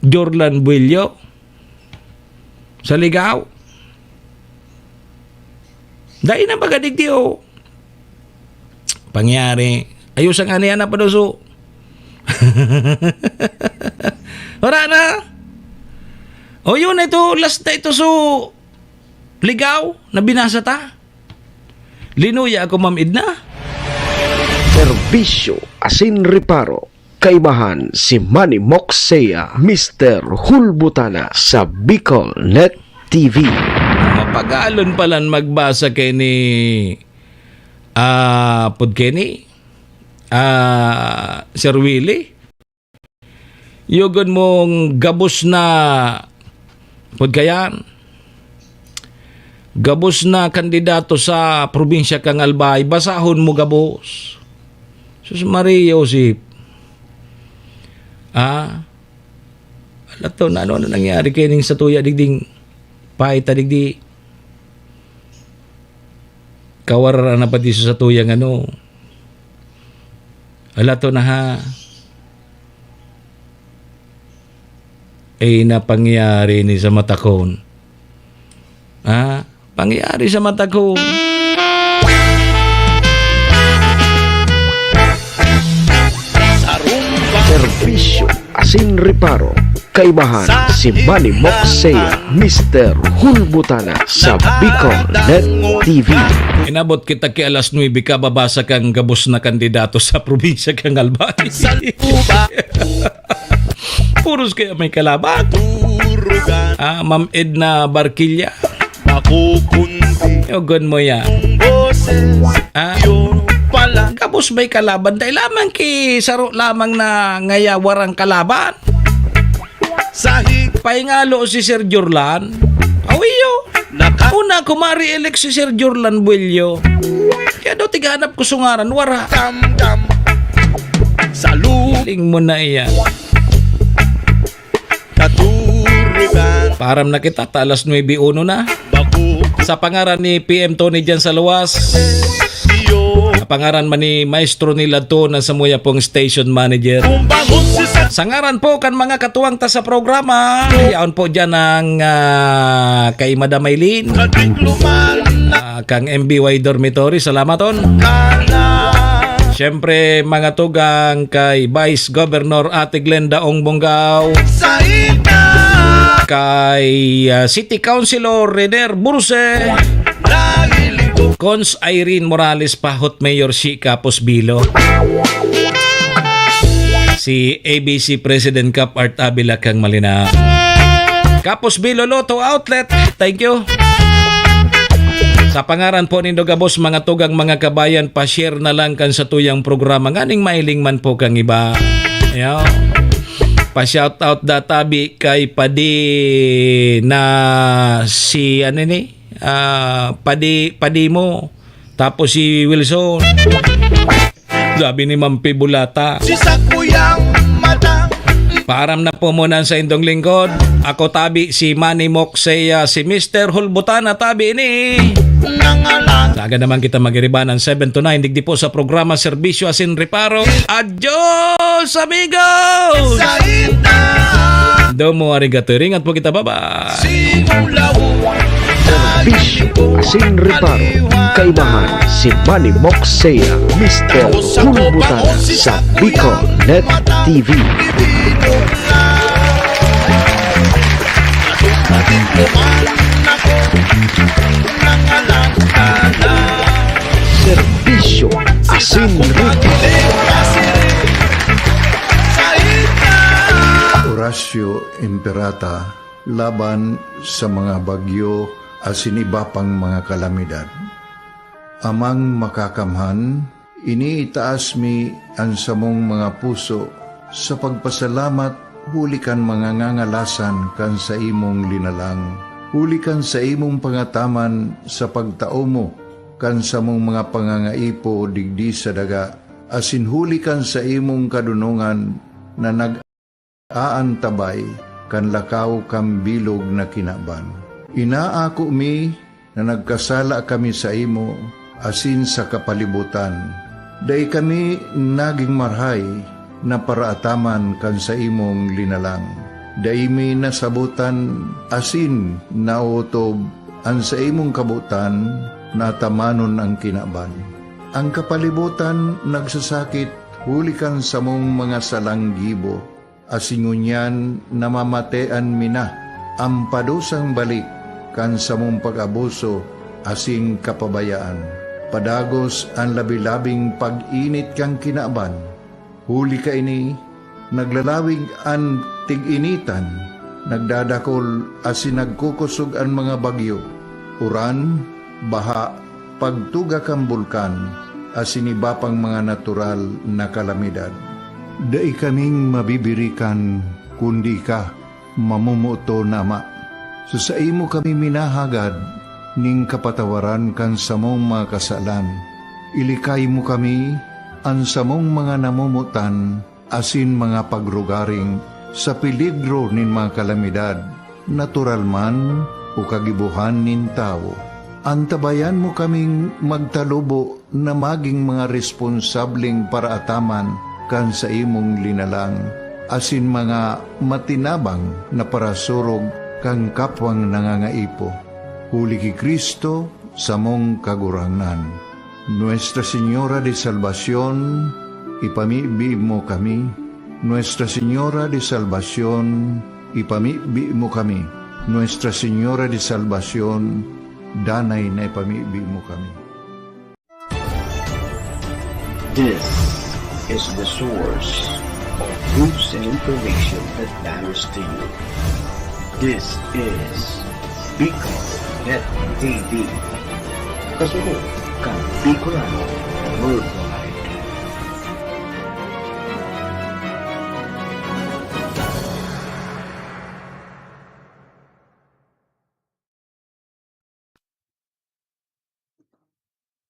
Jorlan Buello sa ligaw. Dahil na bagadigdi o. Pangyari. Ayos ang anihan na panuso. Wala na. O yun ito, last na ito so ligaw na binasa ta. Linuya ako, Ma'am Edna. Serbisyo asin reparo. Kaibahan si Manny Moxea, Mr. Hulbutana sa Bicol Net TV. Mapagalon palan magbasa kay ni Pudkeni, Sir Willie. Yugon mong gabos na Pudkayan. Gabos na kandidato sa probinsya kang Albay, basahon mo gabos. Sus Maria Joseph. Alam to na ano nangyari kay ning sa tuya digding paita digdi. Kawarara na pati sa tuyang ano. Alam to na ha. Napangyari ni sa matakon. Pangyari sa matakon. Serbisyo asin reparo. Kaibahan si Manny Moxea, Mr. Hulbutana sa Bicol Net TV. Inabot kita kay alas 9 ka babasa kang gabos na kandidato sa probinsya kang Albay. Puros kaya may kalaban. Ma'am Edna Barquilla. Yogon mo yan. Kapos may kalaban. Dahil lamang ki saro lamang na ngayawarang kalaban. Paingalo si Sir Jorlan. Awiyo. Una kumari elect si Sir Jorlan Buello. Kaya daw tiganap ko sungaran. Wara. Saling mo na iyan. Param na kita, talas 9:01 na. Sa pangaran ni PM Tony dyan sa luwas. Pangaran man ni maestro nila to na samuya pong station manager. Sangaran po kan mga katuwang ta sa programa. Yaon po dyan ang kay Madam Maylin. Kang MBY Dormitory. Salamaton. Siyempre mga tugang kay Vice Governor Ate Glenda Ong Bonggao. Kay City Councilor Rener Burse. Cons Irene Morales Pahot Mayor si Capos Bilo. Si ABC President Cap Art Abila kang Malina. Capos Bilo Lotto Outlet. Thank you. Sa pangaran po ni Dogabos mga tugang mga kabayan, pa-share na lang kan sa tuyang programa. Nganing mailing man po kang iba. Yo. Pa-shoutout databi kay Padi na si ano ni? Padi mo. Tapos si Wilson. Sabi ni Mampi Bulata. Si Sakuyang Mata. Paaram na po muna sa indong lingkod. Ako tabi si Manny Moxeya, si Mr. Hulbutana tabi ni. Laga naman kita magiribanan 7 to 9. Digdi po sa programa Serbisyo Asin Reparo. Adios amigos! Domo arigato. Ringat po kita. Bye-bye. Serbisyo Asin Reparo. Kaibahan si Manny Moxeya, Mr. Hulbutana sa Bicol Net TV. Serbisyo Asin Reparo. Horacio Imperata laban sa mga bagyo asin iba pang mga kalamidad. Amang makakamhan, iniitaas mi ang samong mga puso sa pagpasalamat, hulikan mga ngangalasan kan sa imong linalang. Hulikan sa imong pangataman sa pagtao mo, kan sa mong mga pangangaipo digdi sa daga, asin hulikan sa imong kadunungan na nag-aantabay kan lakaw kam bilog na kinaban. Inaako mi na nagkasala kami sa imo, asin sa kapalibutan. Day kami naging marhay na paraataman kan sa imong linalang. Day mi nasabutan asin nautob ang sa imong kabutan na tamanon ang kinaban. Ang kapalibutan nagsasakit hulikan sa mong mga salanggibo. Asingunyan namamatean mina ang padusang balik kan sa mong pag-abuso asing kapabayaan. Padagos ang labi-labing pag-init kang kinaban. Huli ka ini, naglalawig ang tig-initan, nagdadakol asin nagkukusog ang mga bagyo. Uran, baha, pagtuga kang bulkan, asin iba pang mga natural na kalamidad. Dai kaming mabibirikan, kundi ka, mamumuto nama. Sa imo kami minahagad, ning kapatawaran kan samong mga kasalan. Ilikay mo kami, ang samong mga namumutan, asin mga pagrugaring, sa peligro nin mga kalamidad, natural man o kagibuhan nin tao. Antabayan mo kaming magtalubo na maging mga responsableng paraataman kan sa imong linalang, asin mga matinabang na parasurog kang kapwang nangangaipo. Huli ki Kristo sa mong kagurangan. Nuestra Señora de Salvación, ipamibi mo kami. Nuestra Señora de Salvación, ipamibi mo kami. Nuestra Señora de Salvación, danay na ipamibi mo kami. This is the source of news and information that matters to you. This is Bicol Net TV. Kasunod kang Bicolano World